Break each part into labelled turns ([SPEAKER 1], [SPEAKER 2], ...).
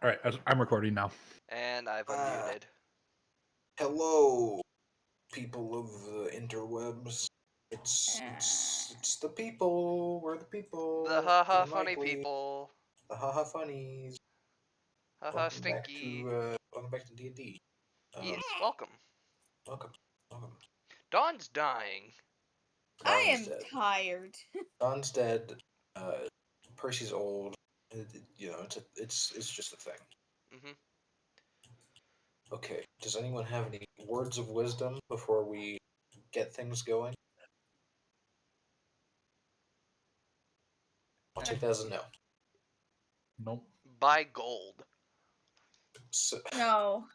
[SPEAKER 1] All right, I'm recording now.
[SPEAKER 2] And I've unmuted.
[SPEAKER 3] Hello, people of the interwebs. It's the people. We're the people.
[SPEAKER 2] The haha funny
[SPEAKER 3] Unlikely.
[SPEAKER 2] people.
[SPEAKER 3] The haha funnies.
[SPEAKER 2] Haha stinky.
[SPEAKER 3] Welcome back to D&D.
[SPEAKER 2] Yes, welcome.
[SPEAKER 3] Welcome.
[SPEAKER 2] Dawn's dying.
[SPEAKER 4] I
[SPEAKER 3] Dawn's
[SPEAKER 4] am
[SPEAKER 3] dead.
[SPEAKER 4] tired.
[SPEAKER 3] Dawn's dead. Percy's old. It's just a thing.
[SPEAKER 2] Mm-hmm.
[SPEAKER 3] Okay. Does anyone have any words of wisdom before we get things going? I'll take that as a no.
[SPEAKER 1] Nope.
[SPEAKER 2] Buy gold.
[SPEAKER 3] So,
[SPEAKER 4] No.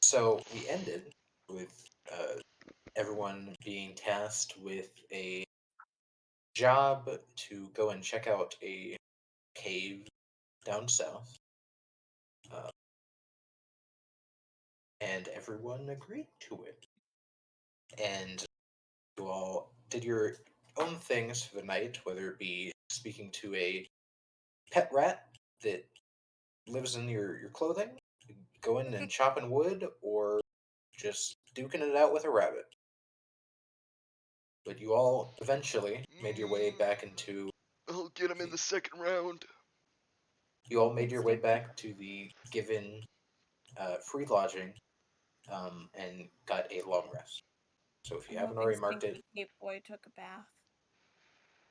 [SPEAKER 3] So we ended with everyone being tasked with a job to go and check out a cave down south, and everyone agreed to it. And you all did your own things for the night, whether it be speaking to a pet rat that lives in your clothing, going and chopping wood, or just duking it out with a rabbit. But you all eventually made your way back into.
[SPEAKER 2] I'll get him in the second round.
[SPEAKER 3] You all made your way back to the given free lodging, and got a long rest. So if you haven't already marked it,
[SPEAKER 4] Stinky Cape Boy took a bath.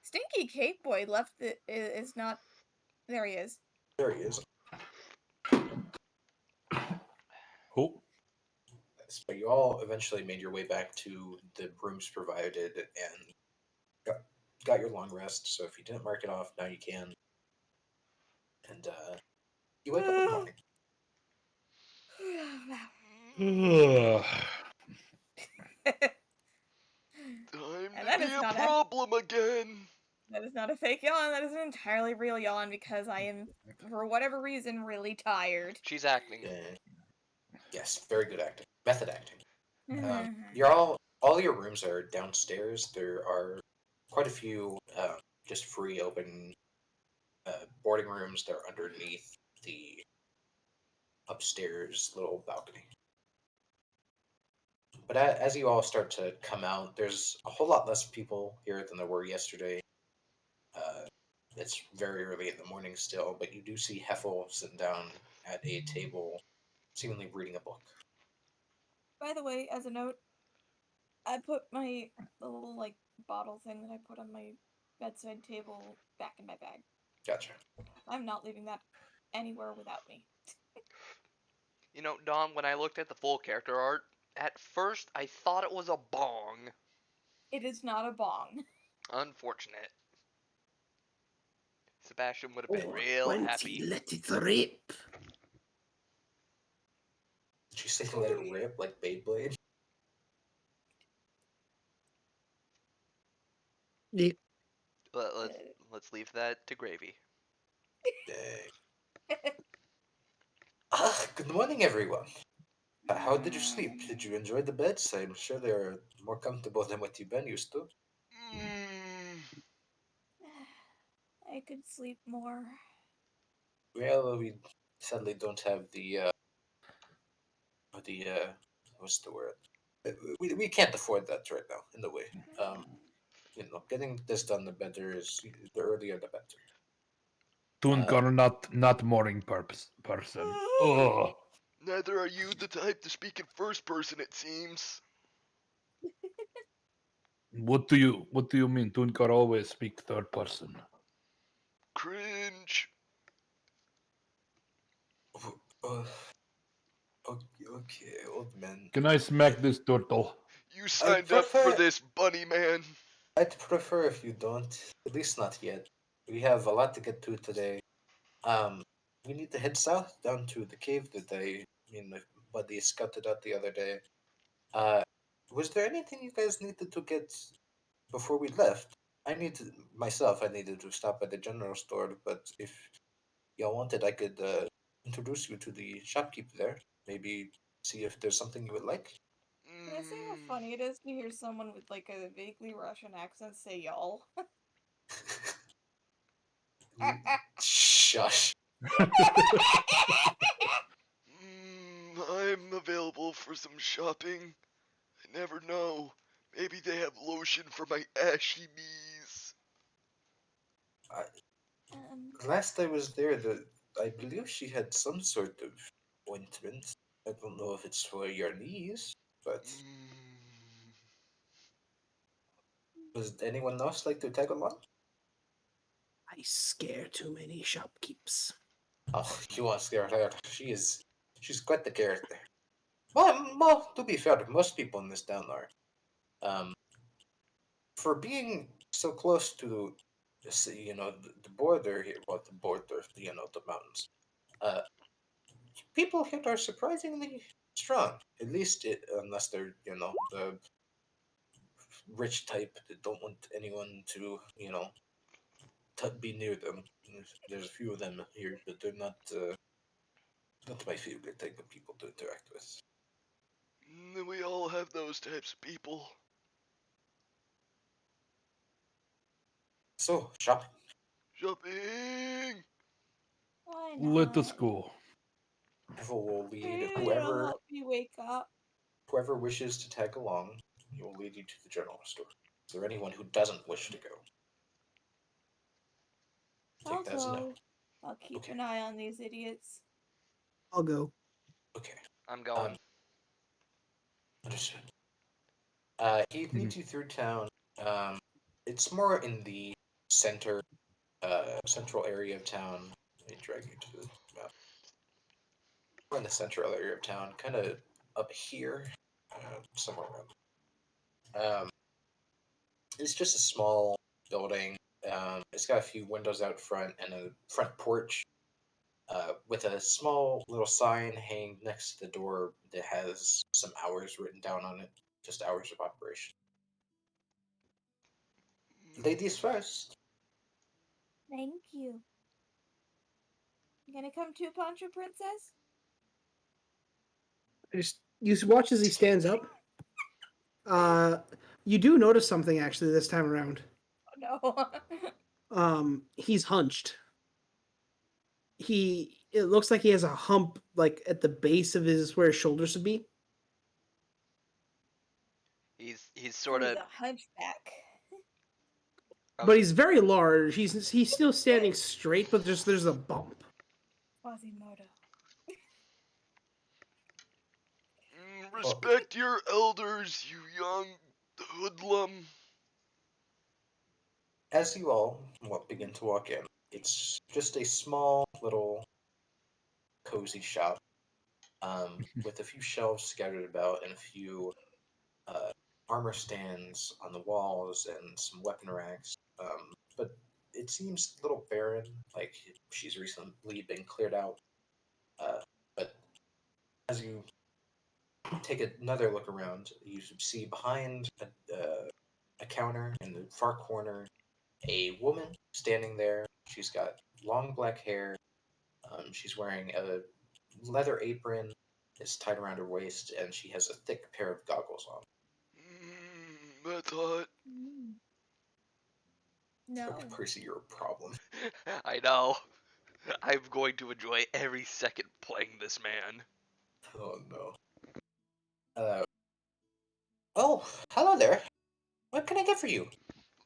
[SPEAKER 4] Stinky Cape Boy left is not. There he is.
[SPEAKER 3] there he is.
[SPEAKER 1] Oh,
[SPEAKER 3] So you all eventually made your way back to the rooms provided and got your long rest. So if you didn't mark it off, now you can. And you wake up in the morning.
[SPEAKER 2] Time
[SPEAKER 4] And
[SPEAKER 2] to
[SPEAKER 4] that
[SPEAKER 2] be
[SPEAKER 4] is
[SPEAKER 2] a
[SPEAKER 4] not
[SPEAKER 2] problem again.
[SPEAKER 4] That is not a fake yawn. That is an entirely real yawn because I am, for whatever reason, really tired.
[SPEAKER 2] She's acting.
[SPEAKER 3] Yes, very good acting. Method acting. You're all your rooms are downstairs. There are quite a few just free open boarding rooms that are underneath the upstairs little balcony. But as you all start to come out, there's a whole lot less people here than there were yesterday. It's very early in the morning still, but you do see Heffel sitting down at a table, seemingly reading a book.
[SPEAKER 4] By the way, as a note, I put the little bottle thing that I put on my bedside table back in my bag.
[SPEAKER 3] Gotcha.
[SPEAKER 4] I'm not leaving that anywhere without me.
[SPEAKER 2] You know, Dawn, when I looked at the full character art, at first I thought it was a bong.
[SPEAKER 4] It is not a bong.
[SPEAKER 2] Unfortunate. Sebastian would have been real happy.
[SPEAKER 5] Let it rip.
[SPEAKER 3] Did you say let it rip like Beyblade?
[SPEAKER 5] Yeah.
[SPEAKER 2] Let's leave that to gravy.
[SPEAKER 3] Good morning, everyone. How did you sleep? Did you enjoy the beds? I'm sure they're more comfortable than what you've been used to.
[SPEAKER 4] I could sleep more.
[SPEAKER 3] Well, we sadly don't have the what's the word? We can't afford that right now in the way. Getting this done the better is the earlier the better.
[SPEAKER 1] Tunkar not morning person. Oh,
[SPEAKER 2] Neither are you the type to speak in first person, it seems.
[SPEAKER 1] what do you mean? Tunkar always speak third person.
[SPEAKER 2] Cringe.
[SPEAKER 3] Uh, okay, old man.
[SPEAKER 1] Can I smack this turtle?
[SPEAKER 2] You signed up for
[SPEAKER 3] prefer-
[SPEAKER 2] this, bunny man.
[SPEAKER 3] I'd prefer if you don't. At least not yet. We have a lot to get to today. We need to head south down to the cave that my buddy scouted out the other day. Uh, was there anything you guys needed to get before we left? I needed to stop at the general store, but if y'all wanted, I could introduce you to the shopkeeper there. Maybe see if there's something you would like.
[SPEAKER 4] Can I say how funny it is to hear someone with a vaguely Russian accent say y'all?
[SPEAKER 3] Shush.
[SPEAKER 2] I'm available for some shopping. I never know. Maybe they have lotion for my ashy knees.
[SPEAKER 3] Last I was there, I believe she had some sort of ointment. I don't know if it's for your knees, but does anyone else like to tag along?
[SPEAKER 5] I scare too many shopkeepers.
[SPEAKER 3] Oh, you want to scare her? She's quite the character. Well, to be fair, most people in this town are. For being so close to, the border here, well, the border, the mountains. Uh, People here are surprisingly strong. At least, unless they're, the rich type that don't want anyone to, be near them. There's a few of them here, but they're not my favorite type of people to interact with.
[SPEAKER 2] We all have those types of people.
[SPEAKER 3] So, shopping.
[SPEAKER 2] Shopping!
[SPEAKER 4] Why
[SPEAKER 1] Let us
[SPEAKER 4] not?
[SPEAKER 1] go.
[SPEAKER 3] Will lead
[SPEAKER 4] Maybe it'll
[SPEAKER 3] whoever
[SPEAKER 4] help you wake up.
[SPEAKER 3] whoever wishes to tag along. He will lead you to the general store. Is there anyone who doesn't wish to go?
[SPEAKER 4] I'll
[SPEAKER 3] Take that as a no.
[SPEAKER 4] go. I'll keep
[SPEAKER 3] Okay.
[SPEAKER 4] an eye on these idiots.
[SPEAKER 5] I'll go.
[SPEAKER 3] Okay.
[SPEAKER 2] I'm going.
[SPEAKER 3] Understood. He leads
[SPEAKER 1] Mhm.
[SPEAKER 3] you through town. It's more in the central area of town. Let me drag you to the map. We're in the central area of town, kind of up here, somewhere around. It's just a small building. It's got a few windows out front and a front porch with a small little sign hanging next to the door that has some hours written down on it, just hours of operation. Ladies first.
[SPEAKER 4] Thank you. You gonna come to Pancho Princess?
[SPEAKER 5] You watch as he stands up. You do notice something actually this time around.
[SPEAKER 4] Oh, no.
[SPEAKER 5] He's hunched. It looks like he has a hump like at the base of where his shoulders would be.
[SPEAKER 2] He's
[SPEAKER 4] So
[SPEAKER 2] sort
[SPEAKER 4] he's
[SPEAKER 2] of.
[SPEAKER 4] a hunchback.
[SPEAKER 5] But he's very large. He's still standing straight, but there's a bump.
[SPEAKER 4] Quasimodo.
[SPEAKER 2] Respect your elders, you young hoodlum.
[SPEAKER 3] As you all begin to walk in, it's just a small little cozy shop with a few shelves scattered about and a few uh, armor stands on the walls and some weapon racks. But it seems a little barren, like she's recently been cleared out. But as you take another look around, you see behind a counter in the far corner a woman standing there. She's got long black hair. She's wearing a leather apron. It's tied around her waist, and she has a thick pair of goggles on.
[SPEAKER 2] That's hot.
[SPEAKER 4] No.
[SPEAKER 3] Percy, you're a problem.
[SPEAKER 2] I know. I'm going to enjoy every second playing this man.
[SPEAKER 3] Oh no. Oh, hello there. What can I get for you?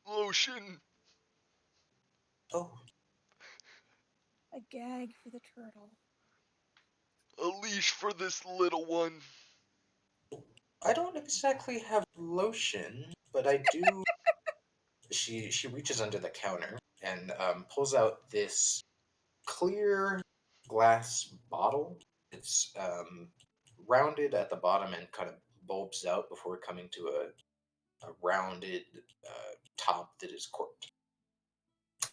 [SPEAKER 2] Lotion.
[SPEAKER 3] Oh,
[SPEAKER 4] A gag for the turtle.
[SPEAKER 2] A leash for this little one.
[SPEAKER 3] I don't exactly have lotion, but I do. She reaches under the counter and pulls out this clear glass bottle. It's rounded at the bottom and kind of bulbs out before coming to a rounded top that is corked.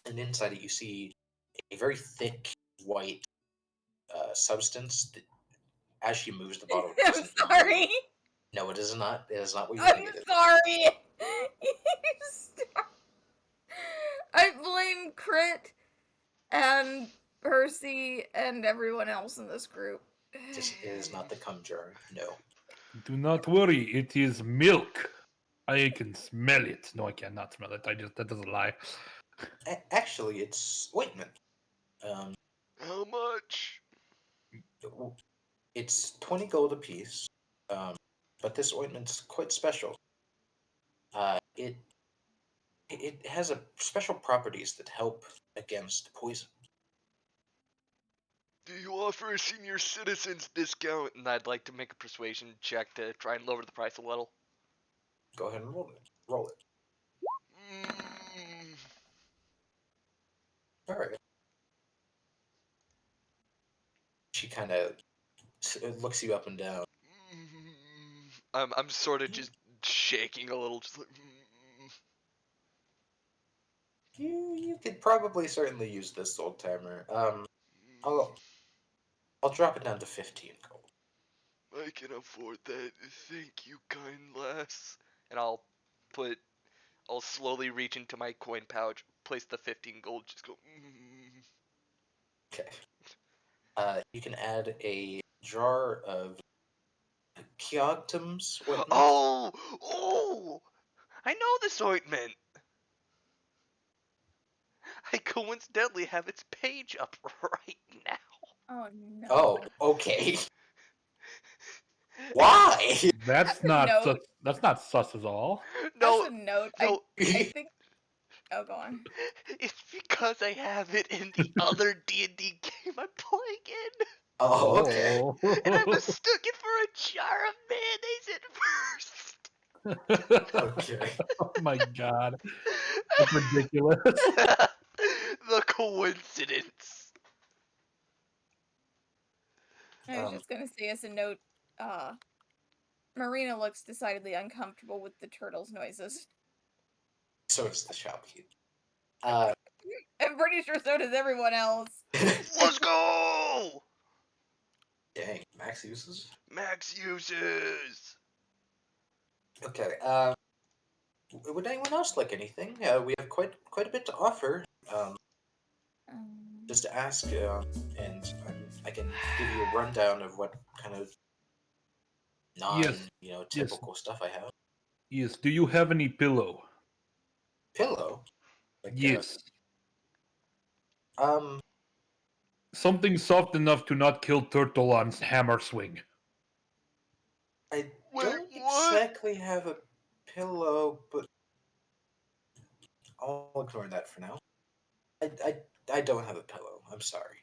[SPEAKER 3] And inside it, you see a very thick white substance that, as she moves the bottle,
[SPEAKER 4] I'm
[SPEAKER 3] doesn't
[SPEAKER 4] sorry.
[SPEAKER 3] move. No, it is not. It is not what you
[SPEAKER 4] I'm
[SPEAKER 3] think it is.
[SPEAKER 4] sorry. I blame Crit and Percy and everyone else in this group.
[SPEAKER 3] It is not the cum jar. No.
[SPEAKER 1] Do not worry, it is milk. I can smell it. No, I cannot smell it. That doesn't lie.
[SPEAKER 3] Actually, it's ointment. Um,
[SPEAKER 2] How much?
[SPEAKER 3] It's 20 gold apiece, but this ointment's quite special. It has a special properties that help against poison.
[SPEAKER 2] Do you offer a senior citizens discount?
[SPEAKER 6] And I'd like to make a persuasion check to try and lower the price a little.
[SPEAKER 3] Go ahead and roll it. Roll it.
[SPEAKER 2] Mm,
[SPEAKER 3] All right. She kind of looks you up and down.
[SPEAKER 6] I'm sort of just shaking a little, just like.
[SPEAKER 3] You could probably certainly use this, old timer. I'll drop it down to 15 gold.
[SPEAKER 2] I can afford that. Thank you, kind lass.
[SPEAKER 6] And I'll slowly reach into my coin pouch, place the 15 gold, just go.
[SPEAKER 3] Okay. You can add a jar of Chiogtum's ointment.
[SPEAKER 6] Oh! I know this ointment! I coincidentally have its page up right now.
[SPEAKER 4] Oh no.
[SPEAKER 3] Oh, okay. Why?
[SPEAKER 1] That's not that's not sus at all.
[SPEAKER 6] No,
[SPEAKER 4] As a note,
[SPEAKER 6] no,
[SPEAKER 4] I think. Oh, go on.
[SPEAKER 6] it's because I have it in the other D&D game I'm playing in.
[SPEAKER 3] Oh, okay.
[SPEAKER 6] And I mistook it for a jar of mayonnaise at first.
[SPEAKER 3] Okay.
[SPEAKER 1] Oh my god. That's ridiculous.
[SPEAKER 6] The coincidence.
[SPEAKER 4] I was just gonna say as a note, Marina looks decidedly uncomfortable with the turtle's noises.
[SPEAKER 3] So it's the shopkeep.
[SPEAKER 4] I'm pretty sure so does everyone else.
[SPEAKER 6] Let's go!
[SPEAKER 3] Dang, max uses?
[SPEAKER 6] Max uses.
[SPEAKER 3] Okay, would anyone else like anything? We have quite a bit to offer. Just to ask, and I can give you a rundown of what kind of
[SPEAKER 1] Yes,
[SPEAKER 3] typical stuff I have.
[SPEAKER 1] Yes. Do you have any pillow?
[SPEAKER 3] Pillow? Like,
[SPEAKER 1] Yes.
[SPEAKER 3] Um,
[SPEAKER 1] Something soft enough to not kill Turtle on hammer swing.
[SPEAKER 3] I
[SPEAKER 2] Wait,
[SPEAKER 3] don't
[SPEAKER 2] what?
[SPEAKER 3] exactly have a pillow, but I'll ignore that for now. I don't have a pillow. I'm sorry.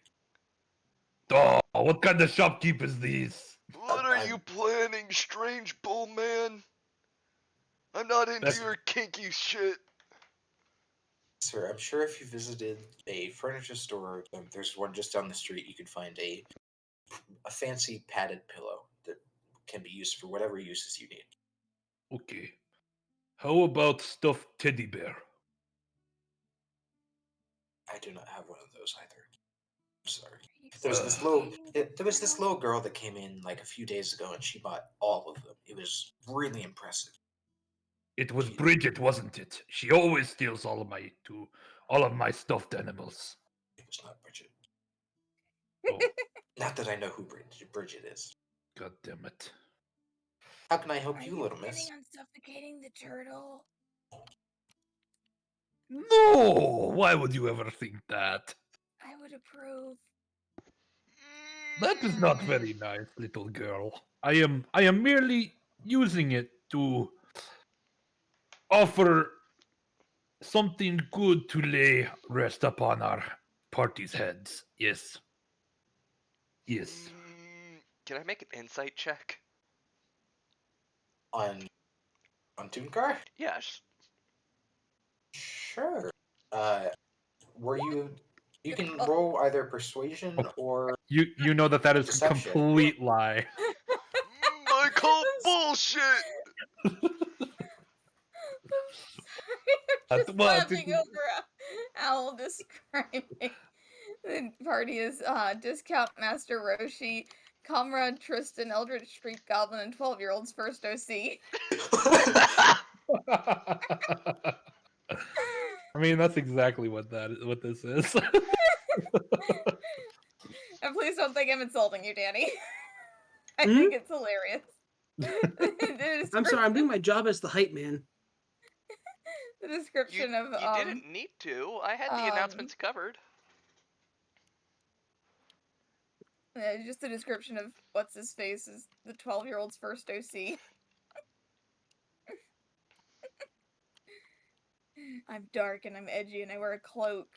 [SPEAKER 1] Oh, what kind of shopkeep is these?
[SPEAKER 2] What are you planning, strange bull man? I'm not into
[SPEAKER 1] That's-
[SPEAKER 2] your kinky shit.
[SPEAKER 3] Sir, I'm sure if you visited a furniture store, there's one just down the street, you could find a fancy padded pillow that can be used for whatever uses you need.
[SPEAKER 1] Okay. How about stuffed teddy bear?
[SPEAKER 3] I do not have one of those either. I'm sorry.
[SPEAKER 4] There
[SPEAKER 3] There was this little girl that came in like a few days ago, and she bought all of them. It was really impressive.
[SPEAKER 1] It was Bridget, wasn't it? She always steals all of my stuffed animals.
[SPEAKER 3] It was not Bridget.
[SPEAKER 1] Oh,
[SPEAKER 3] Not that I know who Bridget is.
[SPEAKER 1] god damn it.
[SPEAKER 3] How can I help
[SPEAKER 4] Are
[SPEAKER 3] you,
[SPEAKER 4] you
[SPEAKER 3] little
[SPEAKER 4] planning
[SPEAKER 3] miss?
[SPEAKER 4] on suffocating the turtle?
[SPEAKER 1] No! Why would you ever think that?
[SPEAKER 4] I would approve.
[SPEAKER 1] That is not very nice, little girl. I am merely using it to offer something good to lay rest upon our party's heads. Yes. Yes.
[SPEAKER 6] Can I make an insight check?
[SPEAKER 3] On Toonkar?
[SPEAKER 6] Yes.
[SPEAKER 3] Sure. Were you? You can roll either persuasion or
[SPEAKER 1] You know that is a
[SPEAKER 3] Deception.
[SPEAKER 1] complete lie.
[SPEAKER 2] I call bullshit.
[SPEAKER 4] I'm just
[SPEAKER 1] well,
[SPEAKER 4] laughing over Owl describing the party as Discount Master Roshi, Comrade Tristan, Eldritch Street Goblin, and 12-year-old's first OC.
[SPEAKER 1] I mean, that's exactly what this is.
[SPEAKER 4] And please don't think I'm insulting you, Danny. I think it's hilarious.
[SPEAKER 5] I'm sorry, I'm doing my job as the hype man.
[SPEAKER 4] The description
[SPEAKER 6] You
[SPEAKER 4] of
[SPEAKER 6] didn't need to. I had the announcements covered.
[SPEAKER 4] Just a description of what's his face is the 12-year-old's first OC. I'm dark and I'm edgy and I wear a cloak.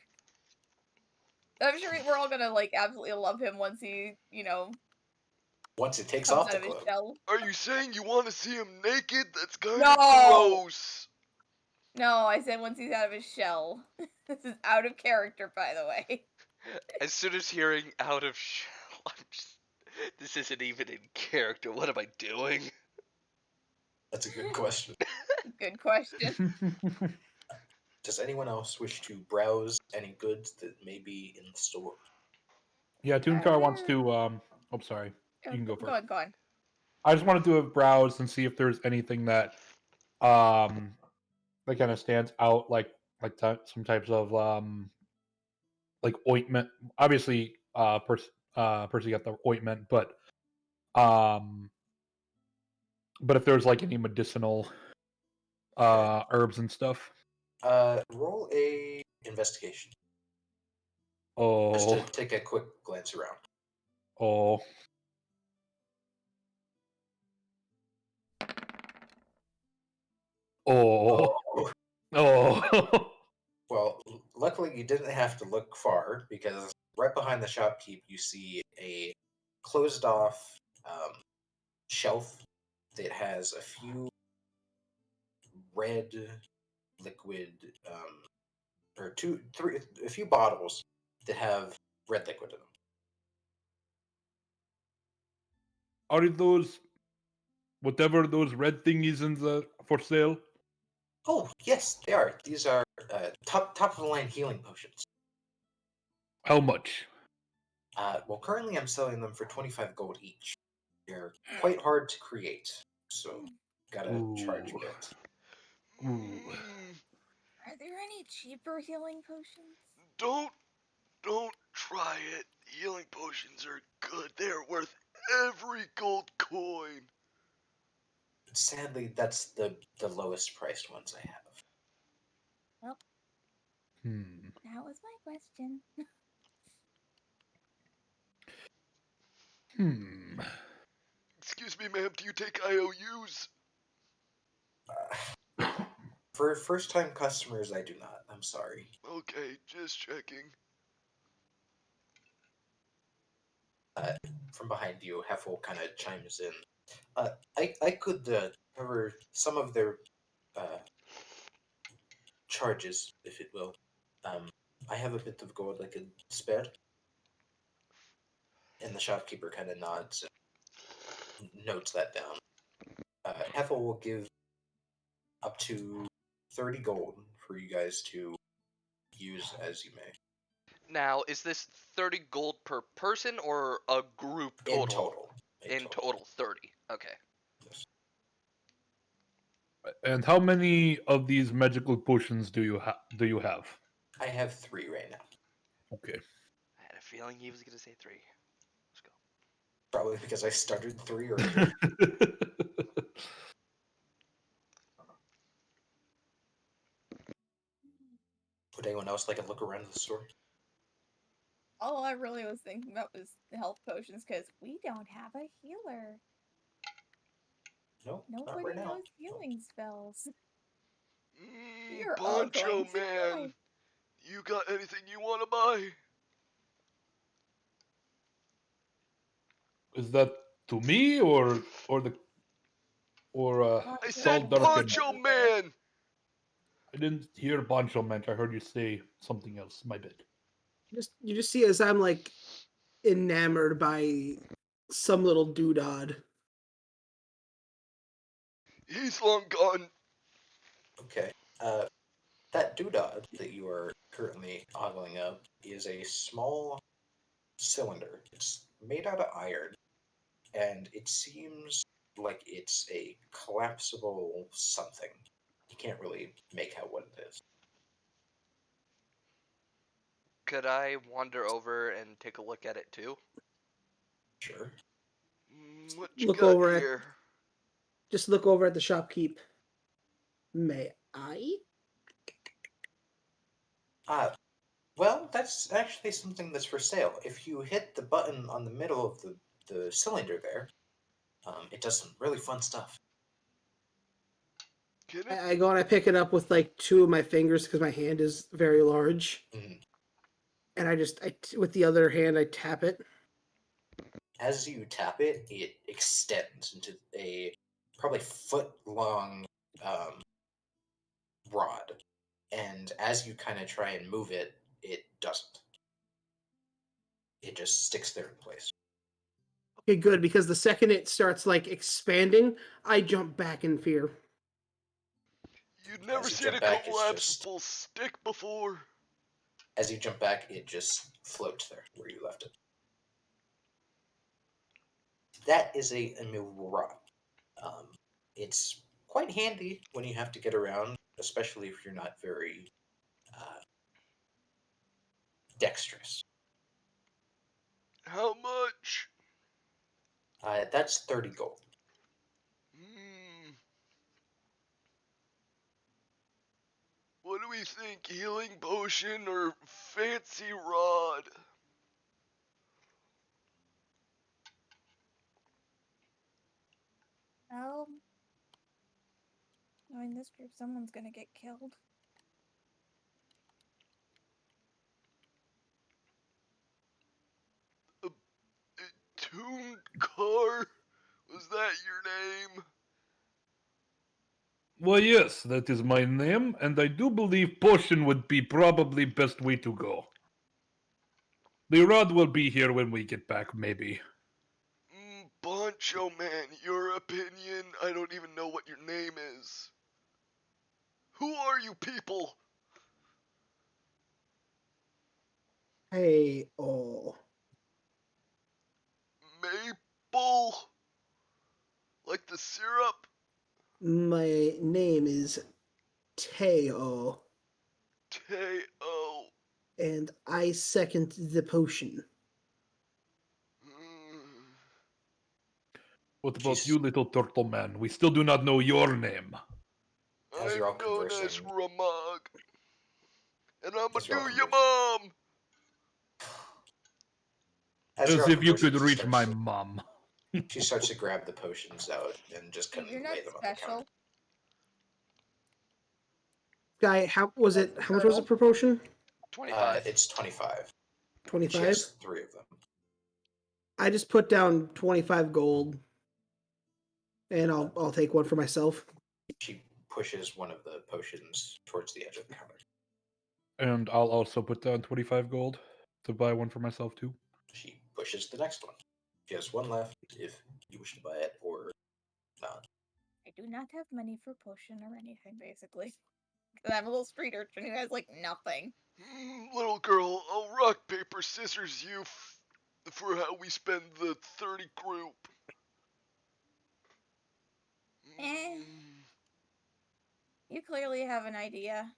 [SPEAKER 4] I'm sure we're all gonna like absolutely love him once he,
[SPEAKER 3] Once it takes
[SPEAKER 4] comes
[SPEAKER 3] off
[SPEAKER 4] out
[SPEAKER 3] the
[SPEAKER 4] of his
[SPEAKER 3] cloak.
[SPEAKER 4] shell.
[SPEAKER 2] Are you saying you want to see him naked? That's kind
[SPEAKER 4] No!
[SPEAKER 2] of gross.
[SPEAKER 4] No, I said once he's out of his shell. This is out of character, by the way.
[SPEAKER 6] As soon as hearing out of shell, I'm just. This isn't even in character. What am I doing?
[SPEAKER 3] That's a good question.
[SPEAKER 4] Good question.
[SPEAKER 3] Does anyone else wish to browse any goods that may be in the store?
[SPEAKER 1] Yeah, Toonkar wants to. Oh, sorry. You can go
[SPEAKER 4] Go
[SPEAKER 1] first.
[SPEAKER 4] on, go on.
[SPEAKER 1] I just want to do a browse and see if there's anything that that kind of stands out, like some types of like ointment. Obviously, Percy got the ointment, um, but if there's like any medicinal herbs and stuff.
[SPEAKER 3] Roll a investigation just
[SPEAKER 1] Oh,
[SPEAKER 3] to take a quick glance around.
[SPEAKER 1] oh. Oh, oh.
[SPEAKER 3] Well, luckily you didn't have to look far because right behind the shopkeep you see a closed off shelf that has a few red liquid or a few bottles that have red liquid in them.
[SPEAKER 1] Are those whatever those red thingies in the for sale?
[SPEAKER 3] Oh yes, they are. These are top of the line healing potions.
[SPEAKER 1] How much?
[SPEAKER 3] Well, currently I'm selling them for 25 gold each. They're quite hard to create, so gotta charge a
[SPEAKER 1] Ooh.
[SPEAKER 3] bit.
[SPEAKER 1] Ooh.
[SPEAKER 4] Are there any cheaper healing potions?
[SPEAKER 2] Don't try it. Healing potions are good. They are worth every gold coin.
[SPEAKER 3] Sadly, that's the lowest priced ones I have.
[SPEAKER 4] Well, that was my question.
[SPEAKER 2] Excuse me, ma'am, do you take IOUs?
[SPEAKER 3] For first time customers, I do not. I'm sorry.
[SPEAKER 2] Okay, just checking.
[SPEAKER 3] From behind you, Heffel kind of chimes in. I could cover some of their charges, if it will. I have a bit of gold I could spare. And the shopkeeper kind of nods and notes that down. Heffel will give up to 30 gold for you guys to use as you may.
[SPEAKER 6] Now, is this 30 gold per person or a group total?
[SPEAKER 3] In total.
[SPEAKER 6] In total, 30. Okay.
[SPEAKER 3] Yes.
[SPEAKER 1] And how many of these magical potions do you have?
[SPEAKER 3] I have 3 right now.
[SPEAKER 1] Okay.
[SPEAKER 6] I had a feeling he was going to say 3. Let's go.
[SPEAKER 3] Probably because I started 3 earlier. Would anyone else like a look around the store?
[SPEAKER 4] All I really was thinking about was the health potions, because we don't have a healer.
[SPEAKER 3] No, not
[SPEAKER 4] Nobody
[SPEAKER 3] right now.
[SPEAKER 4] knows healing spells. You're all going
[SPEAKER 2] Poncho
[SPEAKER 4] to
[SPEAKER 2] Man,
[SPEAKER 4] die.
[SPEAKER 2] you got anything you want to buy?
[SPEAKER 1] Is that to me or
[SPEAKER 2] I
[SPEAKER 1] Tall
[SPEAKER 2] said
[SPEAKER 1] Darkin?
[SPEAKER 2] Poncho Man!
[SPEAKER 1] I didn't hear Bancho meant. I heard you say something else. My bad.
[SPEAKER 5] You just see as I'm like enamored by some little doodad.
[SPEAKER 2] He's long gone.
[SPEAKER 3] Okay. That doodad that you are currently ogling up is a small cylinder. It's made out of iron, and it seems like it's a collapsible something. You can't really make out what it is.
[SPEAKER 6] Could I wander over and take a look at it too?
[SPEAKER 3] Sure.
[SPEAKER 2] What you
[SPEAKER 5] Look
[SPEAKER 2] got
[SPEAKER 5] over at
[SPEAKER 2] here?
[SPEAKER 5] Just look over at the shopkeep. May I?
[SPEAKER 3] Well, that's actually something that's for sale. If you hit the button on the middle of the cylinder there, it does some really fun stuff.
[SPEAKER 2] Can it?
[SPEAKER 5] I go and I pick it up with like two of my fingers because my hand is very large,
[SPEAKER 3] Mhm.
[SPEAKER 5] and with the other hand I tap it.
[SPEAKER 3] As you tap it, it extends into a probably foot long um, rod. And as you kind of try and move it, it doesn't. It just sticks there in place.
[SPEAKER 5] Okay, good, because the second it starts like expanding, I jump back in fear.
[SPEAKER 2] You'd never
[SPEAKER 3] As you
[SPEAKER 2] seen
[SPEAKER 3] jump
[SPEAKER 2] a
[SPEAKER 3] back, it's
[SPEAKER 2] collapsible stick before.
[SPEAKER 3] as you jump back, it just floats there where you left it. That is a immovable rod. Um, it's quite handy when you have to get around, especially if you're not very uh, dexterous.
[SPEAKER 2] How much?
[SPEAKER 3] That's 30 gold.
[SPEAKER 2] Hmm. What do we think? Healing potion or fancy rod?
[SPEAKER 4] Well, knowing this group, someone's gonna get killed.
[SPEAKER 2] A tuned car? Was that your name?
[SPEAKER 1] Well, yes, that is my name, and I do believe potion would be probably best way to go. The rod will be here when we get back, maybe.
[SPEAKER 2] Poncho Man, your opinion? I don't even know what your name is. Who are you people?
[SPEAKER 5] Hey, oh,
[SPEAKER 2] Maple? Like the syrup?
[SPEAKER 5] my name is Teo,
[SPEAKER 2] Teo.
[SPEAKER 5] and I second the potion.
[SPEAKER 2] Mm,
[SPEAKER 1] What about
[SPEAKER 3] She's
[SPEAKER 1] you, little turtle man? We still do not know your name.
[SPEAKER 3] as you're all
[SPEAKER 2] I'm known as
[SPEAKER 3] conversing.
[SPEAKER 2] Ramag, and I'ma
[SPEAKER 3] As you're all
[SPEAKER 2] do your
[SPEAKER 3] conversing.
[SPEAKER 2] mom.
[SPEAKER 3] As you're
[SPEAKER 1] As
[SPEAKER 3] all
[SPEAKER 1] if you
[SPEAKER 3] conversing,
[SPEAKER 1] could reach my mom.
[SPEAKER 3] she starts to grab the potions out and just kind
[SPEAKER 4] You're
[SPEAKER 3] of
[SPEAKER 4] not
[SPEAKER 3] lay them on the counter.
[SPEAKER 4] special.
[SPEAKER 5] Guy, how was it? How much was it per potion?
[SPEAKER 6] 25.
[SPEAKER 3] It's 25. She
[SPEAKER 5] 25.
[SPEAKER 3] has 3 of them.
[SPEAKER 5] I just put down 25 gold, and I'll take one for myself.
[SPEAKER 3] She pushes one of the potions towards the edge of the counter.
[SPEAKER 1] And I'll also put down 25 gold to buy one for myself, too.
[SPEAKER 3] She pushes the next one. She has one left if you wish to buy it or not.
[SPEAKER 4] I do not have money for potion or anything, basically. Because I'm a little street urchin who has, like, nothing.
[SPEAKER 2] Little girl, I'll rock, paper, scissors you for how we spend the 30 group.
[SPEAKER 4] Eh. You clearly have an idea.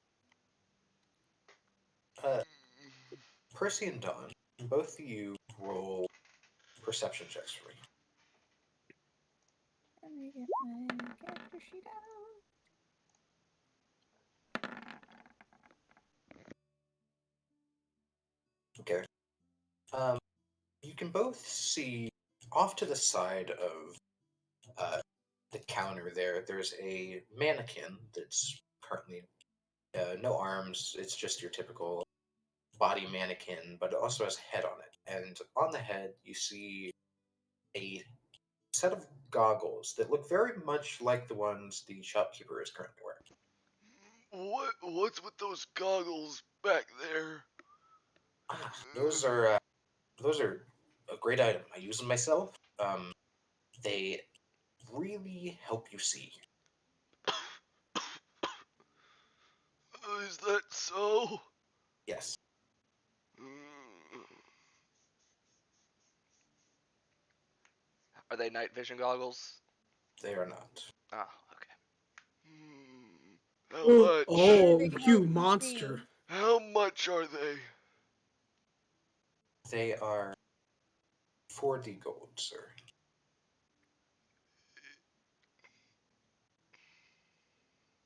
[SPEAKER 3] Percy and Dawn, both of you roll perception checks for me.
[SPEAKER 4] Let me get my character sheet out.
[SPEAKER 3] Okay. You can both see off to the side of the counter there, there's a mannequin that's currently no arms. It's just your typical body mannequin, but it also has a head on it. And on the head, you see a set of goggles that look very much like the ones the shopkeeper is currently wearing.
[SPEAKER 2] What's with those goggles back there?
[SPEAKER 3] Those are a great item. I use them myself. They really help you see.
[SPEAKER 2] Is that so?
[SPEAKER 3] Yes,
[SPEAKER 2] Mm,
[SPEAKER 6] Are they night vision goggles?
[SPEAKER 3] they are not.
[SPEAKER 6] Oh, okay.
[SPEAKER 2] How
[SPEAKER 5] Oh,
[SPEAKER 2] much?
[SPEAKER 4] How do
[SPEAKER 5] oh,
[SPEAKER 4] they
[SPEAKER 5] you
[SPEAKER 4] help you
[SPEAKER 5] monster!
[SPEAKER 4] see?
[SPEAKER 2] How much are they?
[SPEAKER 3] They are 40 gold, sir.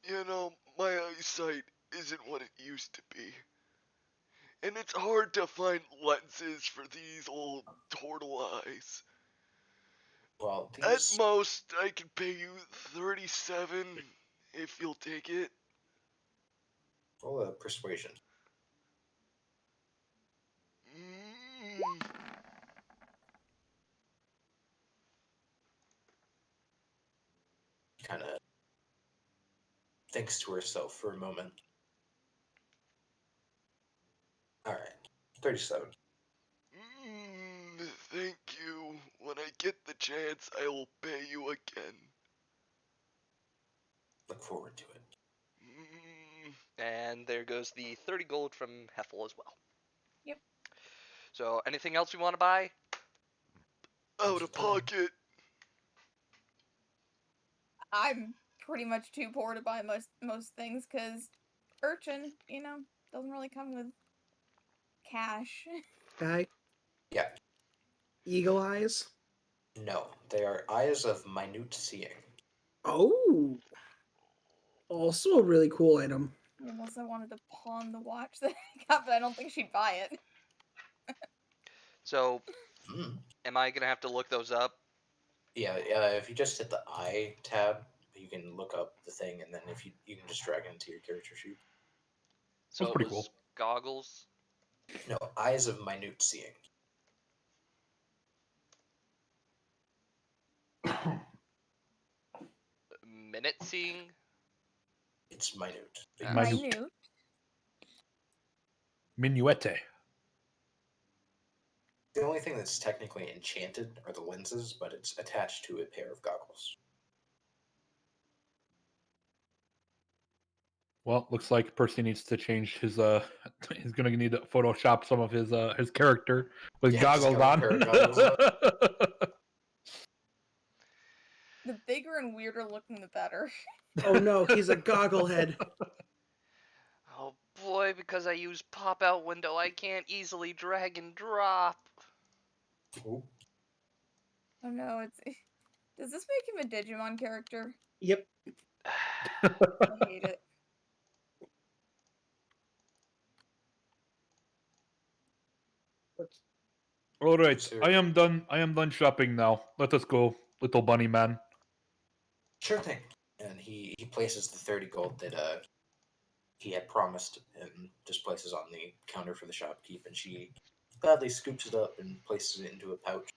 [SPEAKER 2] You know, my eyesight isn't what it used to be. And it's hard to find lenses for these old turtle eyes.
[SPEAKER 3] Well,
[SPEAKER 2] At
[SPEAKER 3] these.
[SPEAKER 2] most, I can pay you 37 if you'll take it.
[SPEAKER 3] Roll a persuasion.
[SPEAKER 2] Mm.
[SPEAKER 3] Kind of thinks to herself for a moment. All right, 37.
[SPEAKER 2] Thank you. When I get the chance, I will pay you again.
[SPEAKER 3] Look forward to it.
[SPEAKER 6] And there goes the 30 gold from Heffel as well.
[SPEAKER 4] Yep.
[SPEAKER 6] So, anything else you want to buy?
[SPEAKER 2] Out of pocket.
[SPEAKER 4] I'm pretty much too poor to buy most things because urchin, doesn't really come with cash.
[SPEAKER 5] Guy,
[SPEAKER 3] Yeah.
[SPEAKER 5] eagle eyes.
[SPEAKER 3] No, they are eyes of minute seeing.
[SPEAKER 5] Oh, also a really cool item.
[SPEAKER 4] Unless I wanted to pawn the watch that I got, but I don't think she'd buy it.
[SPEAKER 6] So,
[SPEAKER 3] Mm.
[SPEAKER 6] am I going to have to look those up?
[SPEAKER 3] Yeah, if you just hit the eye tab, you can look up the thing, and then if you can just drag it into your character sheet.
[SPEAKER 6] So, it
[SPEAKER 1] pretty
[SPEAKER 6] was
[SPEAKER 1] cool.
[SPEAKER 6] goggles.
[SPEAKER 3] No, eyes of minute seeing.
[SPEAKER 6] Minute seeing?
[SPEAKER 3] It's minute.
[SPEAKER 1] Minute. Minuete.
[SPEAKER 3] The only thing that's technically enchanted are the lenses, but it's attached to a pair of goggles.
[SPEAKER 1] Well, looks like Percy needs to change his he's gonna need to Photoshop some of his character with
[SPEAKER 3] Yeah, just
[SPEAKER 1] goggles
[SPEAKER 3] got a
[SPEAKER 1] on.
[SPEAKER 3] pair of goggles on.
[SPEAKER 4] The bigger and weirder looking, the better.
[SPEAKER 5] Oh no, he's a gogglehead.
[SPEAKER 6] Oh boy, because I use pop-out window, I can't easily drag and drop.
[SPEAKER 3] Ooh.
[SPEAKER 4] Oh no, does this make him a Digimon character?
[SPEAKER 5] Yep.
[SPEAKER 4] I hate it.
[SPEAKER 1] All right,
[SPEAKER 3] Sir.
[SPEAKER 1] I am done. I am done shopping now. Let us go, little bunny man.
[SPEAKER 3] Sure thing. And he places the 30 gold that he had promised and just places on the counter for the shopkeep, and she gladly scoops it up and places it into a pouch.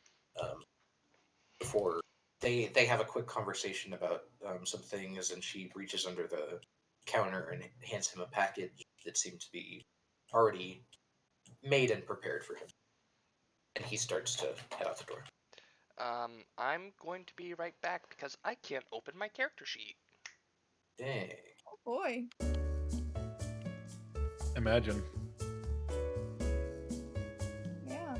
[SPEAKER 3] Before they have a quick conversation about some things, and she reaches under the counter and hands him a package that seemed to be already made and prepared for him. And he starts to head out the door.
[SPEAKER 6] I'm going to be right back because I can't open my character sheet.
[SPEAKER 3] Dang.
[SPEAKER 4] Oh boy.
[SPEAKER 1] Imagine.
[SPEAKER 4] Yeah.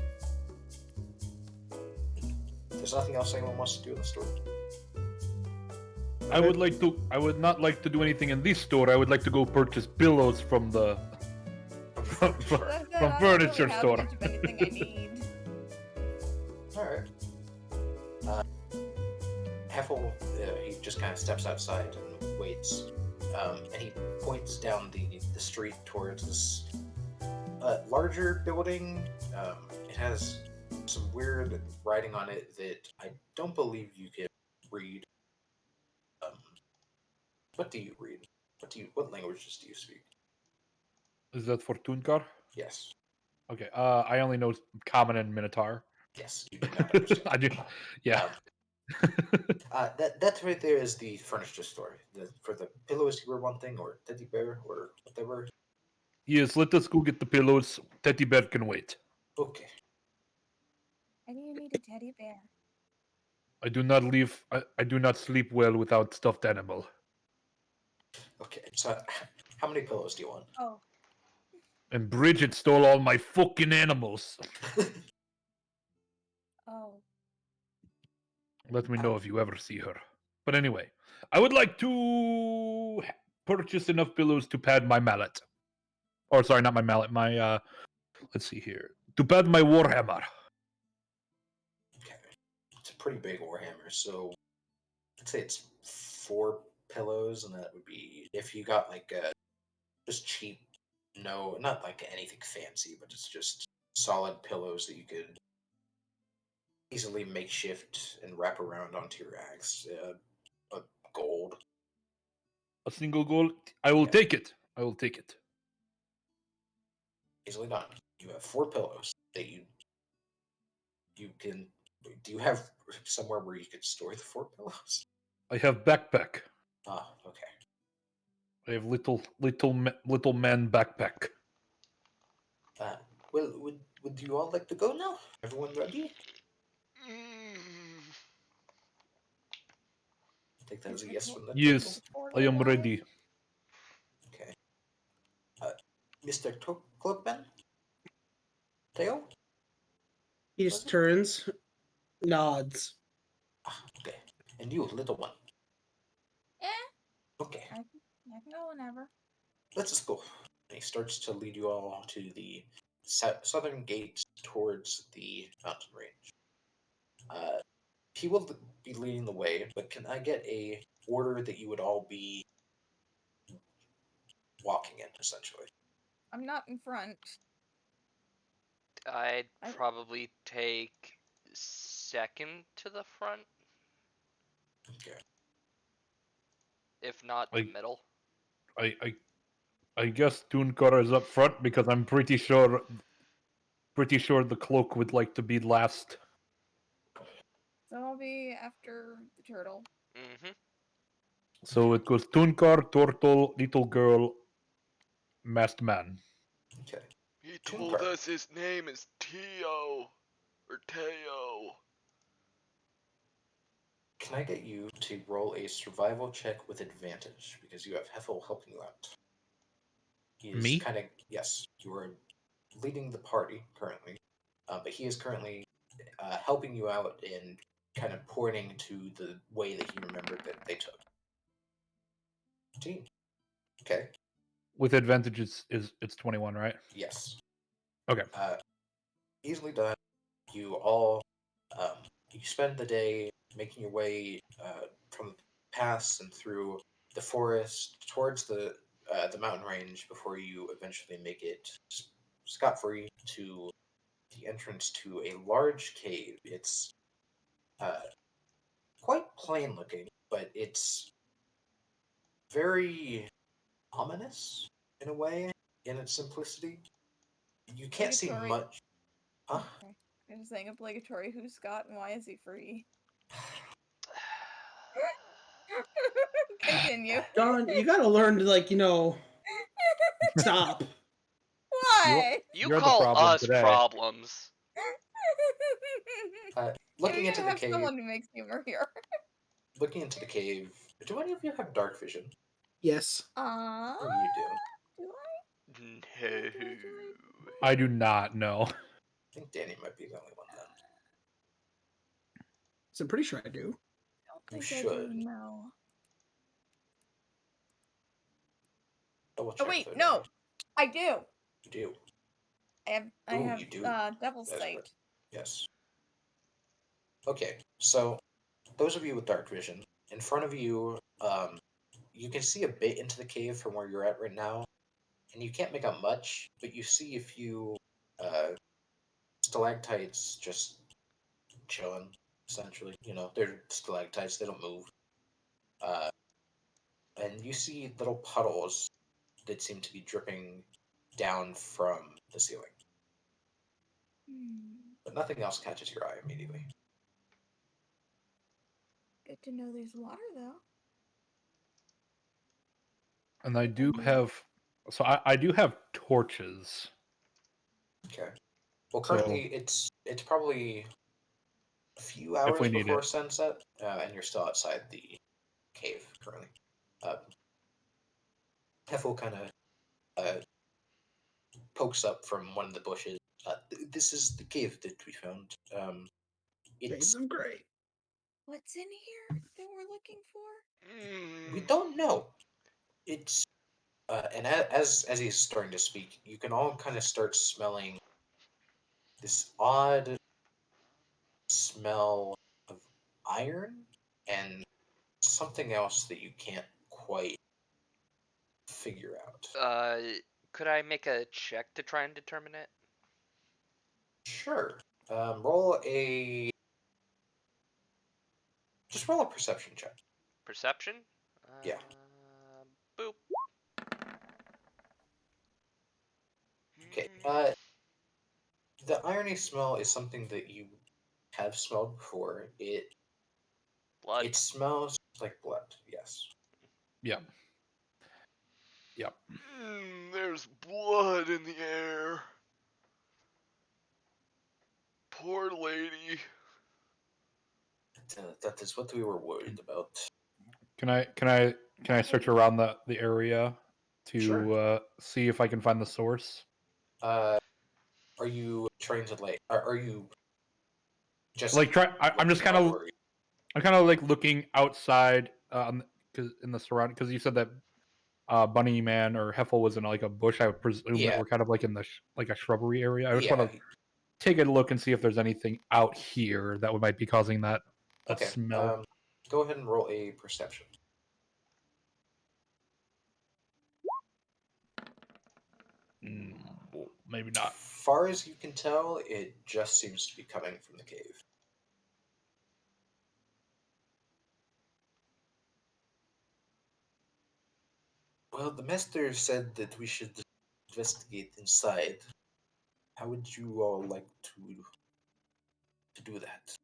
[SPEAKER 3] There's nothing else anyone wants to do in the store.
[SPEAKER 1] I would not like to do anything in this store. I would like to go purchase pillows from the from
[SPEAKER 4] But I said,
[SPEAKER 1] from
[SPEAKER 4] I don't
[SPEAKER 1] furniture
[SPEAKER 4] really have
[SPEAKER 1] store.
[SPEAKER 4] much of anything I need.
[SPEAKER 3] Alright. Heffel, he just kind of steps outside and waits. And he points down the street towards this larger building. It has some weird writing on it that I don't believe you can read. What do you read? What languages do you speak?
[SPEAKER 1] Is that for Tunkar?
[SPEAKER 3] Yes.
[SPEAKER 1] Okay. I only know Common and Minotaur.
[SPEAKER 3] Yes, you do not understand.
[SPEAKER 1] I do. Yeah.
[SPEAKER 3] That right there is the furniture store. For the pillows, you were one thing, or teddy bear, or whatever.
[SPEAKER 1] Yes. Let us go get the pillows. Teddy bear can wait.
[SPEAKER 3] Okay.
[SPEAKER 4] Why do you need a teddy bear?
[SPEAKER 1] I do not leave. I do not sleep well without stuffed animal.
[SPEAKER 3] Okay. So, how many pillows do you want?
[SPEAKER 4] Oh.
[SPEAKER 1] And Bridget stole all my fucking animals.
[SPEAKER 4] Oh.
[SPEAKER 1] Let me know if you ever see her. But anyway, I would like to purchase enough pillows to pad my mallet. Or sorry, not my mallet. My let's see here. To pad my warhammer.
[SPEAKER 3] Okay. It's a pretty big warhammer, so I'd say it's 4 pillows, and that would be if you got like just cheap No, not like anything fancy, but it's just solid pillows that you could easily makeshift and wrap around onto your axe. Gold.
[SPEAKER 1] A single gold. I will
[SPEAKER 3] Yeah.
[SPEAKER 1] take it. I will take it.
[SPEAKER 3] Easily done. You have 4 pillows that you can. Do you have somewhere where you could store the 4 pillows?
[SPEAKER 1] I have backpack.
[SPEAKER 3] Ah, okay.
[SPEAKER 1] I have little man backpack.
[SPEAKER 3] Well, would you all like to go now? Everyone ready?
[SPEAKER 2] Mm.
[SPEAKER 3] Take that as a
[SPEAKER 4] Is
[SPEAKER 3] yes
[SPEAKER 4] the
[SPEAKER 3] from the
[SPEAKER 1] Yes,
[SPEAKER 3] table.
[SPEAKER 1] I am
[SPEAKER 4] alive?
[SPEAKER 1] ready.
[SPEAKER 3] Okay. Mr. Cloakman? Theo?
[SPEAKER 5] He just turns, nods.
[SPEAKER 3] Ah, okay. And you, little one.
[SPEAKER 4] Eh,
[SPEAKER 3] Okay.
[SPEAKER 4] I can go whenever.
[SPEAKER 3] Let's just go. And he starts to lead you all to the southern gate towards the mountain range. He will be leading the way, but can I get a order that you would all be walking in, essentially?
[SPEAKER 4] I'm not in front.
[SPEAKER 6] I'd
[SPEAKER 4] I-
[SPEAKER 6] probably take second to the front,
[SPEAKER 3] Okay.
[SPEAKER 6] if not the
[SPEAKER 1] Like-
[SPEAKER 6] middle.
[SPEAKER 1] I guess Tunkar is up front because I'm pretty sure the cloak would like to be last.
[SPEAKER 4] So I'll be after the turtle.
[SPEAKER 6] Mm-hmm.
[SPEAKER 1] So it goes Tunkar, Turtle, Little Girl, Masked Man.
[SPEAKER 3] Okay.
[SPEAKER 2] He told
[SPEAKER 3] Tunkar.
[SPEAKER 2] us his name is Teo. Or Teo.
[SPEAKER 3] Can I get you to roll a survival check with advantage because you have Heffel helping you out? He is
[SPEAKER 1] Me?
[SPEAKER 3] kind of yes. You are leading the party currently, but he is currently helping you out and kind of pointing to the way that he remembered that they took. Team. Okay.
[SPEAKER 1] With advantage, it's 21, right?
[SPEAKER 3] Yes.
[SPEAKER 1] Okay.
[SPEAKER 3] Easily done. You all you spend the day making your way from the pass and through the forest towards the mountain range before you eventually make it scot free to the entrance to a large cave. It's quite plain looking, but it's very ominous in a way in its simplicity. You can't see
[SPEAKER 4] Obligatory.
[SPEAKER 3] much. Huh?
[SPEAKER 4] Okay. I'm just saying obligatory. Who's Scott and why is he free? Continue.
[SPEAKER 5] Don, you gotta learn to, stop.
[SPEAKER 4] Why?
[SPEAKER 6] You
[SPEAKER 1] You're the
[SPEAKER 6] call
[SPEAKER 1] problem
[SPEAKER 6] us
[SPEAKER 1] today.
[SPEAKER 6] problems.
[SPEAKER 3] Looking
[SPEAKER 4] You
[SPEAKER 3] into
[SPEAKER 4] gotta
[SPEAKER 3] the
[SPEAKER 4] have
[SPEAKER 3] cave,
[SPEAKER 4] someone who makes humor here.
[SPEAKER 3] looking into the cave. Do any of you have dark vision?
[SPEAKER 5] Yes.
[SPEAKER 3] Oh, you do.
[SPEAKER 4] Do I?
[SPEAKER 6] No.
[SPEAKER 1] I do not know.
[SPEAKER 3] I think Danny might be the only one then.
[SPEAKER 5] So I'm pretty sure I do.
[SPEAKER 4] I don't
[SPEAKER 3] You
[SPEAKER 4] think I do,
[SPEAKER 3] should.
[SPEAKER 4] no.
[SPEAKER 3] Double
[SPEAKER 4] Oh
[SPEAKER 3] check.
[SPEAKER 4] wait,
[SPEAKER 3] though,
[SPEAKER 4] no!
[SPEAKER 3] Danny.
[SPEAKER 4] I do!
[SPEAKER 3] You do.
[SPEAKER 4] I
[SPEAKER 3] Ooh,
[SPEAKER 4] have
[SPEAKER 3] you do.
[SPEAKER 4] Devil's
[SPEAKER 3] That's
[SPEAKER 4] Sight.
[SPEAKER 3] correct. Yes. Okay, so those of you with dark vision, in front of you, you can see a bit into the cave from where you're at right now, and you can't make out much, but you see a few stalactites just chilling, essentially. They're stalactites, they don't move. Uh, and you see little puddles that seem to be dripping down from the ceiling. But nothing else catches your eye immediately.
[SPEAKER 4] Good to know there's water, though.
[SPEAKER 1] And I do have, so I do have torches.
[SPEAKER 3] Okay. Well,
[SPEAKER 1] So-
[SPEAKER 3] currently it's probably a few
[SPEAKER 1] If
[SPEAKER 3] hours
[SPEAKER 1] we need
[SPEAKER 3] before
[SPEAKER 1] it.
[SPEAKER 3] sunset, and you're still outside the cave currently. Heffel kind of pokes up from one of the bushes. This is the cave that we found.
[SPEAKER 5] Shades of Grey.
[SPEAKER 4] What's in here that we're looking for?
[SPEAKER 3] We don't know. It's and as he's starting to speak, you can all kind of start smelling this odd smell of iron and something else that you can't quite figure out.
[SPEAKER 6] Could I make a check to try and determine it?
[SPEAKER 3] Sure. Roll a. Just roll a perception check.
[SPEAKER 6] Perception?
[SPEAKER 3] Yeah.
[SPEAKER 6] Boop.
[SPEAKER 3] Okay. The irony smell is something that you have smelled before.
[SPEAKER 6] Blood.
[SPEAKER 3] It smells like blood. Yes.
[SPEAKER 1] Yep. Yep.
[SPEAKER 2] There's blood in the air. Poor lady.
[SPEAKER 3] That is what we were worried about.
[SPEAKER 1] Can I search around the area to
[SPEAKER 3] Sure.
[SPEAKER 1] see if I can find the source?
[SPEAKER 3] Are you trying to Are you just
[SPEAKER 1] Like I'm just
[SPEAKER 3] looking
[SPEAKER 1] kind
[SPEAKER 3] out,
[SPEAKER 1] of
[SPEAKER 3] or
[SPEAKER 1] I'm kind of like looking outside because in the surround because you said that Bunny Man or Heffel was in like a bush. I would presume that
[SPEAKER 3] Yeah.
[SPEAKER 1] we're kind of like in the like a shrubbery area. I just
[SPEAKER 3] Yeah.
[SPEAKER 1] want to take a look and see if there's anything out here that might be causing that
[SPEAKER 3] Okay.
[SPEAKER 1] smell.
[SPEAKER 3] Go ahead and roll a perception.
[SPEAKER 1] Well, maybe not.
[SPEAKER 3] Far as you can tell, it just seems to be coming from the cave. Well, the master said that we should investigate inside. How would you all like to do that?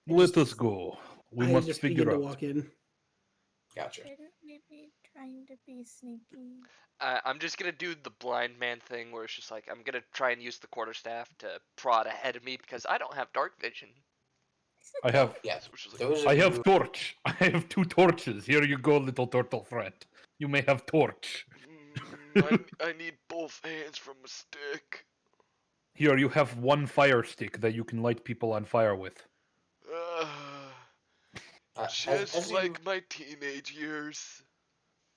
[SPEAKER 1] Let us go. We
[SPEAKER 5] I
[SPEAKER 1] must
[SPEAKER 5] just begin
[SPEAKER 1] figure
[SPEAKER 5] to
[SPEAKER 1] out.
[SPEAKER 5] walk in.
[SPEAKER 3] Gotcha.
[SPEAKER 4] Shouldn't we be trying to be sneaky?
[SPEAKER 6] I'm just gonna do the blind man thing where it's just like I'm gonna try and use the quarterstaff to prod ahead of me because I don't have dark vision.
[SPEAKER 1] I have
[SPEAKER 3] Yeah.
[SPEAKER 6] So it's just like,
[SPEAKER 3] Those of
[SPEAKER 1] I
[SPEAKER 3] you,
[SPEAKER 1] have torch. I have 2 torches. Here you go, little turtle friend. You may have torch.
[SPEAKER 2] I need both hands from a stick.
[SPEAKER 1] Here you have 1 fire stick that you can light people on fire with.
[SPEAKER 2] Uh,
[SPEAKER 3] as
[SPEAKER 2] just
[SPEAKER 3] you
[SPEAKER 2] like my teenage years.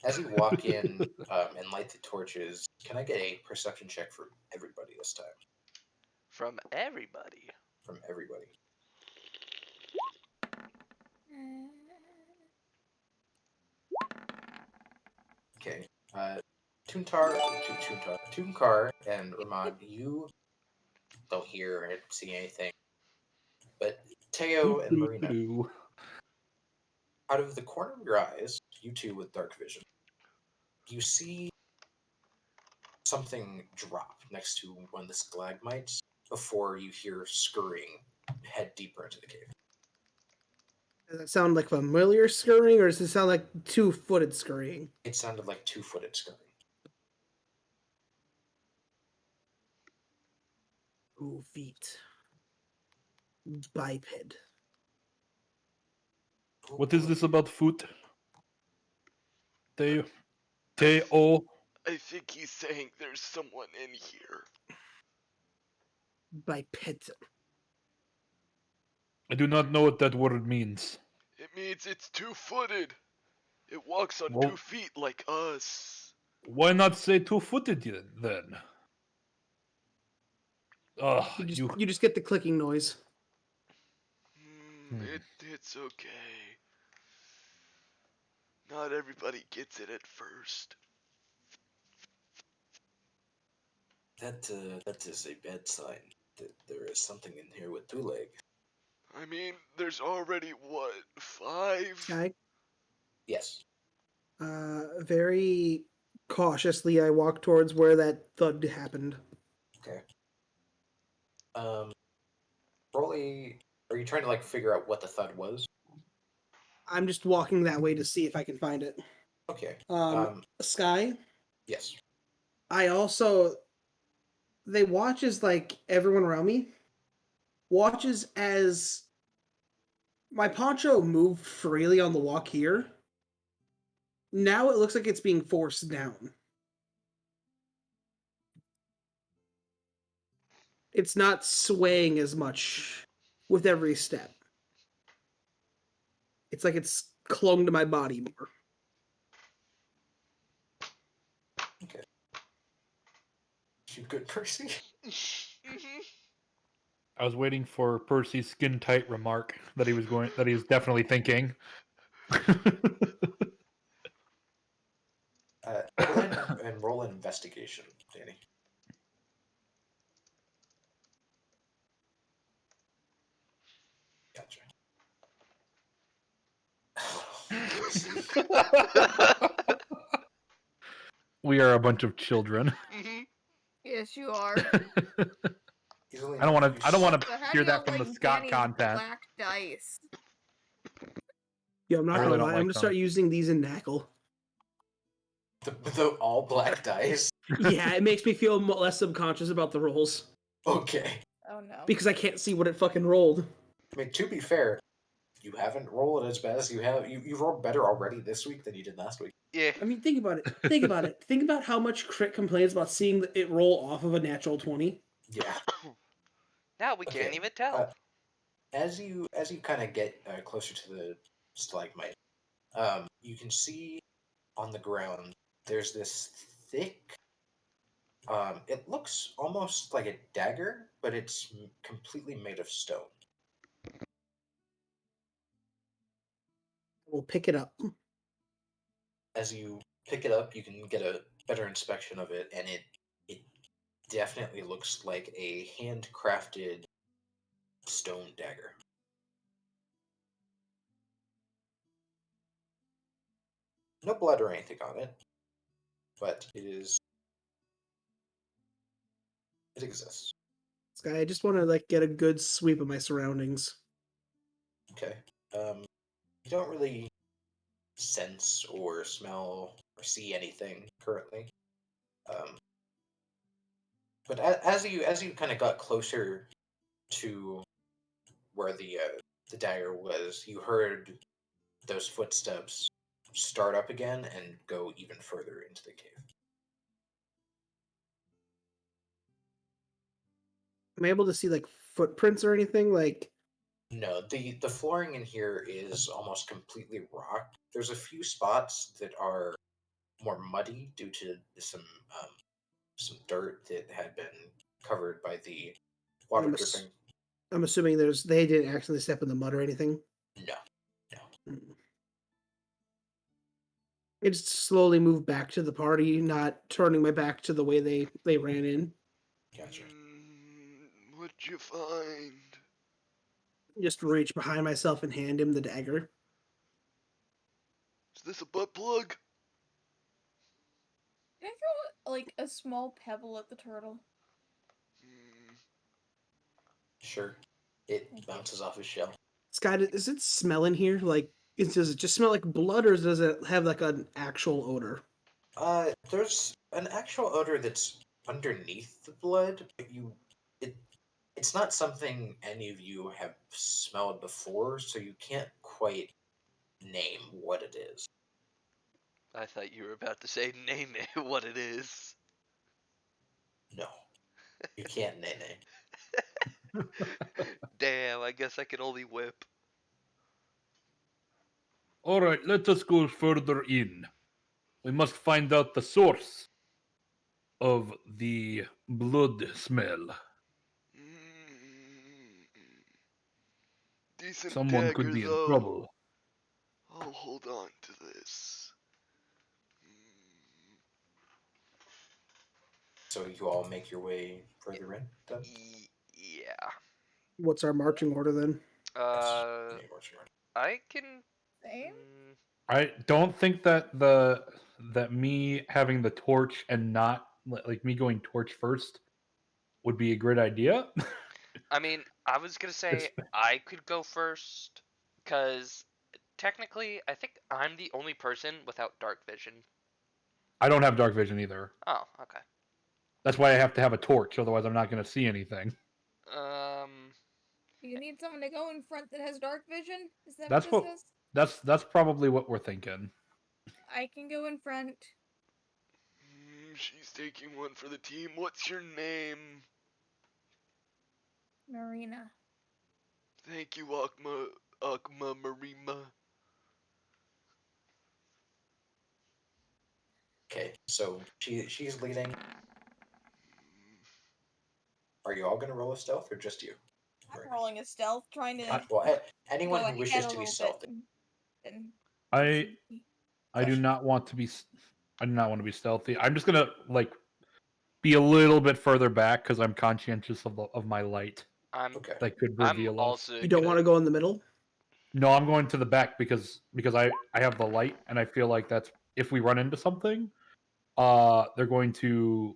[SPEAKER 3] as you walk in and light the torches, can I get a perception check for everybody this time?
[SPEAKER 6] from everybody.
[SPEAKER 3] From everybody. Okay. Toontar, and Ramon, you don't hear or see anything. But Teo and Marina,
[SPEAKER 1] Doo-doo-doo-doo.
[SPEAKER 3] out of the corner of your eyes, you two with dark vision, you see something drop next to one of the stalagmites before you hear scurrying head deeper into the cave.
[SPEAKER 5] Does that sound like familiar scurrying, or does it sound like two-footed scurrying?
[SPEAKER 3] It sounded like two-footed scurrying.
[SPEAKER 5] Ooh, feet. Biped.
[SPEAKER 1] What is this about foot? Teo.
[SPEAKER 2] I think he's saying there's someone in here.
[SPEAKER 5] Biped.
[SPEAKER 1] I do not know what that word means.
[SPEAKER 2] It means it's two-footed. It walks on
[SPEAKER 1] Well-
[SPEAKER 2] 2 feet like us.
[SPEAKER 1] Why not say 2-footed then? Ugh,
[SPEAKER 5] You just get the clicking noise.
[SPEAKER 2] It's okay. Not everybody gets it at first.
[SPEAKER 3] That is a bad sign. That there is something in here with 2 legs.
[SPEAKER 2] I mean, there's already, what, 5?
[SPEAKER 5] Guy.
[SPEAKER 3] Yes.
[SPEAKER 5] Very cautiously, I walk towards where that thud happened.
[SPEAKER 3] Okay. Roll a. Are you trying to figure out what the thud was?
[SPEAKER 5] I'm just walking that way to see if I can find it.
[SPEAKER 3] Okay.
[SPEAKER 5] Sky.
[SPEAKER 3] Yes.
[SPEAKER 5] I also. They watch as everyone around me watches as my poncho moved freely on the walk here. Now it looks like it's being forced down. It's not swaying as much with every step. It's like it's clung to my body more.
[SPEAKER 3] Okay. You good, Percy?
[SPEAKER 1] I was waiting for Percy's skin tight remark that he was definitely thinking.
[SPEAKER 3] and roll an investigation, Danny. Gotcha. See?
[SPEAKER 1] We are a bunch of children.
[SPEAKER 6] Mhm.
[SPEAKER 4] Yes, you are.
[SPEAKER 3] Easily
[SPEAKER 1] I don't want
[SPEAKER 3] enough,
[SPEAKER 1] to. I don't want
[SPEAKER 4] So
[SPEAKER 1] to
[SPEAKER 4] how
[SPEAKER 1] hear
[SPEAKER 4] do y'all
[SPEAKER 1] that from the
[SPEAKER 4] like
[SPEAKER 1] Scott
[SPEAKER 4] Danny's
[SPEAKER 1] content.
[SPEAKER 4] black dice?
[SPEAKER 5] Yeah, I'm not
[SPEAKER 1] I
[SPEAKER 5] gonna
[SPEAKER 1] really
[SPEAKER 5] lie.
[SPEAKER 1] don't
[SPEAKER 5] I'm
[SPEAKER 1] like
[SPEAKER 5] gonna start
[SPEAKER 1] them.
[SPEAKER 5] using these in Knackle.
[SPEAKER 3] the all black dice.
[SPEAKER 5] Yeah, it makes me feel less subconscious about the rolls
[SPEAKER 3] Okay.
[SPEAKER 4] Oh no.
[SPEAKER 5] because I can't see what it fucking rolled.
[SPEAKER 3] I mean, to be fair, you haven't rolled as bad as you have. You've rolled better already this week than you did last week.
[SPEAKER 6] Yeah.
[SPEAKER 5] I mean, think about it. Think about it. Think about how much Crit complains about seeing it roll off of a natural 20.
[SPEAKER 3] Yeah.
[SPEAKER 6] Now we can't
[SPEAKER 3] Okay,
[SPEAKER 6] even tell.
[SPEAKER 3] As you kind of get closer to the stalagmite, you can see on the ground there's this thick. It looks almost like a dagger, but it's completely made of stone.
[SPEAKER 5] We'll pick it up.
[SPEAKER 3] As you pick it up, you can get a better inspection of it, and it definitely looks like a handcrafted stone dagger. No blood or anything on it, but it exists.
[SPEAKER 5] Sky, I just want to like get a good sweep of my surroundings.
[SPEAKER 3] Okay. You don't really sense or smell or see anything currently. But as you kind of got closer to where the dagger was, you heard those footsteps start up again and go even further into the cave.
[SPEAKER 5] Am I able to see like footprints or anything? Like,
[SPEAKER 3] No, the flooring in here is almost completely rock. There's a few spots that are more muddy due to some dirt that had been covered by the water
[SPEAKER 5] I'm,
[SPEAKER 3] dripping.
[SPEAKER 5] I'm assuming they didn't actually step in the mud or anything.
[SPEAKER 3] No.
[SPEAKER 5] I just slowly move back to the party, not turning my back to the way they ran in.
[SPEAKER 3] Gotcha.
[SPEAKER 2] What'd you find?
[SPEAKER 5] Just reach behind myself and hand him the dagger.
[SPEAKER 2] Is this a butt plug?
[SPEAKER 4] Can I throw like a small pebble at the turtle?
[SPEAKER 2] Hmm,
[SPEAKER 3] Sure. It bounces off his shell.
[SPEAKER 5] Scott, does it smell in here? Like, does it just smell like blood, or does it have like an actual odor?
[SPEAKER 3] There's an actual odor that's underneath the blood, but it's not something any of you have smelled before, so you can't quite name what it is.
[SPEAKER 6] I thought you were about to say name it what it is.
[SPEAKER 3] No, you can't name it.
[SPEAKER 6] Damn, I guess I can only whip.
[SPEAKER 1] All right, let us go further in. We must find out the source of the blood smell.
[SPEAKER 2] Decent
[SPEAKER 1] Someone
[SPEAKER 2] dagger,
[SPEAKER 1] could be in
[SPEAKER 2] though.
[SPEAKER 1] trouble.
[SPEAKER 2] I'll hold on to this.
[SPEAKER 3] So you all make your way further in, then?
[SPEAKER 6] Yeah.
[SPEAKER 5] What's our marching order then?
[SPEAKER 6] Uh,
[SPEAKER 3] Any marching order?
[SPEAKER 6] I can.
[SPEAKER 4] Same?
[SPEAKER 1] I don't think that that me having the torch and not like me going torch first would be a great idea.
[SPEAKER 6] I mean, I was gonna say I could go first, cause technically, I think I'm the only person without dark vision.
[SPEAKER 1] I don't have dark vision either.
[SPEAKER 6] Oh, okay.
[SPEAKER 1] That's why I have to have a torch, otherwise I'm not going to see anything.
[SPEAKER 6] Um,
[SPEAKER 4] Do you need someone to go in front that has dark vision? Is that
[SPEAKER 1] That's
[SPEAKER 4] what
[SPEAKER 1] what
[SPEAKER 4] this is?
[SPEAKER 1] that's probably what we're thinking.
[SPEAKER 4] I can go in front.
[SPEAKER 2] She's taking one for the team. What's your name?
[SPEAKER 4] Marina.
[SPEAKER 2] Thank you, Akma Marima.
[SPEAKER 3] Okay, so she's leading. Are you all going to roll a stealth, or just you?
[SPEAKER 4] I'm rolling a stealth, trying to
[SPEAKER 3] Well, anyone
[SPEAKER 4] go
[SPEAKER 3] who
[SPEAKER 4] ahead
[SPEAKER 3] wishes
[SPEAKER 4] a
[SPEAKER 3] to be
[SPEAKER 4] little
[SPEAKER 3] stealthy.
[SPEAKER 4] bit. And
[SPEAKER 1] I do
[SPEAKER 3] Gotcha.
[SPEAKER 1] not want to be I do not want to be stealthy. I'm just gonna like be a little bit further back because I'm conscientious of my light
[SPEAKER 3] Okay.
[SPEAKER 1] that could
[SPEAKER 6] I'm
[SPEAKER 1] reveal us.
[SPEAKER 6] also
[SPEAKER 5] You don't want to go in the middle?
[SPEAKER 1] No, I'm going to the back because I have the light and I feel like that's if we run into something, they're going to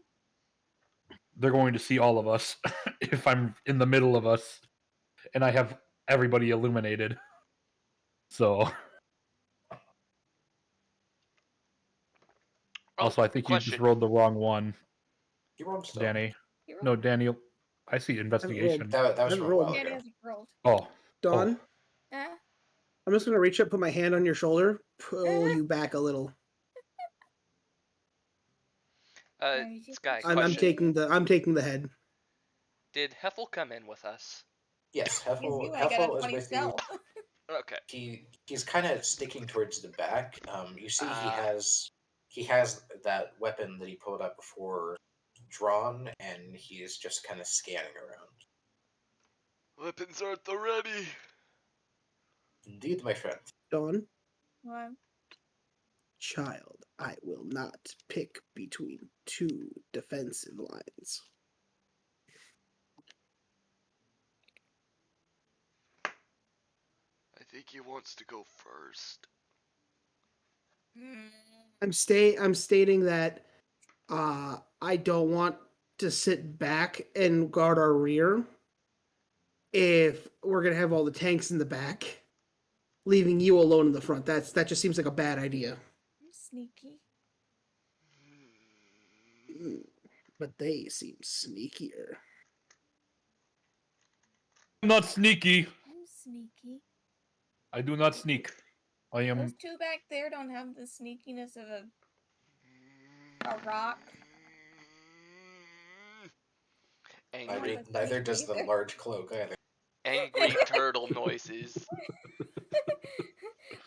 [SPEAKER 1] see all of us if I'm in the middle of us and I have everybody illuminated. So also I think you just
[SPEAKER 6] question.
[SPEAKER 1] rolled the wrong one,
[SPEAKER 3] You rolled stealth.
[SPEAKER 1] Danny.
[SPEAKER 4] You rolled?
[SPEAKER 1] No, Danny. I see investigation.
[SPEAKER 3] That was
[SPEAKER 5] Haven't
[SPEAKER 3] from a
[SPEAKER 5] rolled.
[SPEAKER 3] while
[SPEAKER 4] Danny
[SPEAKER 3] ago.
[SPEAKER 4] hasn't rolled.
[SPEAKER 1] Oh,
[SPEAKER 5] Dawn,
[SPEAKER 4] Eh?
[SPEAKER 5] I'm just gonna reach up, put my hand on your shoulder, pull you back a little.
[SPEAKER 6] Sky,
[SPEAKER 5] I'm
[SPEAKER 6] question.
[SPEAKER 5] taking the head.
[SPEAKER 6] Did Heffel come in with us?
[SPEAKER 3] Yes,
[SPEAKER 4] Because you, I got
[SPEAKER 3] Heffel
[SPEAKER 4] a
[SPEAKER 3] is
[SPEAKER 4] 20
[SPEAKER 3] with you.
[SPEAKER 4] stealth.
[SPEAKER 6] Okay.
[SPEAKER 3] He's kind of sticking towards the back. You see, he
[SPEAKER 6] Ah.
[SPEAKER 3] has that weapon that he pulled out before drawn, and he is just kind of scanning around.
[SPEAKER 2] Weapons are at the ready.
[SPEAKER 3] Indeed, my friend.
[SPEAKER 5] Dawn,
[SPEAKER 4] What?
[SPEAKER 5] child, I will not pick between two defensive lines.
[SPEAKER 2] I think he wants to go first.
[SPEAKER 4] Mm.
[SPEAKER 5] I'm stating that I don't want to sit back and guard our rear if we're gonna have all the tanks in the back, leaving you alone in the front. That just seems like a bad idea.
[SPEAKER 4] I'm sneaky.
[SPEAKER 5] But they seem sneakier.
[SPEAKER 1] I'm not sneaky.
[SPEAKER 4] I'm sneaky.
[SPEAKER 1] I do not sneak. I
[SPEAKER 4] Those
[SPEAKER 1] am.
[SPEAKER 4] two back there don't have the sneakiness of a rock.
[SPEAKER 6] Angry,
[SPEAKER 3] Neither does the large cloak either.
[SPEAKER 6] angry turtle noises.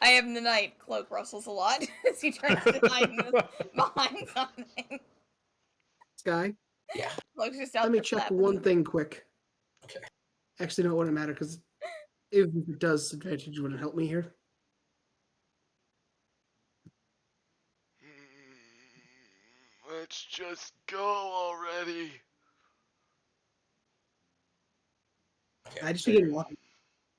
[SPEAKER 4] I have the night cloak rustles a lot as he tries to hide behind something.
[SPEAKER 5] Sky,
[SPEAKER 3] Yeah.
[SPEAKER 4] Cloak's just out
[SPEAKER 5] let me
[SPEAKER 4] there
[SPEAKER 5] check
[SPEAKER 4] flapping.
[SPEAKER 5] one thing quick.
[SPEAKER 3] Okay.
[SPEAKER 5] Actually, no, it wouldn't matter because if it does advantage, wouldn't help me here.
[SPEAKER 2] Let's just go already.
[SPEAKER 3] Okay.
[SPEAKER 5] I just
[SPEAKER 3] so
[SPEAKER 5] begin walking.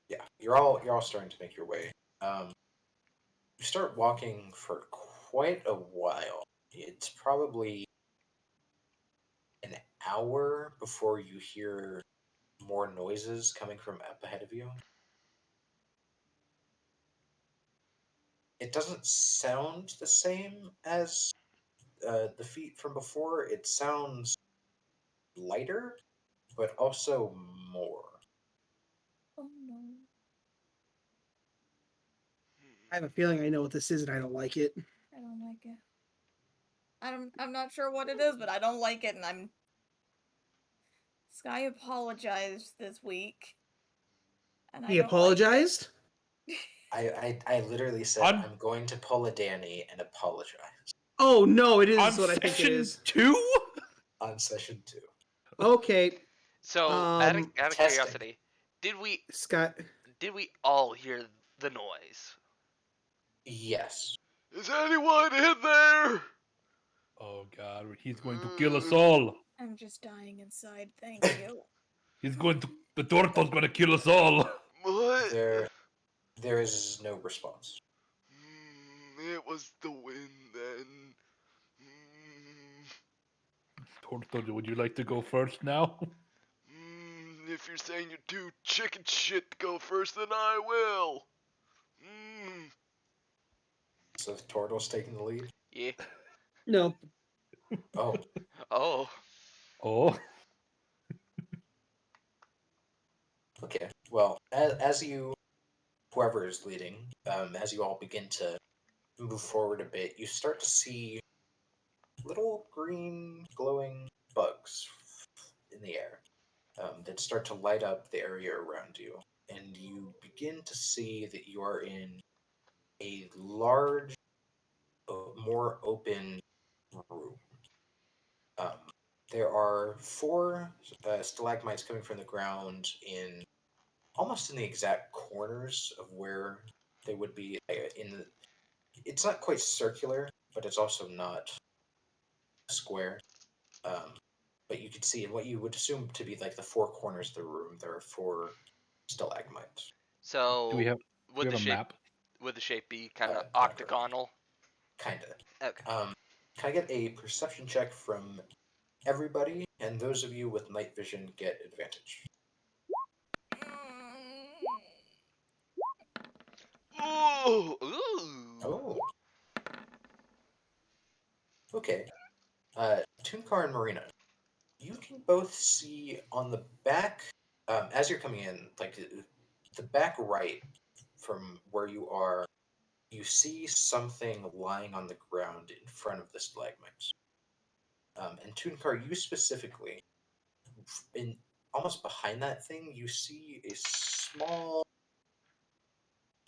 [SPEAKER 3] yeah, you're all starting to make your way. You start walking for quite a while. It's probably an hour before you hear more noises coming from up ahead of you. It doesn't sound the same as the feet from before. It sounds lighter, but also more.
[SPEAKER 4] Oh no.
[SPEAKER 5] I have a feeling I know what this is, and I don't like it.
[SPEAKER 4] I don't like it. I'm not sure what it is, but I don't like it, and I'm. Sky apologized this week, and I
[SPEAKER 5] He
[SPEAKER 4] don't
[SPEAKER 5] apologized.
[SPEAKER 3] I literally said
[SPEAKER 1] On-
[SPEAKER 3] I'm going to pull a Danny and apologize
[SPEAKER 5] Oh no, it is
[SPEAKER 1] On
[SPEAKER 5] what I think it
[SPEAKER 1] session
[SPEAKER 5] is.
[SPEAKER 1] 2?
[SPEAKER 3] on session 2.
[SPEAKER 5] Okay,
[SPEAKER 6] So, out of
[SPEAKER 3] testing.
[SPEAKER 6] curiosity, did we
[SPEAKER 5] Scott.
[SPEAKER 6] all hear the noise?
[SPEAKER 3] Yes.
[SPEAKER 2] Is anyone in there?
[SPEAKER 1] Oh god, he's going to kill us all.
[SPEAKER 4] I'm just dying inside. Thank you.
[SPEAKER 1] The turtle's gonna kill us all.
[SPEAKER 2] What?
[SPEAKER 3] There is no response.
[SPEAKER 2] It was the wind then.
[SPEAKER 1] Turtle, would you like to go first now?
[SPEAKER 2] If you're saying you're too chicken shit to go first, then I will.
[SPEAKER 3] So the turtle's taking the lead.
[SPEAKER 6] Yeah.
[SPEAKER 5] No,
[SPEAKER 3] Oh,
[SPEAKER 6] Oh.
[SPEAKER 1] Oh.
[SPEAKER 3] okay. Well, as you, whoever is leading, as you all begin to move forward a bit, you start to see little green glowing bugs in the air that start to light up the area around you, and you begin to see that you are in a large, more open room. Um, there are four stalagmites coming from the ground in almost in the exact corners of where they would be in the. It's not quite circular, but it's also not a square. But you can see in what you would assume to be like the four corners of the room, there are four stalagmites.
[SPEAKER 6] So
[SPEAKER 1] Do we have
[SPEAKER 6] would the
[SPEAKER 1] a
[SPEAKER 6] shape
[SPEAKER 1] map?
[SPEAKER 6] would the shape be kind of
[SPEAKER 3] Not very.
[SPEAKER 6] octagonal?
[SPEAKER 3] Kinda.
[SPEAKER 6] Okay.
[SPEAKER 3] Can I get a perception check from everybody? And those of you with night vision get advantage.
[SPEAKER 6] Ooh, ooh.
[SPEAKER 3] Oh. Okay. Tunkar and Marina, you can both see on the back, as you're coming in, like the back right from where you are, you see something lying on the ground in front of the stalagmites. And Tunkar, you specifically, in almost behind that thing, you see a small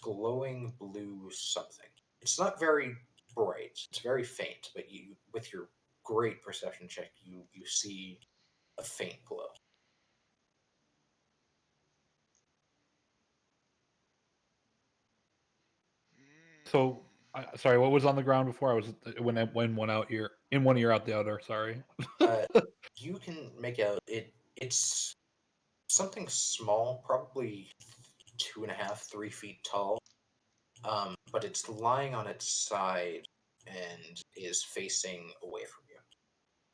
[SPEAKER 3] glowing blue something. It's not very bright. It's very faint, but you, with your great perception check, you see a faint glow.
[SPEAKER 1] So, sorry, what was on the ground before? I was when one out ear in one ear out the other. Sorry.
[SPEAKER 3] Uh, you can make out it. It's something small, probably 2.5, 3 feet tall. But it's lying on its side and is facing away from you.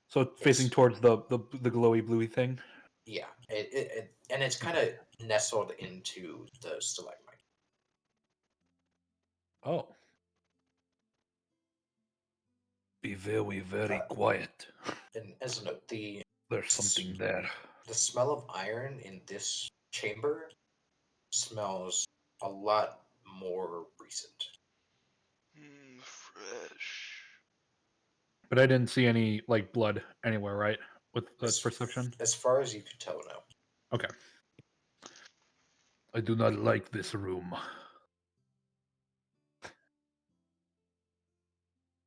[SPEAKER 1] So it's facing towards the glowy bluey thing.
[SPEAKER 3] Yeah, and it's kind of nestled into the stalagmite.
[SPEAKER 1] Oh. Be very, very
[SPEAKER 3] Uh,
[SPEAKER 1] quiet.
[SPEAKER 3] And as a note,
[SPEAKER 1] There's something there.
[SPEAKER 3] the smell of iron in this chamber smells a lot more recent.
[SPEAKER 2] Fresh.
[SPEAKER 1] But I didn't see any like blood anywhere, right? With
[SPEAKER 3] As,
[SPEAKER 1] perception.
[SPEAKER 3] as far as you could tell, no.
[SPEAKER 1] Okay. I do not like this room.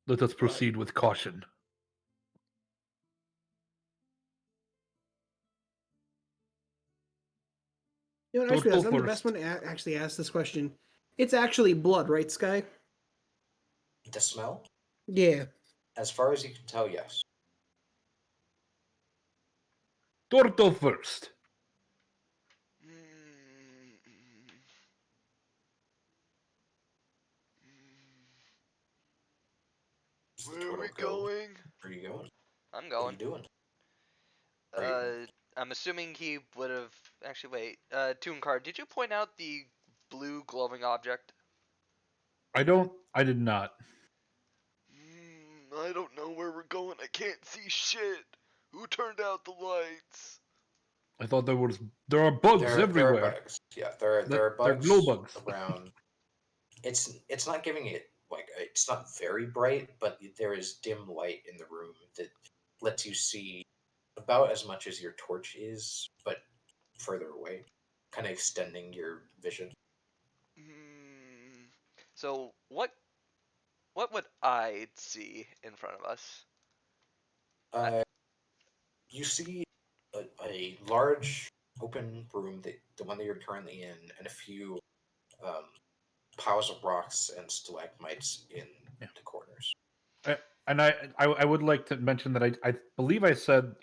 [SPEAKER 1] Let us proceed with caution.
[SPEAKER 5] You know,
[SPEAKER 1] Don't
[SPEAKER 5] actually,
[SPEAKER 1] go
[SPEAKER 5] I'm the
[SPEAKER 1] first.
[SPEAKER 5] best one to actually ask this question. It's actually blood, right, Sky?
[SPEAKER 3] The smell?
[SPEAKER 5] Yeah.
[SPEAKER 3] As far as you can tell, yes.
[SPEAKER 1] Torto first.
[SPEAKER 2] Where are we going?
[SPEAKER 3] Where are you going?
[SPEAKER 6] I'm
[SPEAKER 3] What are
[SPEAKER 6] going.
[SPEAKER 3] you doing? Are you-
[SPEAKER 6] I'm assuming he would have actually wait. Tooncard, did you point out the blue glowing object?
[SPEAKER 1] I did not.
[SPEAKER 2] I don't know where we're going. I can't see shit. Who turned out the lights?
[SPEAKER 1] I thought there are bugs
[SPEAKER 3] there are
[SPEAKER 1] everywhere.
[SPEAKER 3] bugs. Yeah, there are
[SPEAKER 1] They're glow
[SPEAKER 3] bugs
[SPEAKER 1] bugs.
[SPEAKER 3] around. It's not giving it like it's not very bright, but there is dim light in the room that lets you see about as much as your torch is, but further away, kind of extending your vision.
[SPEAKER 6] So what would I see in front of us?
[SPEAKER 3] You see a large open room, that the one that you're currently in, and a few um, piles of rocks and stalagmites in the corners.
[SPEAKER 1] And I would like to mention that I believe I said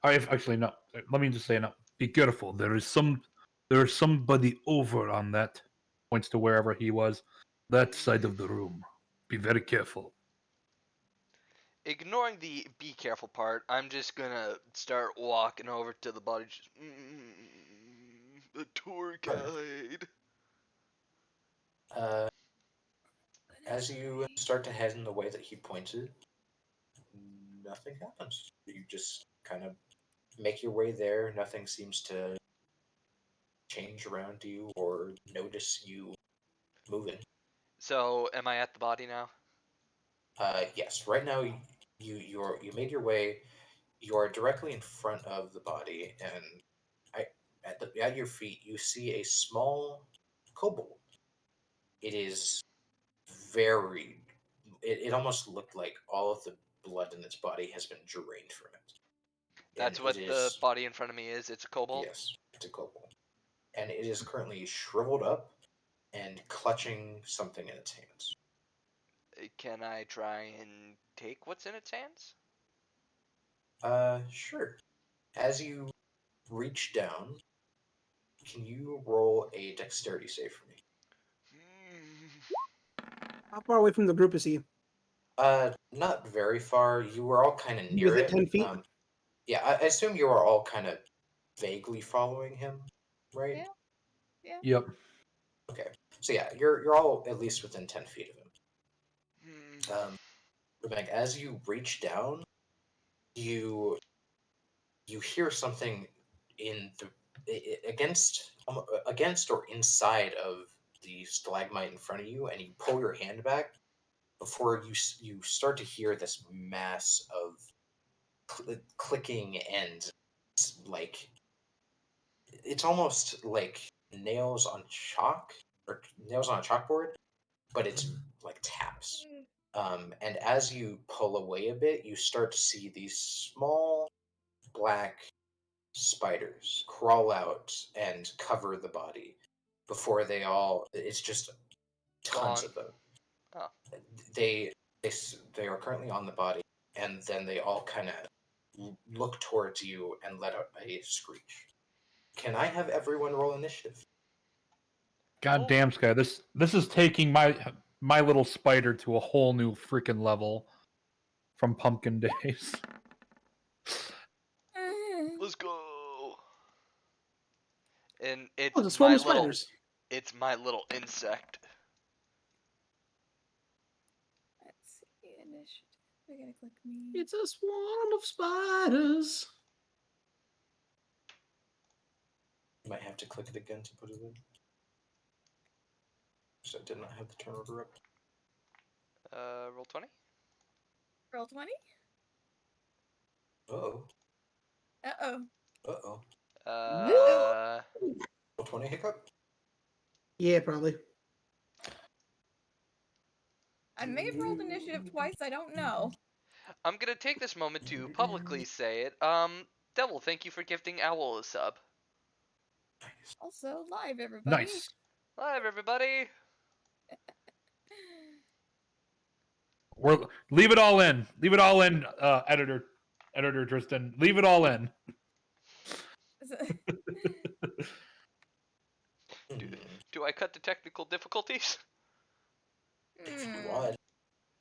[SPEAKER 1] actually no. Let me just say no. Be careful. There is somebody over on that. Points to wherever he was. That side of the room. Be very careful.
[SPEAKER 6] Ignoring the be careful part, I'm just gonna start walking over to the body. Just,
[SPEAKER 2] The tour guide.
[SPEAKER 3] As you start to head in the way that he pointed, nothing happens. You just kind of make your way there. Nothing seems to change around you or notice you moving.
[SPEAKER 6] So, am I at the body now?
[SPEAKER 3] Yes, right now you made your way. You are directly in front of the body, and at your feet you see a small kobold. It is very. It almost looked like all of the blood in its body has been drained from it, and
[SPEAKER 6] That's
[SPEAKER 3] it
[SPEAKER 6] what the
[SPEAKER 3] is
[SPEAKER 6] body in front of me is. It's a kobold.
[SPEAKER 3] yes, it's a kobold, and it is currently shriveled up and clutching something in its hands.
[SPEAKER 6] Can I try and take what's in its hands?
[SPEAKER 3] Sure. As you reach down, can you roll a dexterity save for me?
[SPEAKER 5] How far away from the group is he?
[SPEAKER 3] Not very far. You were all kind of near
[SPEAKER 5] Within
[SPEAKER 3] it.
[SPEAKER 5] 10 feet?
[SPEAKER 3] Yeah, I assume you are all kind of vaguely following him, right?
[SPEAKER 4] Yeah. Yeah.
[SPEAKER 1] Yep.
[SPEAKER 3] Okay. So yeah, you're all at least within 10 feet of him. Rebecca, as you reach down, you hear something in the against or inside of the stalagmite in front of you, and you pull your hand back before you start to hear this mass of clicking and like it's almost like nails on chalk or nails on a chalkboard, but it's like taps. And as you pull away a bit, you start to see these small black spiders crawl out and cover the body before it's just tons
[SPEAKER 6] Gone.
[SPEAKER 3] of them.
[SPEAKER 6] Oh.
[SPEAKER 3] They, they are currently on the body, and then they all kind of look towards you and let out a screech. Can I have everyone roll initiative?
[SPEAKER 1] God damn, Sky. This is taking my little spider to a whole new freaking level from Pumpkin Days.
[SPEAKER 2] Let's go.
[SPEAKER 6] And
[SPEAKER 5] Oh, it's a swarm of spiders.
[SPEAKER 6] It's my little insect.
[SPEAKER 4] Let's see, initiative. I gotta click me.
[SPEAKER 5] It's a swarm of spiders.
[SPEAKER 3] You might have to click it again to put it in. So I did not have the turn order up.
[SPEAKER 6] Roll 20?
[SPEAKER 4] Roll 20?
[SPEAKER 3] Uh-oh.
[SPEAKER 4] Uh-oh.
[SPEAKER 3] Uh-oh. Roll 20 hiccup?
[SPEAKER 5] Yeah, probably.
[SPEAKER 4] I may have rolled initiative twice, I don't know.
[SPEAKER 6] I'm gonna take this moment to publicly say it. Devil, thank you for gifting Owl a sub.
[SPEAKER 4] Also, live, everybody.
[SPEAKER 1] Nice.
[SPEAKER 6] Live, everybody!
[SPEAKER 1] Leave it all in. Leave it all in, editor Tristan. Leave it all in.
[SPEAKER 6] Do I cut the technical difficulties?
[SPEAKER 3] If you want.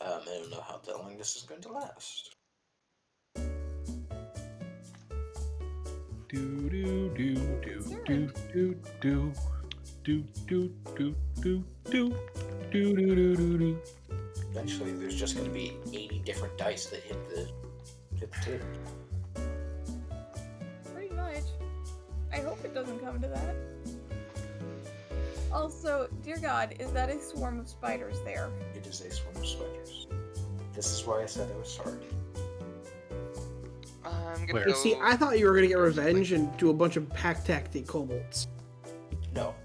[SPEAKER 3] I don't know how long this is going to last.
[SPEAKER 1] Do do do do do do do do do do do do do do do.
[SPEAKER 3] Eventually, there's just going to be 80 different dice that hit the table.
[SPEAKER 4] Pretty much. I hope it doesn't come to that. Also, dear God, is that a swarm of spiders there?
[SPEAKER 3] It is a swarm of spiders. This is why I said I was sorry.
[SPEAKER 6] I'm gonna
[SPEAKER 1] Where?
[SPEAKER 6] go...
[SPEAKER 5] You see, I thought you were gonna get revenge and do a bunch of pack tactic kobolds.
[SPEAKER 3] No.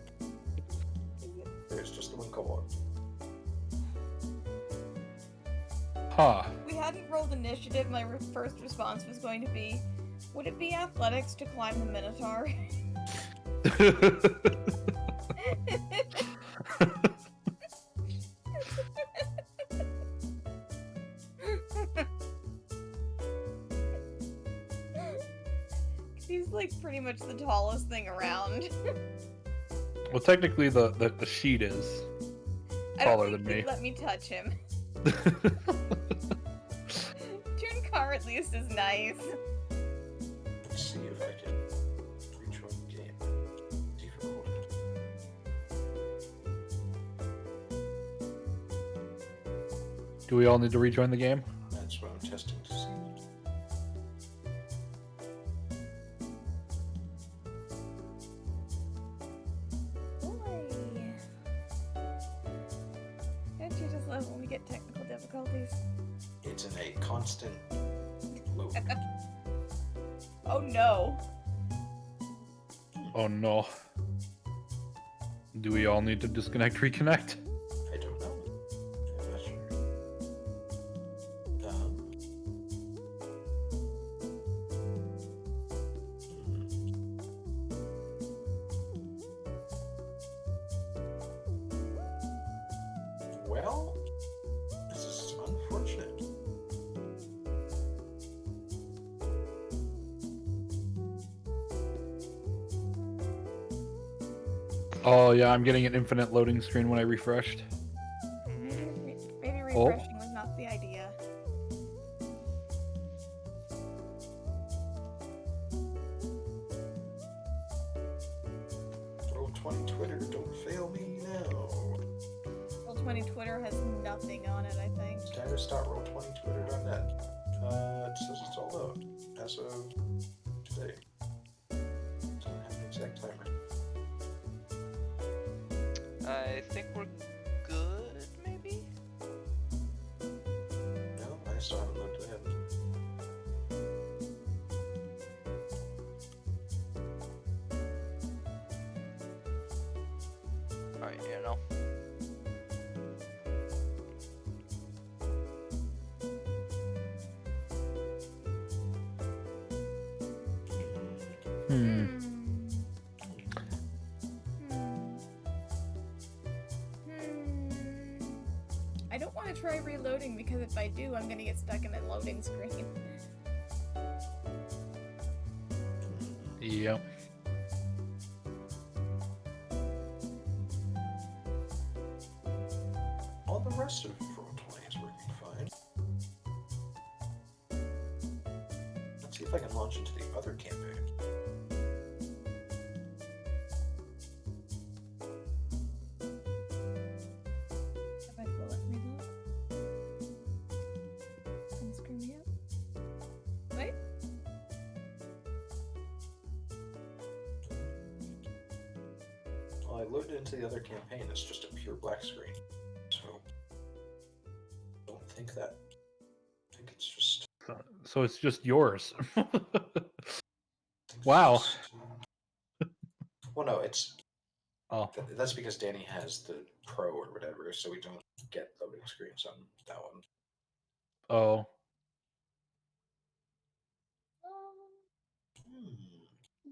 [SPEAKER 3] There's just the one kobold.
[SPEAKER 1] Huh.
[SPEAKER 4] If we hadn't rolled initiative, my first response was going to be, would it be athletics to climb the Minotaur? He's like pretty much the tallest thing around.
[SPEAKER 1] Well, technically, the sheet is
[SPEAKER 4] I don't
[SPEAKER 1] taller
[SPEAKER 4] think
[SPEAKER 1] than
[SPEAKER 4] he'd
[SPEAKER 1] me.
[SPEAKER 4] let me touch him. Toon-Car at least is nice.
[SPEAKER 3] Let's see if I can rejoin the game. See if it'll hold it.
[SPEAKER 1] Do we all need to rejoin the game?
[SPEAKER 3] That's what I'm testing to see.
[SPEAKER 4] Boy. Don't you just love when we get technical difficulties?
[SPEAKER 3] It's in a constant loop.
[SPEAKER 4] Oh no.
[SPEAKER 1] Oh no. Do we all need to disconnect, reconnect?
[SPEAKER 3] I don't know. I'm not sure. Well, this is
[SPEAKER 1] Oh yeah, I'm getting an infinite loading screen when I refreshed.
[SPEAKER 4] Maybe refreshing was not the idea.
[SPEAKER 3] Roll20 Twitter, don't fail me now.
[SPEAKER 4] Roll20 Twitter has nothing on it, I think.
[SPEAKER 3] Status.roll20twitter.net. It says it's all out as of today. Don't have an exact timer.
[SPEAKER 6] I think we're good, maybe?
[SPEAKER 3] No, I still haven't looked ahead.
[SPEAKER 6] Alright, you know.
[SPEAKER 1] Hmm.
[SPEAKER 4] I don't want to try reloading because if I do, I'm gonna get stuck in a loading screen.
[SPEAKER 1] Yep.
[SPEAKER 3] All the rest of Roll20 is working fine. Let's see if I can launch into the other campaign.
[SPEAKER 4] If I will it reload. Don't screw me up. Wait.
[SPEAKER 3] Well, I loaded into the other campaign. It's just a pure black screen. So, don't think that. I think it's just.
[SPEAKER 1] So it's just yours.
[SPEAKER 3] I think
[SPEAKER 1] Wow.
[SPEAKER 3] it's just, well, no, it's.
[SPEAKER 1] Oh.
[SPEAKER 3] That's because Danny has the Pro or whatever, so we don't get loading screens on that one.
[SPEAKER 1] Oh.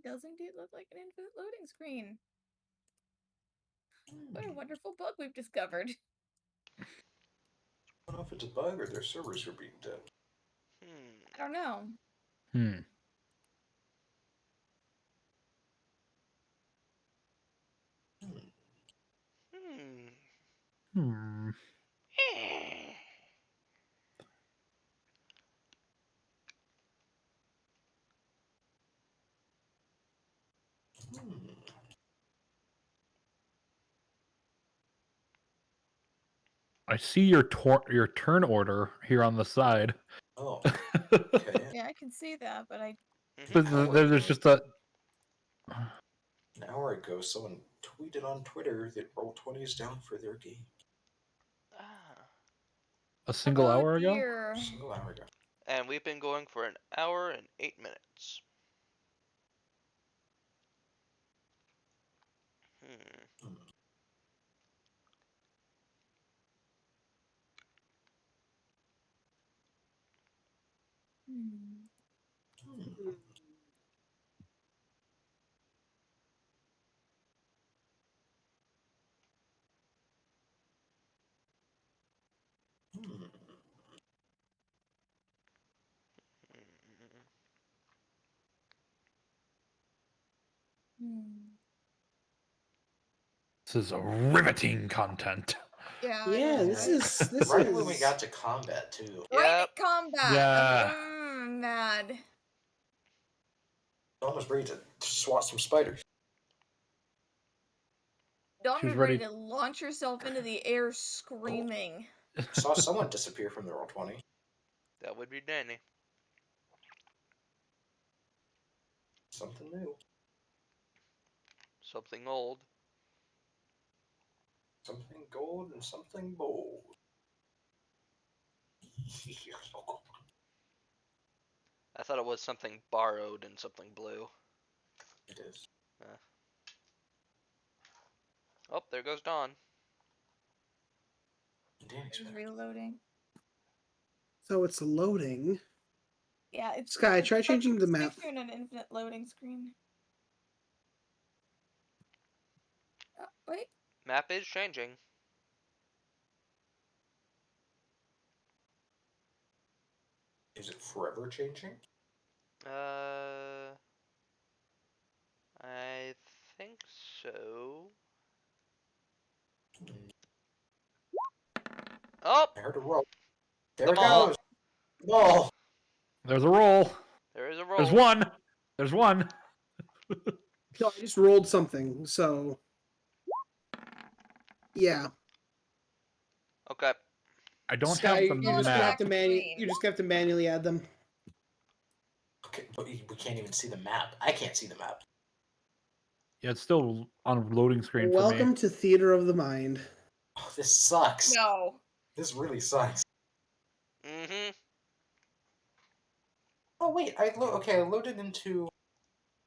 [SPEAKER 4] Doesn't it look like an infinite loading screen? What a wonderful bug we've discovered.
[SPEAKER 3] I don't know if it's a bug or their servers are being dead.
[SPEAKER 4] I don't know.
[SPEAKER 1] Hmm. Hmm. I see your turn order here on the side.
[SPEAKER 3] Oh, okay.
[SPEAKER 4] Yeah, I can see that, but I.
[SPEAKER 1] There's just a.
[SPEAKER 3] An hour ago, someone tweeted on Twitter that Roll20 is down for their game.
[SPEAKER 1] A single hour ago?
[SPEAKER 4] Dear.
[SPEAKER 3] A single hour ago.
[SPEAKER 6] And we've been going for an hour and 8 minutes.
[SPEAKER 1] This is riveting content.
[SPEAKER 4] Yeah.
[SPEAKER 5] Yeah, this is
[SPEAKER 3] right when we got to combat too.
[SPEAKER 4] Right at combat.
[SPEAKER 1] Yeah.
[SPEAKER 4] I'm mad.
[SPEAKER 3] Almost ready to swat some spiders.
[SPEAKER 4] Dawn
[SPEAKER 1] She's
[SPEAKER 4] was ready
[SPEAKER 1] ready.
[SPEAKER 4] to launch herself into the air screaming.
[SPEAKER 3] Saw someone disappear from the Roll20.
[SPEAKER 6] That would be Danny.
[SPEAKER 3] Something new.
[SPEAKER 6] Something old.
[SPEAKER 3] Something gold and something bold.
[SPEAKER 6] I thought it was something borrowed and something blue.
[SPEAKER 3] It is.
[SPEAKER 6] Oh, there goes Dawn.
[SPEAKER 4] It's reloading.
[SPEAKER 5] So it's loading.
[SPEAKER 4] Yeah, it's.
[SPEAKER 5] Sky, try changing the map.
[SPEAKER 4] You're in an infinite loading screen. Wait.
[SPEAKER 6] Map is changing.
[SPEAKER 3] Is it forever changing?
[SPEAKER 6] I think so. Oh,
[SPEAKER 3] I heard a roll. There
[SPEAKER 6] the
[SPEAKER 3] it
[SPEAKER 6] ball.
[SPEAKER 3] goes. Ball.
[SPEAKER 1] There's a roll.
[SPEAKER 6] There is a roll.
[SPEAKER 1] There's one. There's one.
[SPEAKER 5] No, I just rolled something, so yeah.
[SPEAKER 6] Okay.
[SPEAKER 1] I don't
[SPEAKER 5] Sky,
[SPEAKER 1] have the
[SPEAKER 5] you're just gonna have
[SPEAKER 1] map.
[SPEAKER 5] to
[SPEAKER 4] Green.
[SPEAKER 5] you're just gonna have to manually add them.
[SPEAKER 3] Okay, but we can't even see the map. I can't see the map.
[SPEAKER 1] Yeah, it's still on a loading screen for me.
[SPEAKER 5] Welcome to Theater of the Mind.
[SPEAKER 3] Oh, this sucks.
[SPEAKER 4] No.
[SPEAKER 3] This really sucks.
[SPEAKER 6] Mm-hmm.
[SPEAKER 3] Oh wait, I loaded into.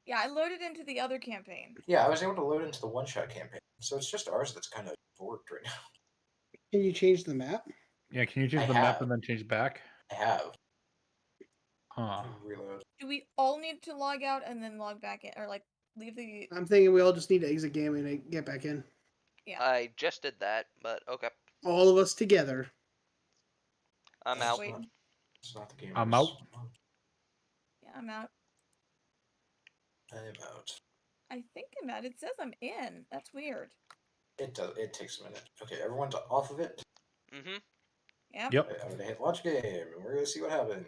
[SPEAKER 4] Yeah, I loaded into the other campaign.
[SPEAKER 3] Yeah, I was able to load into the one-shot campaign. So it's just ours that's kind of borked right now.
[SPEAKER 5] Can you change the map?
[SPEAKER 1] Yeah, can you change
[SPEAKER 3] I
[SPEAKER 1] the map
[SPEAKER 3] have.
[SPEAKER 1] and then change back?
[SPEAKER 3] I have.
[SPEAKER 1] Huh.
[SPEAKER 3] Let me reload.
[SPEAKER 4] Do we all need to log out and then log back in, or like leave the?
[SPEAKER 5] I'm thinking we all just need to exit game and get back in.
[SPEAKER 4] Yeah.
[SPEAKER 6] I just did that, but okay.
[SPEAKER 5] All of us together.
[SPEAKER 6] I'm
[SPEAKER 3] That's
[SPEAKER 6] out.
[SPEAKER 4] Wait.
[SPEAKER 3] not- It's not the game.
[SPEAKER 1] I'm out.
[SPEAKER 4] Yeah, I'm out.
[SPEAKER 3] I'm out.
[SPEAKER 4] I think I'm out. It says I'm in. That's weird.
[SPEAKER 3] It does. It takes a minute. Okay, everyone's off of it.
[SPEAKER 6] Mm-hmm.
[SPEAKER 4] Yep.
[SPEAKER 1] Yep.
[SPEAKER 3] Okay, I'm gonna hit launch game, and we're gonna see what happens.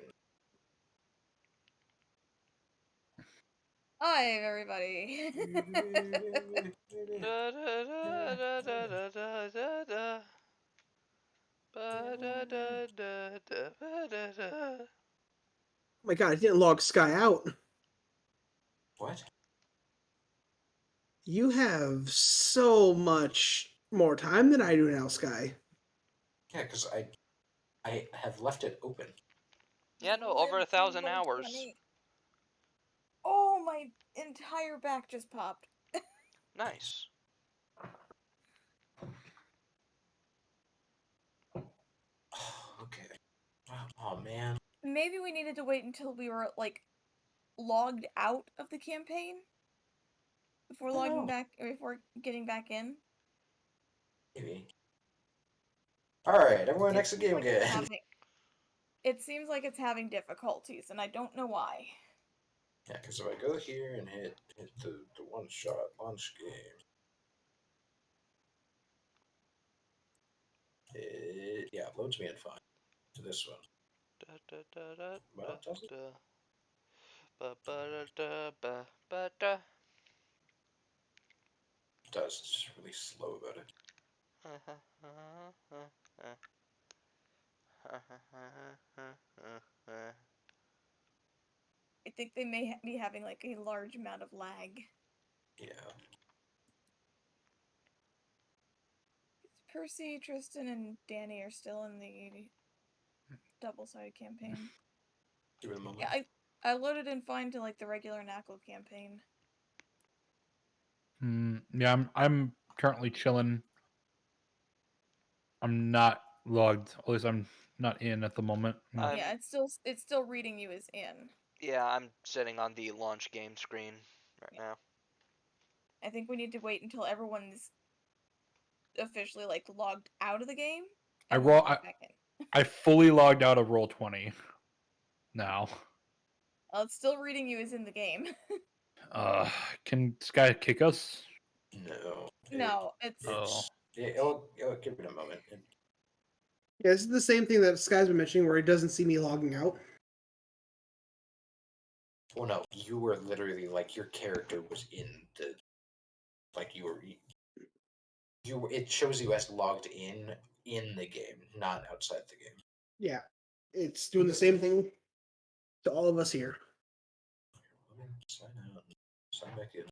[SPEAKER 4] Hi, everybody.
[SPEAKER 6] Da, da, da, da, da, da, da, da, da. Ba, da, da, da, da, ba, da, da.
[SPEAKER 5] Oh my god, I didn't log Sky out.
[SPEAKER 3] What?
[SPEAKER 5] You have so much more time than I do now, Sky.
[SPEAKER 3] Yeah, because I have left it open.
[SPEAKER 6] Yeah, no, over 1,000 hours.
[SPEAKER 4] Oh, my entire back just popped.
[SPEAKER 6] Nice.
[SPEAKER 3] Okay. Oh man.
[SPEAKER 4] Maybe we needed to wait until we were like logged out of the campaign before logging
[SPEAKER 3] No.
[SPEAKER 4] back or before getting back in.
[SPEAKER 3] Maybe. All right, everyone,
[SPEAKER 4] It
[SPEAKER 3] exit
[SPEAKER 4] seems
[SPEAKER 3] game
[SPEAKER 4] like it's
[SPEAKER 3] again.
[SPEAKER 4] it seems like it's having difficulties, and I don't know why.
[SPEAKER 3] Yeah, because if I go here and hit the one shot launch game, it loads me in fine to this one.
[SPEAKER 6] Da, da, da, da,
[SPEAKER 3] Well, does it?
[SPEAKER 6] da. Ba, ba, da, ba, ba, da.
[SPEAKER 3] It does. It's just really slow about it.
[SPEAKER 4] I think they may be having like a large amount of lag.
[SPEAKER 3] Yeah.
[SPEAKER 4] Percy, Tristan, and Danny are still in the double-sided campaign.
[SPEAKER 3] Give it a moment.
[SPEAKER 4] Yeah, I loaded in fine to like the regular Knuckle campaign.
[SPEAKER 1] Yeah, I'm currently chilling. I'm not logged. At least I'm not in at the moment.
[SPEAKER 4] Yeah, it's still reading you as in.
[SPEAKER 6] Yeah, I'm sitting on the launch game screen right now.
[SPEAKER 4] I think we need to wait until everyone's officially like logged out of the game and then log back in.
[SPEAKER 1] I fully logged out of Roll20 now.
[SPEAKER 4] Well, it's still reading you as in the game.
[SPEAKER 1] Can Sky kick us?
[SPEAKER 3] No.
[SPEAKER 4] No, it's
[SPEAKER 3] It'll give it a moment.
[SPEAKER 5] Yeah, this is the same thing that Sky's been mentioning where it doesn't see me logging out.
[SPEAKER 3] Well, no, you were literally like your character was in the, like you were. It shows you as logged in the game, not outside the game.
[SPEAKER 5] Yeah, it's doing the same thing to all of us here.
[SPEAKER 3] Let me sign out. Sign back in.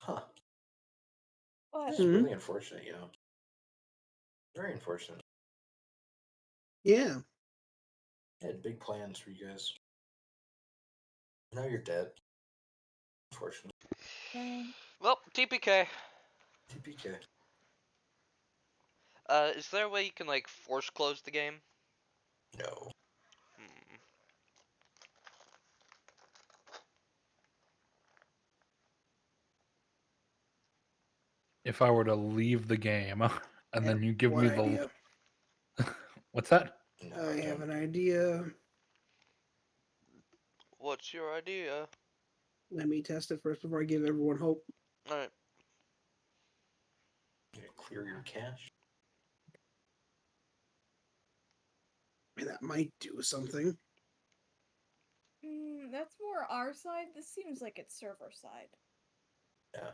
[SPEAKER 3] Huh.
[SPEAKER 4] what?
[SPEAKER 3] This is really unfortunate, Very unfortunate.
[SPEAKER 5] Yeah.
[SPEAKER 3] I had big plans for you guys. Now you're dead. Unfortunate.
[SPEAKER 6] Well, TPK.
[SPEAKER 3] TPK.
[SPEAKER 6] Is there a way you can like force close the game?
[SPEAKER 3] No.
[SPEAKER 6] Hmm.
[SPEAKER 1] If I were to leave the game and then you give
[SPEAKER 5] What
[SPEAKER 1] me
[SPEAKER 5] idea?
[SPEAKER 1] What's that?
[SPEAKER 3] No,
[SPEAKER 5] I have
[SPEAKER 3] don't.
[SPEAKER 5] an idea.
[SPEAKER 6] What's your idea?
[SPEAKER 5] Let me test it first before I give everyone hope.
[SPEAKER 6] All right.
[SPEAKER 3] Clear your cache.
[SPEAKER 5] That might do something.
[SPEAKER 4] That's more our side. This seems like it's server side.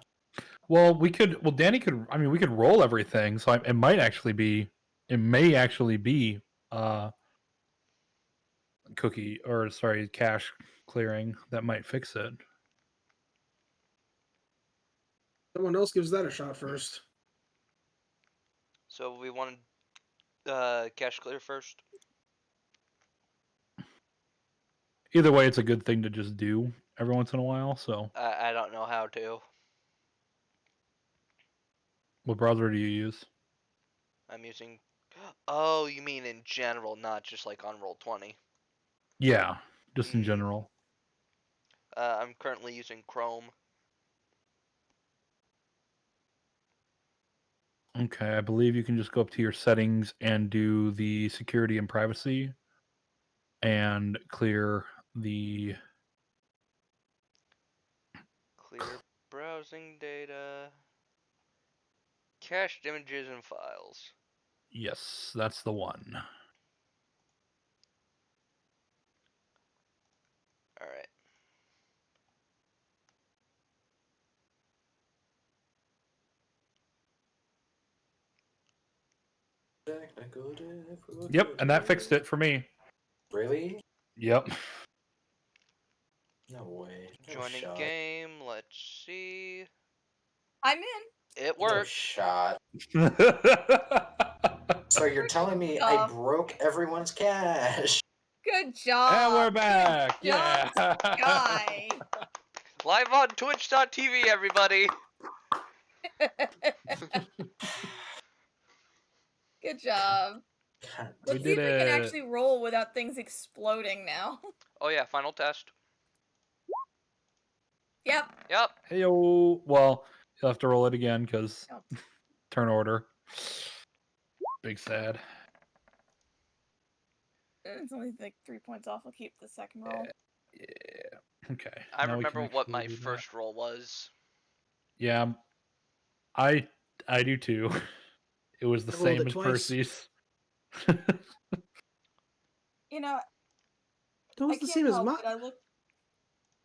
[SPEAKER 1] Well, we could. Well, Danny could. I mean, we could roll everything, so it might actually be. It may actually be cookie or sorry, cache clearing that might fix it.
[SPEAKER 5] Someone else gives that a shot first.
[SPEAKER 6] So we wanted cache clear first.
[SPEAKER 1] Either way, it's a good thing to just do every once in a while. So,
[SPEAKER 6] I don't know how to.
[SPEAKER 1] what browser do you use?
[SPEAKER 6] I'm using. Oh, you mean in general, not just like on Roll20.
[SPEAKER 1] Yeah, just in general.
[SPEAKER 6] I'm currently using Chrome.
[SPEAKER 1] Okay, I believe you can just go up to your settings and do the security and privacy and clear the
[SPEAKER 6] Clear browsing data. Cached images and files.
[SPEAKER 1] yes, that's the one.
[SPEAKER 6] All right.
[SPEAKER 1] Yep, and that fixed it for me.
[SPEAKER 3] Really?
[SPEAKER 1] Yep.
[SPEAKER 3] No way. No
[SPEAKER 6] Joining
[SPEAKER 3] shot.
[SPEAKER 6] game. Let's see.
[SPEAKER 4] I'm in.
[SPEAKER 6] It
[SPEAKER 3] No
[SPEAKER 6] worked.
[SPEAKER 3] shot.
[SPEAKER 1] Yeah,
[SPEAKER 3] So you're telling me I broke everyone's cache?
[SPEAKER 4] Good job.
[SPEAKER 1] and we're back.
[SPEAKER 4] Good job,
[SPEAKER 1] Yeah.
[SPEAKER 4] Guy.
[SPEAKER 6] Live on Twitch.tv, everybody.
[SPEAKER 4] Good job.
[SPEAKER 3] God,
[SPEAKER 1] We
[SPEAKER 4] Let's see if
[SPEAKER 1] did
[SPEAKER 4] we can
[SPEAKER 1] it.
[SPEAKER 4] actually roll without things exploding now.
[SPEAKER 6] Oh yeah, final test.
[SPEAKER 4] Yep.
[SPEAKER 6] Yep.
[SPEAKER 1] Hey, well, you'll have to roll it again because
[SPEAKER 4] Oh.
[SPEAKER 1] turn order. Big sad.
[SPEAKER 4] It's only like 3 points off. I'll keep the second roll.
[SPEAKER 1] Yeah. Okay.
[SPEAKER 6] I
[SPEAKER 1] now we can
[SPEAKER 6] remember what
[SPEAKER 1] actually
[SPEAKER 6] my
[SPEAKER 1] do that.
[SPEAKER 6] first roll was.
[SPEAKER 1] Yeah, I do too. It was the
[SPEAKER 5] I rolled
[SPEAKER 1] same
[SPEAKER 5] it
[SPEAKER 1] as
[SPEAKER 5] twice.
[SPEAKER 1] Percy's.
[SPEAKER 4] You know,
[SPEAKER 5] That
[SPEAKER 4] I
[SPEAKER 5] was the
[SPEAKER 4] can't
[SPEAKER 5] same as
[SPEAKER 4] help
[SPEAKER 5] mine.
[SPEAKER 4] it. I look.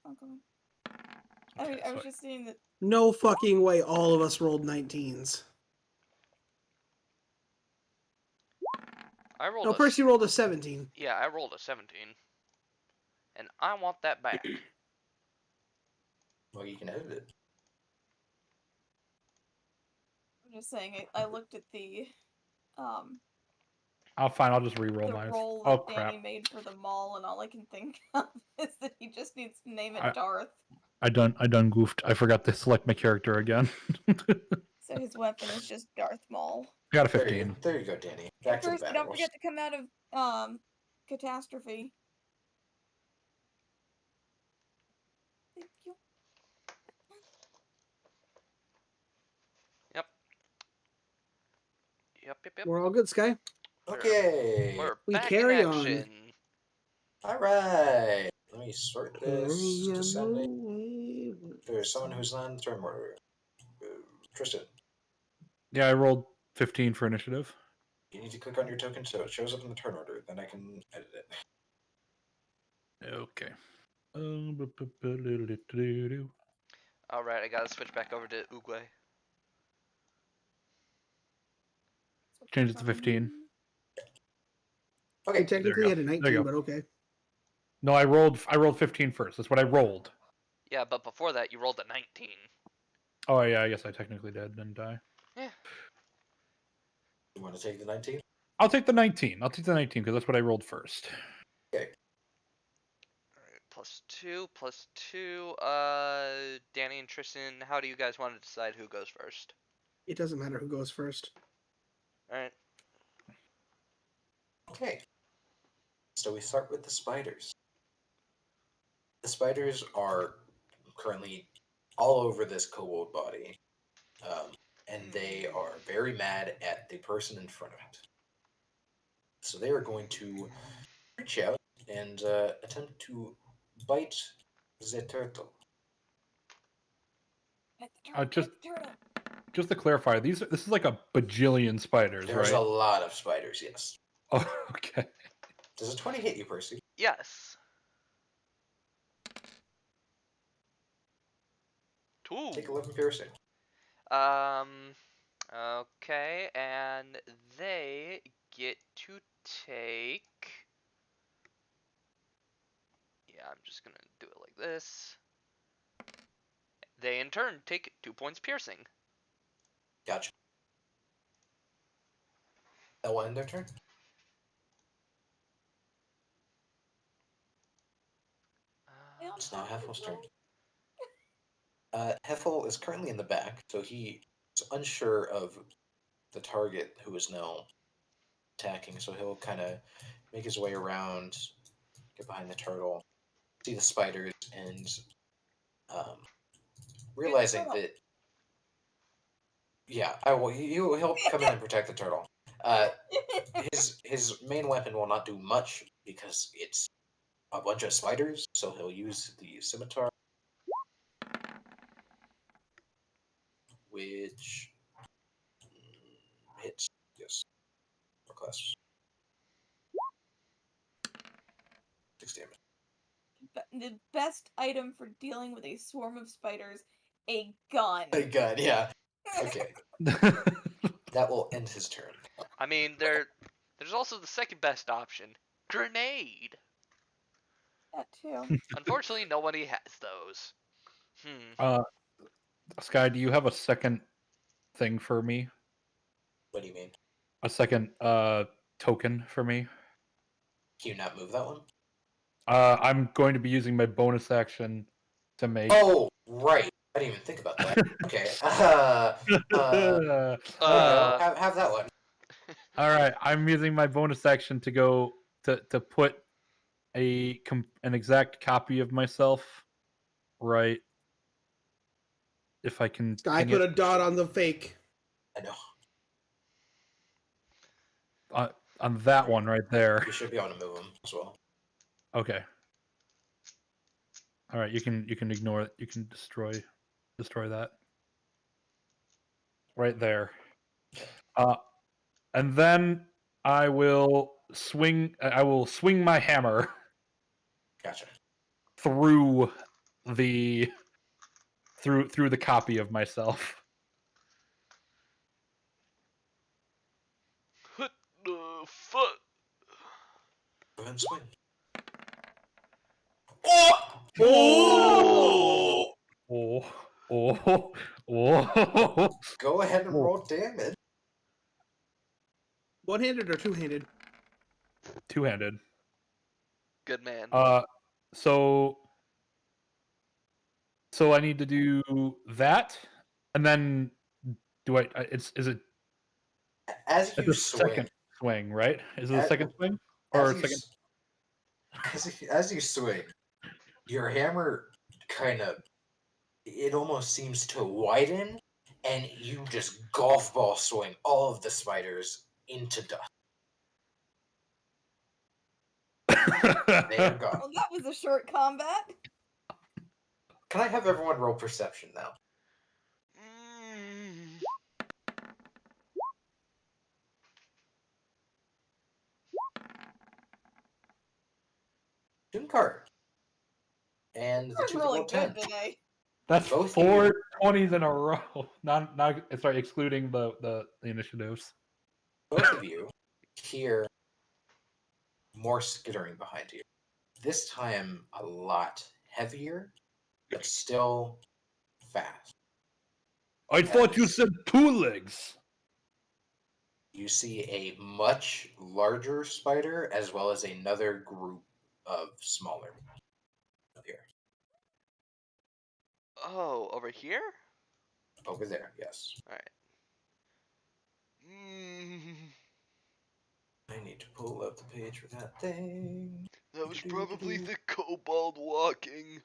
[SPEAKER 4] Oh, go on.
[SPEAKER 1] Okay,
[SPEAKER 4] I was
[SPEAKER 1] so
[SPEAKER 4] just seeing that.
[SPEAKER 5] No fucking way all of us rolled 19s.
[SPEAKER 6] I rolled
[SPEAKER 5] No,
[SPEAKER 6] a.
[SPEAKER 5] Percy rolled a 17.
[SPEAKER 6] Yeah, I rolled a 17. And I want that back.
[SPEAKER 3] well, you can edit it.
[SPEAKER 4] I'm just saying. I looked at the
[SPEAKER 1] I'll fine. I'll just re-roll
[SPEAKER 4] the
[SPEAKER 1] mine.
[SPEAKER 4] roll
[SPEAKER 1] Oh
[SPEAKER 4] that
[SPEAKER 1] crap!
[SPEAKER 4] Danny made for the mall, and all I can think of is that he just needs to name it
[SPEAKER 1] I-
[SPEAKER 4] Darth.
[SPEAKER 1] I done goofed. I forgot to select my character again.
[SPEAKER 4] So his weapon is just Darth Maul.
[SPEAKER 1] Got a
[SPEAKER 3] There
[SPEAKER 1] 15.
[SPEAKER 3] there you go, Danny.
[SPEAKER 4] And
[SPEAKER 3] Back to the
[SPEAKER 4] first, don't
[SPEAKER 3] battles.
[SPEAKER 4] forget to come out of catastrophe. Thank you.
[SPEAKER 6] Yep. Yep.
[SPEAKER 5] We're all good, Sky.
[SPEAKER 3] Okay.
[SPEAKER 6] We're
[SPEAKER 5] We
[SPEAKER 6] back
[SPEAKER 5] carry
[SPEAKER 6] in
[SPEAKER 5] on.
[SPEAKER 6] action.
[SPEAKER 3] All right. Let me sort this.
[SPEAKER 5] Carry on
[SPEAKER 3] Descending.
[SPEAKER 5] away.
[SPEAKER 3] There's someone who's on turn order. Tristan,
[SPEAKER 1] Yeah, I rolled 15 for initiative.
[SPEAKER 3] you need to click on your token so it shows up in the turn order. Then I can edit it.
[SPEAKER 1] Okay.
[SPEAKER 6] Alright, I gotta switch back over to Uguay.
[SPEAKER 1] Change it to 15.
[SPEAKER 5] We
[SPEAKER 3] Okay.
[SPEAKER 5] technically had a
[SPEAKER 1] There you
[SPEAKER 5] 19,
[SPEAKER 1] go.
[SPEAKER 5] but okay.
[SPEAKER 1] No, I rolled 15 first. That's what I rolled.
[SPEAKER 6] Yeah, but before that, you rolled a 19.
[SPEAKER 1] Oh yeah, I guess I technically did, didn't I?
[SPEAKER 6] Yeah.
[SPEAKER 3] You want to take the 19?
[SPEAKER 1] I'll take the 19. I'll take the 19 because that's what I rolled first.
[SPEAKER 3] Okay.
[SPEAKER 6] Alright, plus 2. Danny and Tristan, how do you guys want to decide who goes first?
[SPEAKER 5] It doesn't matter who goes first.
[SPEAKER 6] Alright.
[SPEAKER 3] Okay. So we start with the spiders. The spiders are currently all over this kobold body. And they are very mad at the person in front of it. So they are going to reach out and attempt to bite the turtle.
[SPEAKER 4] Pet the turtle,
[SPEAKER 1] Just
[SPEAKER 4] pet the turtle.
[SPEAKER 1] just to clarify, this is like a bajillion spiders,
[SPEAKER 3] There's
[SPEAKER 1] right?
[SPEAKER 3] a lot of spiders, yes.
[SPEAKER 1] Oh, okay.
[SPEAKER 3] Does a 20 hit you, Percy?
[SPEAKER 6] Yes. 2.
[SPEAKER 3] Take 11 piercing.
[SPEAKER 6] Okay, and they get to take. Yeah, I'm just gonna do it like this. They in turn take 2 points piercing.
[SPEAKER 3] Gotcha. That will end their turn. It's now Heffel's turn. Heffel is currently in the back, so he is unsure of the target who is now attacking, so he'll kind of make his way around, get behind the turtle, see the spiders, and realizing
[SPEAKER 4] turtle.
[SPEAKER 3] that, yeah, he'll come in and protect the turtle. His main weapon will not do much because it's a bunch of spiders, so he'll use the scimitar, which hits. Yes, more class 6 damage.
[SPEAKER 4] The best item for dealing with a swarm of spiders, a gun.
[SPEAKER 3] My God, yeah. Okay, that will end his turn.
[SPEAKER 6] I mean, there's also the second best option, grenade.
[SPEAKER 4] That too.
[SPEAKER 6] Unfortunately, nobody has those. Hmm.
[SPEAKER 1] Sky, do you have a second thing for me?
[SPEAKER 3] What do you mean?
[SPEAKER 1] A second token for me?
[SPEAKER 3] Can you not move that one?
[SPEAKER 1] I'm going to be using my bonus action to make.
[SPEAKER 3] Oh, right. I didn't even think about that. Okay. There you go. Have that one.
[SPEAKER 1] All right, I'm using my bonus action to go to put an exact copy of myself. Right. If I can.
[SPEAKER 5] Sky
[SPEAKER 1] ping
[SPEAKER 5] put
[SPEAKER 1] it.
[SPEAKER 5] a dot on the fake.
[SPEAKER 3] I know.
[SPEAKER 1] On that one right there.
[SPEAKER 3] You should be able to move them as well.
[SPEAKER 1] Okay. All right, you can ignore it. You can destroy that. Right there. And then I will swing my hammer
[SPEAKER 3] Gotcha.
[SPEAKER 1] through the copy of myself.
[SPEAKER 2] What the fuck?
[SPEAKER 3] Go ahead and swing.
[SPEAKER 2] Oh!
[SPEAKER 1] Oh.
[SPEAKER 3] Go ahead and roll damage.
[SPEAKER 5] One-handed or two-handed?
[SPEAKER 1] Two-handed.
[SPEAKER 6] Good man.
[SPEAKER 1] So I need to do that, and then do I? Is it?
[SPEAKER 3] As
[SPEAKER 1] It's
[SPEAKER 3] you
[SPEAKER 1] a
[SPEAKER 3] swing,
[SPEAKER 1] second swing, right? Is it a
[SPEAKER 3] As-
[SPEAKER 1] second swing or a second?
[SPEAKER 3] as you swing, your hammer kind of, it almost seems to widen, and you just golf ball swing all of the spiders into dust. They are gone.
[SPEAKER 4] Well, that was a short combat.
[SPEAKER 3] Can I have everyone roll perception now?
[SPEAKER 2] Mm.
[SPEAKER 3] Dunkar. And the
[SPEAKER 4] I'm
[SPEAKER 3] two
[SPEAKER 4] really
[SPEAKER 3] rolled
[SPEAKER 4] good
[SPEAKER 3] 10.
[SPEAKER 4] today.
[SPEAKER 1] That's
[SPEAKER 3] Both of
[SPEAKER 1] four
[SPEAKER 3] you-
[SPEAKER 1] 20s in a row. Not sorry, excluding the initiatives.
[SPEAKER 3] Both of you hear more skittering behind you. This time a lot heavier, but still fast.
[SPEAKER 1] I thought you said two legs.
[SPEAKER 3] You see a much larger spider as well as another group of smaller up here.
[SPEAKER 6] Oh, over here?
[SPEAKER 3] Over there, yes.
[SPEAKER 6] Alright.
[SPEAKER 2] Mm.
[SPEAKER 3] I need to pull up the page for that thing.
[SPEAKER 2] That was probably the kobold walking.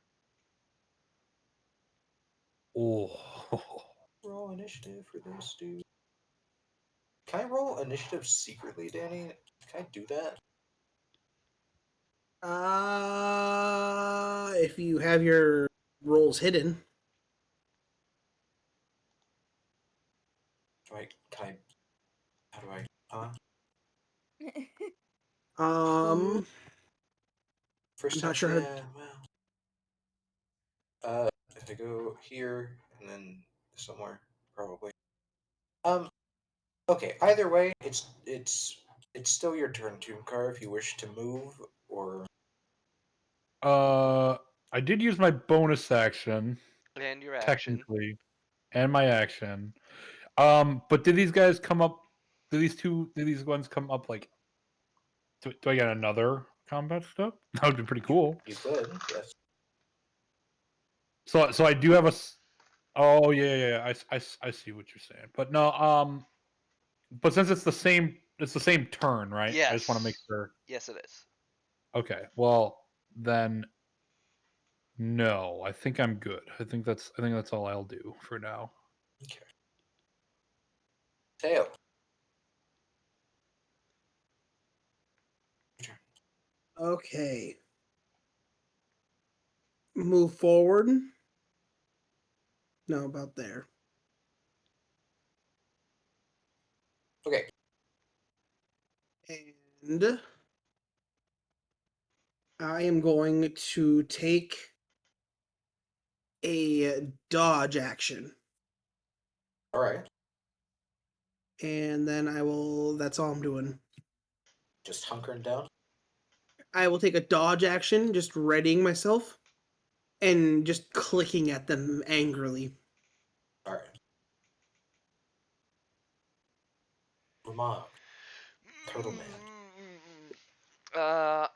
[SPEAKER 1] Oh.
[SPEAKER 3] Roll initiative for this dude. Can I roll initiative secretly, Danny? Can I do that?
[SPEAKER 5] If you have your rolls hidden.
[SPEAKER 3] Can I? How do I? Huh? First
[SPEAKER 5] I'm
[SPEAKER 3] time,
[SPEAKER 5] not sure how.
[SPEAKER 3] yeah. Well, if I go here and then somewhere, probably. Okay. Either way, it's still your turn, Tooncar, if you wish to move or.
[SPEAKER 1] I did use my bonus action
[SPEAKER 6] And your action.
[SPEAKER 1] technically, and my action. But did these guys come up? Did these ones come up like? Do I get another combat step? That would be pretty cool.
[SPEAKER 3] You could, yes.
[SPEAKER 1] So I do have a. Oh yeah. I see what you're saying, but no. But since it's the same turn, right? I just want to make
[SPEAKER 6] Yes.
[SPEAKER 1] sure.
[SPEAKER 6] Yes, it is.
[SPEAKER 1] Okay. Well, then no. I think I'm good. I think that's all I'll do for now.
[SPEAKER 3] Okay. Tail.
[SPEAKER 5] Okay. Move forward. No, about there.
[SPEAKER 3] Okay.
[SPEAKER 5] And I am going to take a dodge action.
[SPEAKER 3] All right.
[SPEAKER 5] And then I will. That's all I'm doing.
[SPEAKER 3] Just hunkering down.
[SPEAKER 5] I will take a dodge action, just readying myself, and just clicking at them angrily.
[SPEAKER 3] All right. Ramon. Turtle Man.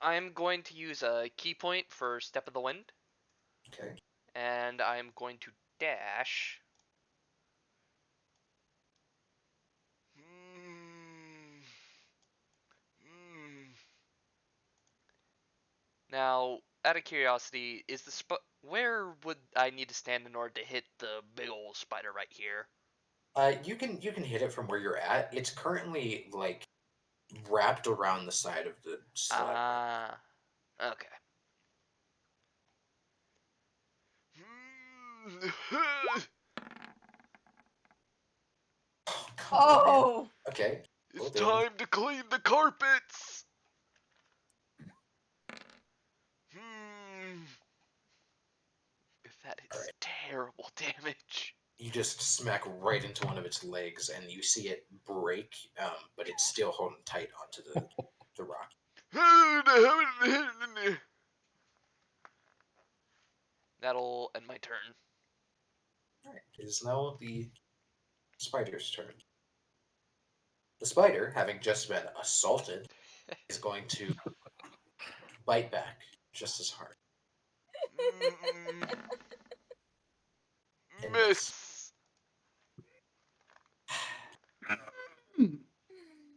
[SPEAKER 6] I'm going to use a key point for Step of the Wind.
[SPEAKER 3] Okay.
[SPEAKER 6] And I'm going to dash. Now, out of curiosity, is the where would I need to stand in order to hit the big old spider right here?
[SPEAKER 3] You can hit it from where you're at. It's currently like wrapped around the side of the sled.
[SPEAKER 6] Ah, okay.
[SPEAKER 3] Oh, come on.
[SPEAKER 4] Oh,
[SPEAKER 3] Okay.
[SPEAKER 2] It's
[SPEAKER 3] Well, Danny.
[SPEAKER 2] time to clean the carpets.
[SPEAKER 6] If that is
[SPEAKER 3] Alright.
[SPEAKER 6] terrible damage.
[SPEAKER 3] You just smack right into one of its legs, and you see it break, but it's still holding tight onto the rock.
[SPEAKER 6] That'll end my turn.
[SPEAKER 3] Alright. It is now the spider's turn. The spider, having just been assaulted, is going to bite back just as hard. And
[SPEAKER 2] Miss.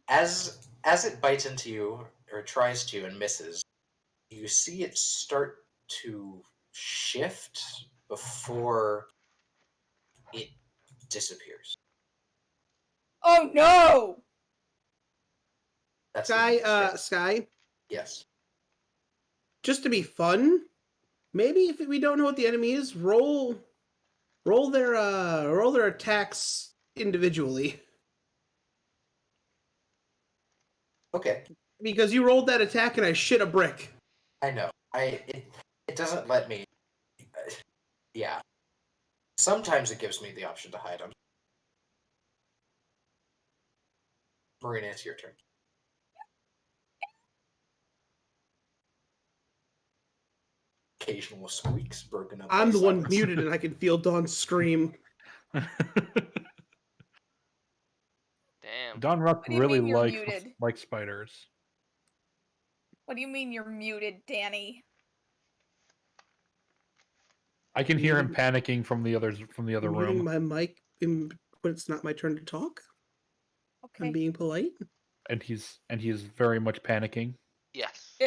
[SPEAKER 3] as it bites into you, or tries to and misses, you see it start to shift before it disappears.
[SPEAKER 4] oh no!
[SPEAKER 3] That's
[SPEAKER 5] Sky,
[SPEAKER 3] yes.
[SPEAKER 5] just to be fun, maybe if we don't know what the enemy is, roll their attacks individually.
[SPEAKER 3] Okay,
[SPEAKER 5] Because you rolled that attack and I shit a brick.
[SPEAKER 3] I know. It doesn't let me. Yeah. Sometimes it gives me the option to hide them. Marina, it's your turn. Occasional squeaks broken up.
[SPEAKER 5] I'm
[SPEAKER 3] by
[SPEAKER 5] the one
[SPEAKER 3] silence.
[SPEAKER 5] muted and I can feel Dawn scream.
[SPEAKER 6] Damn.
[SPEAKER 1] Don Ruck
[SPEAKER 4] do you
[SPEAKER 1] really
[SPEAKER 4] mean you're
[SPEAKER 1] likes
[SPEAKER 4] muted?
[SPEAKER 1] spiders.
[SPEAKER 4] What do you mean you're muted, Danny?
[SPEAKER 1] I can hear him panicking from the other
[SPEAKER 5] Muting
[SPEAKER 1] room.
[SPEAKER 5] my mic when it's not my turn to talk. I'm
[SPEAKER 4] Okay.
[SPEAKER 5] being polite.
[SPEAKER 1] And he's very much panicking.
[SPEAKER 6] Yes.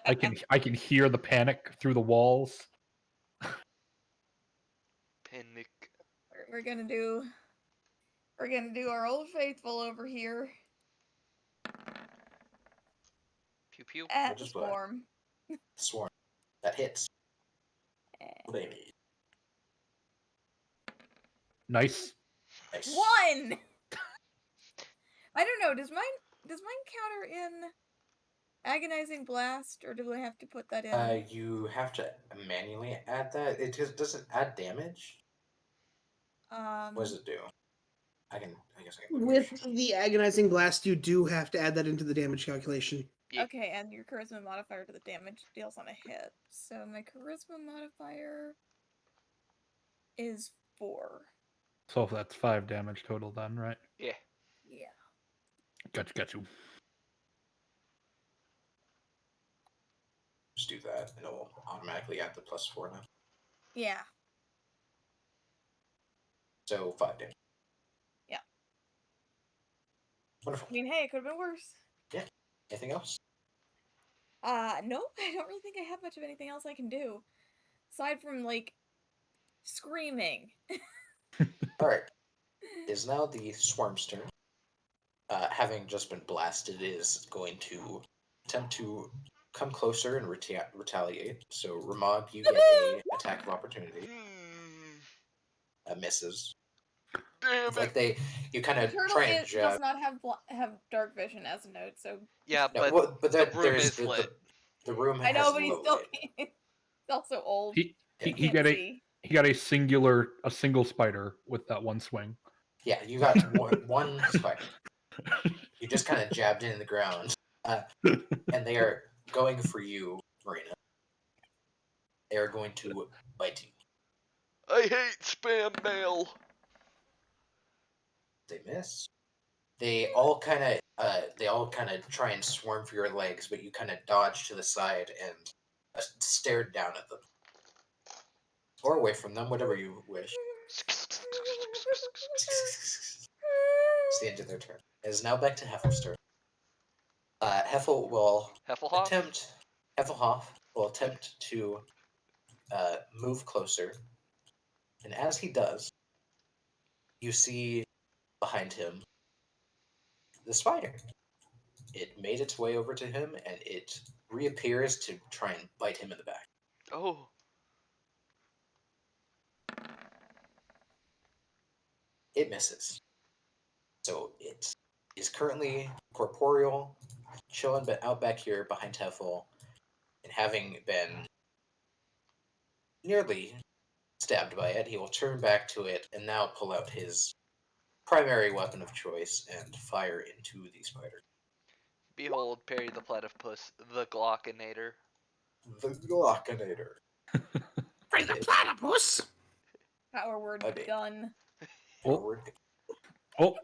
[SPEAKER 1] I can hear the panic through the walls.
[SPEAKER 6] Panic.
[SPEAKER 4] We're gonna do We're gonna do our old faithful over here
[SPEAKER 6] Pew pew.
[SPEAKER 4] at
[SPEAKER 3] Which
[SPEAKER 4] the
[SPEAKER 3] is what?
[SPEAKER 4] swarm.
[SPEAKER 3] Swarm. That hits.
[SPEAKER 4] Eh.
[SPEAKER 3] Maybe.
[SPEAKER 1] Nice.
[SPEAKER 3] Nice.
[SPEAKER 4] 1! I don't know, does mine counter in agonizing blast, or do I have to put that in?
[SPEAKER 3] You have to manually add that. It just doesn't add damage. What does it do? I guess I can look
[SPEAKER 5] With
[SPEAKER 3] at it.
[SPEAKER 5] the agonizing blast, you do have to add that into the damage calculation.
[SPEAKER 6] Yeah.
[SPEAKER 4] Okay, and your charisma modifier to the damage deals on a hit. So my charisma modifier is 4.
[SPEAKER 1] So that's 5 damage total then, right?
[SPEAKER 6] Yeah.
[SPEAKER 4] Yeah.
[SPEAKER 1] Got you.
[SPEAKER 3] Just do that, and it'll automatically add the +4 now.
[SPEAKER 4] Yeah.
[SPEAKER 3] So 5 damage.
[SPEAKER 4] Yeah.
[SPEAKER 3] Wonderful.
[SPEAKER 4] I mean, hey, it could have been worse.
[SPEAKER 3] Anything else?
[SPEAKER 4] No, I don't really think I have much of anything else I can do. Aside from, like, screaming.
[SPEAKER 3] Alright. It is now the swarm's turn. Having just been blasted, it is going to attempt to come closer and retaliate. So, Ramad, you get a attack of opportunity. Misses.
[SPEAKER 2] Damn
[SPEAKER 3] It's like
[SPEAKER 2] it.
[SPEAKER 3] you kind
[SPEAKER 4] The
[SPEAKER 3] of
[SPEAKER 4] turtle
[SPEAKER 3] try and jab.
[SPEAKER 4] does not have dark vision as a note, so
[SPEAKER 6] Yeah,
[SPEAKER 3] No,
[SPEAKER 6] but
[SPEAKER 3] well, but
[SPEAKER 6] the room
[SPEAKER 3] there's
[SPEAKER 6] is lit.
[SPEAKER 3] the room
[SPEAKER 4] I
[SPEAKER 3] has
[SPEAKER 4] know, but he's
[SPEAKER 3] low
[SPEAKER 4] still
[SPEAKER 3] light.
[SPEAKER 4] he's also old.
[SPEAKER 1] He
[SPEAKER 3] Yeah.
[SPEAKER 1] he
[SPEAKER 4] Can't
[SPEAKER 1] got
[SPEAKER 4] see.
[SPEAKER 1] a single spider with that one swing.
[SPEAKER 3] Yeah, you got one spider. You just kind of jabbed in the ground, and they are going for you, Marina. They are going to bite you.
[SPEAKER 2] I hate spam mail.
[SPEAKER 3] They miss. They all kind of try and swarm for your legs, but you kind of dodge to the side and stare down at them, or away from them, whatever you wish. It's the end of their turn. It is now back to Heffel's turn. Heffel will
[SPEAKER 6] Heffelhoff?
[SPEAKER 3] attempt. Heffelhoff will attempt to move closer, and as he does, you see behind him the spider. It made its way over to him, and it reappears to try and bite him in the back.
[SPEAKER 6] Oh.
[SPEAKER 3] It misses. So it is currently corporeal, chilling out back here behind Heffel, and having been nearly stabbed by it, he will turn back to it and now pull out his primary weapon of choice and fire into the spider.
[SPEAKER 6] Behold, Perry the Platypus, the Glockinator.
[SPEAKER 3] The Glockinator.
[SPEAKER 5] For the platypus!
[SPEAKER 4] Power word
[SPEAKER 3] Okay.
[SPEAKER 4] gun.
[SPEAKER 1] Oh.
[SPEAKER 3] Forward.
[SPEAKER 1] Oh.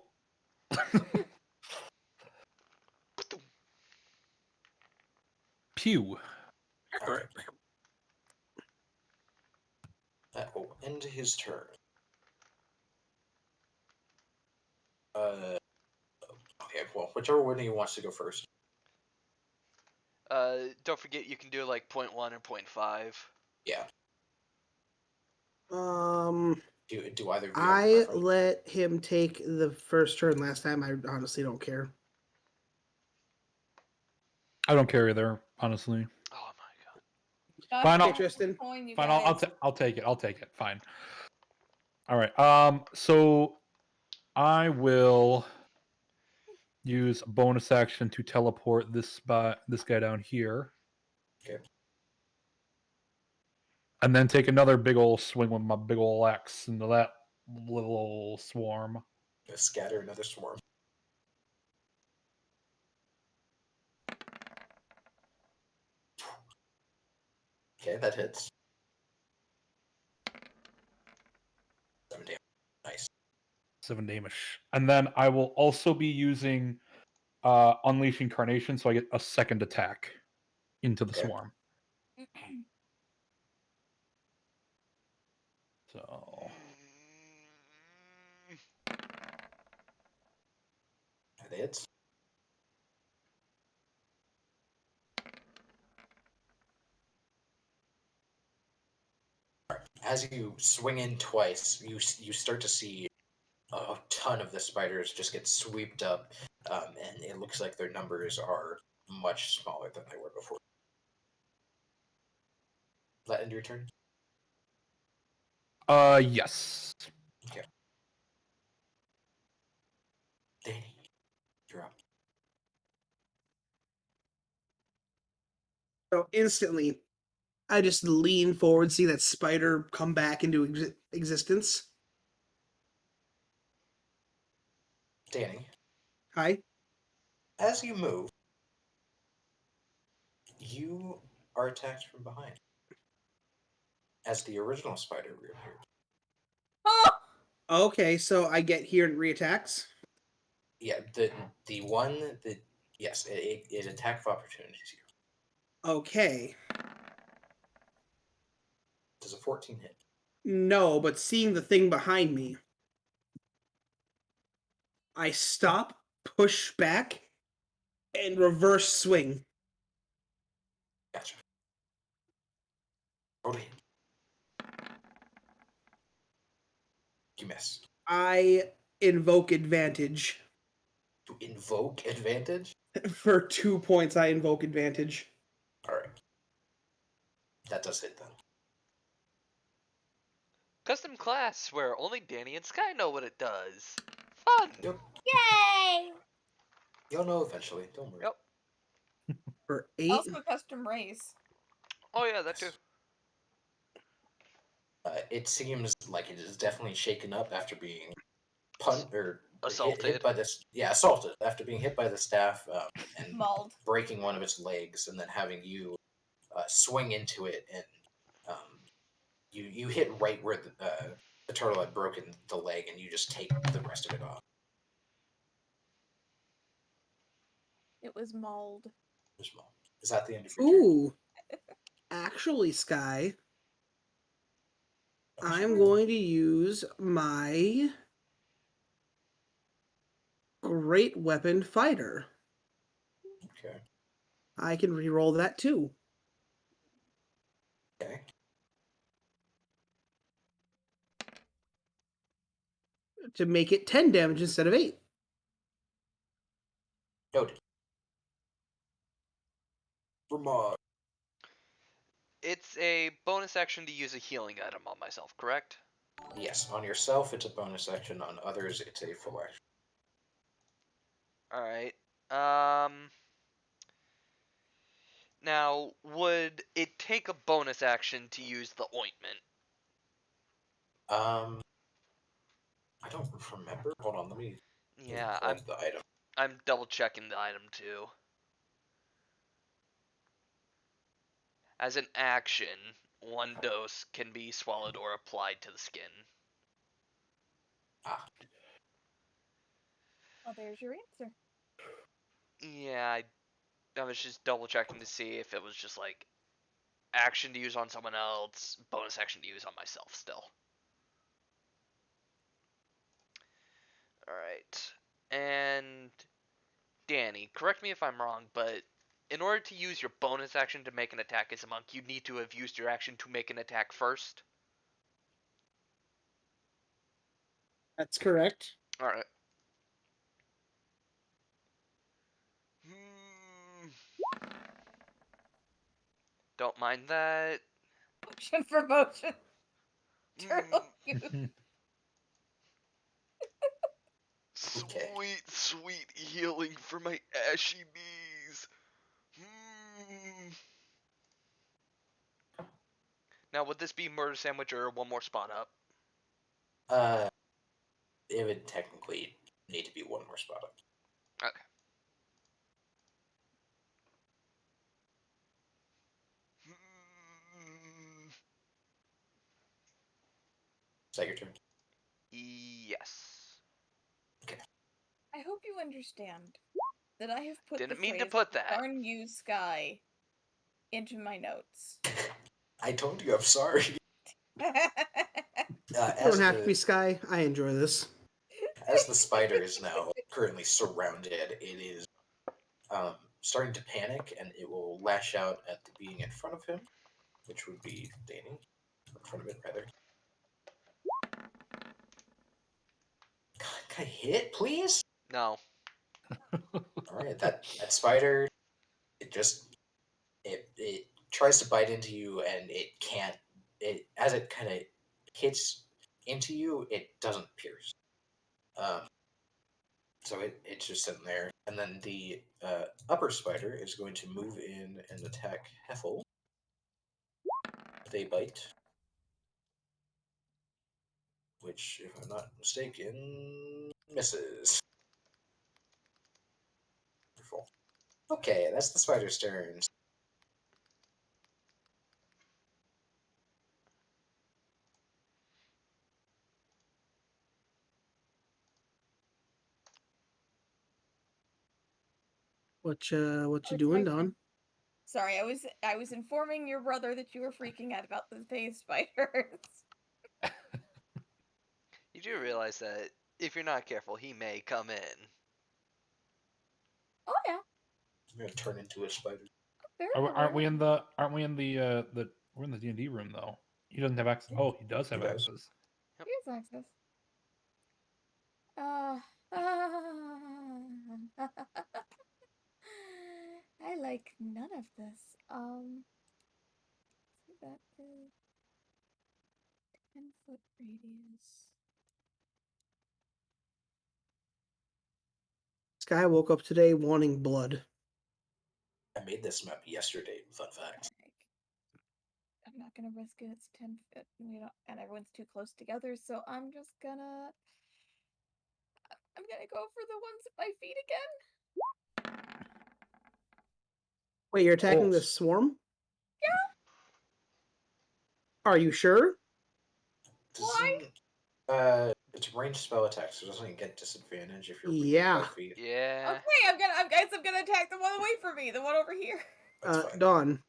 [SPEAKER 1] Pew.
[SPEAKER 3] Alright. That will end his turn. Okay, well, whichever one he wants to go first.
[SPEAKER 6] Don't forget you can do like 0.1 or 0.5.
[SPEAKER 3] Yeah. Do either of you have a
[SPEAKER 5] I
[SPEAKER 3] preference?
[SPEAKER 5] let him take the first turn last time. I honestly don't care.
[SPEAKER 1] I don't care either, honestly.
[SPEAKER 6] Oh my god.
[SPEAKER 4] Stop
[SPEAKER 1] Fine,
[SPEAKER 4] throwing
[SPEAKER 5] Tristan.
[SPEAKER 4] Coin, you
[SPEAKER 1] Fine,
[SPEAKER 4] guys.
[SPEAKER 1] I'll take it. I'll take it. Fine. All right. So I will use a bonus action to teleport this guy down here.
[SPEAKER 3] Okay.
[SPEAKER 1] And then take another big old swing with my big old axe into that little swarm.
[SPEAKER 3] Scatter another swarm. Okay, that hits. 7 damage. Nice.
[SPEAKER 1] 7 damage. And then I will also be using Unleash Incarnation, so I get a second attack into the
[SPEAKER 3] Okay.
[SPEAKER 1] swarm. So
[SPEAKER 3] That hits. As you swing in twice, you start to see a ton ton of the spiders just get swept up, and it looks like their numbers are much smaller than they were before. That end your turn?
[SPEAKER 1] Yes.
[SPEAKER 3] Okay. Danny, you're up.
[SPEAKER 5] So instantly, I just lean forward, see that spider come back into existence.
[SPEAKER 3] Danny,
[SPEAKER 5] Hi.
[SPEAKER 3] as you move, you are attacked from behind as the original spider reappears.
[SPEAKER 4] Oh!
[SPEAKER 5] Okay, so I get here and reattacks.
[SPEAKER 3] Yeah, the one that yes, it attack of opportunities here.
[SPEAKER 5] Okay.
[SPEAKER 3] Does a 14 hit?
[SPEAKER 5] No, but seeing the thing behind me, I stop, push back, and reverse swing.
[SPEAKER 3] Gotcha. Roll to hit. You miss.
[SPEAKER 5] I invoke advantage.
[SPEAKER 3] To invoke advantage?
[SPEAKER 5] For 2 points, I invoke advantage.
[SPEAKER 3] Alright. That does hit then.
[SPEAKER 6] Custom class where only Danny and Sky know what it does. Fun.
[SPEAKER 3] Yep.
[SPEAKER 4] Yay!
[SPEAKER 3] You'll know eventually. Don't worry.
[SPEAKER 6] Yep.
[SPEAKER 5] For 8.
[SPEAKER 4] Also a custom race.
[SPEAKER 6] Oh yeah, that too.
[SPEAKER 3] It seems like it is definitely shaken up after being
[SPEAKER 6] Assaulted.
[SPEAKER 3] hit by this. Yeah, assaulted after being hit by the staff and
[SPEAKER 4] Mauled.
[SPEAKER 3] breaking one of its legs, and then having you swing into it, and you hit right where the turtle had broken the leg, and you just take the rest of it off.
[SPEAKER 4] It was mauled.
[SPEAKER 3] Is that the end of your turn?
[SPEAKER 5] Ooh. Actually, Sky, I'm going to use my great weapon fighter.
[SPEAKER 3] Okay.
[SPEAKER 5] I can reroll that too.
[SPEAKER 3] Okay.
[SPEAKER 5] To make it 10 damage instead of 8.
[SPEAKER 3] Noted. Remark.
[SPEAKER 6] It's a bonus action to use a healing item on myself, correct?
[SPEAKER 3] Yes, on yourself it's a bonus action. On others it's a full action.
[SPEAKER 6] Alright. Now, would it take a bonus action to use the ointment?
[SPEAKER 3] I don't remember. Hold on, let me
[SPEAKER 6] Yeah,
[SPEAKER 3] pull up the item.
[SPEAKER 6] I'm double checking the item too. As an action, one dose can be swallowed or applied to the skin.
[SPEAKER 3] Ah,
[SPEAKER 4] Oh, there's your answer.
[SPEAKER 6] Yeah, I was just double checking to see if it was just like action to use on someone else, bonus action to use on myself still. Alright. And Danny, correct me if I'm wrong, but in order to use your bonus action to make an attack as a monk, you need to have used your action to make an attack first.
[SPEAKER 5] That's correct.
[SPEAKER 6] Alright. Don't mind that.
[SPEAKER 4] Motion for motion. Turtle cute.
[SPEAKER 3] Okay.
[SPEAKER 2] Sweet, sweet healing for my ashy knees.
[SPEAKER 6] Now, would this be murder sandwich or one more spot up?
[SPEAKER 3] It would technically need to be one more spot up.
[SPEAKER 6] Okay.
[SPEAKER 3] Is that your turn?
[SPEAKER 6] Yes.
[SPEAKER 4] I hope you understand that I have put
[SPEAKER 6] Didn't
[SPEAKER 4] the
[SPEAKER 6] mean to
[SPEAKER 4] phrase
[SPEAKER 6] put that.
[SPEAKER 4] "darn you, Sky" into my notes.
[SPEAKER 3] I told you I'm sorry.
[SPEAKER 5] You
[SPEAKER 3] As
[SPEAKER 5] don't have to be
[SPEAKER 3] the
[SPEAKER 5] Sky. I enjoy this.
[SPEAKER 3] as the spider is now currently surrounded, it is starting to panic, and it will lash out at the being in front of him, which would be Danny. In front of it, rather. Can I hit, please?
[SPEAKER 6] No.
[SPEAKER 3] All right, that spider, it tries to bite into you, and it can't. It as it kind of hits into you, it doesn't pierce. So it's just sitting there, and then the upper spider is going to move in and attack Heffel. They bite, which, if I'm not mistaken, misses. Wonderful. Okay, that's the spider's turn.
[SPEAKER 5] What you
[SPEAKER 4] It's
[SPEAKER 5] doing,
[SPEAKER 4] my
[SPEAKER 5] Don?
[SPEAKER 4] turn. Sorry, I was informing your brother that you were freaking out about the phase spiders.
[SPEAKER 6] You do realize that if you're not careful, he may come in.
[SPEAKER 4] Oh yeah,
[SPEAKER 3] I'm gonna turn into a spider.
[SPEAKER 4] very
[SPEAKER 1] Aren't we
[SPEAKER 4] well.
[SPEAKER 1] in the? Aren't we in the? We're in the D&D room though. He doesn't have access. Oh, he does have
[SPEAKER 3] He does.
[SPEAKER 1] access.
[SPEAKER 4] Here's access. I like none of this. See, that is 10-foot radius.
[SPEAKER 5] This guy woke up today wanting blood.
[SPEAKER 3] I made this map yesterday. Fun fact.
[SPEAKER 4] I'm not gonna risk it. It's 10 feet, and everyone's too close together. So I'm just gonna. I'm gonna go for the ones at my feet again.
[SPEAKER 5] Wait, you're attacking the
[SPEAKER 1] Close.
[SPEAKER 5] swarm? Are you sure?
[SPEAKER 4] Why?
[SPEAKER 3] It's a ranged spell attack, so doesn't it get disadvantage if you're within
[SPEAKER 5] Yeah.
[SPEAKER 3] 5 feet?
[SPEAKER 6] Yeah.
[SPEAKER 4] Okay, I'm gonna attack the one away from me, the one over here.
[SPEAKER 3] That's fine.
[SPEAKER 5] Dawn.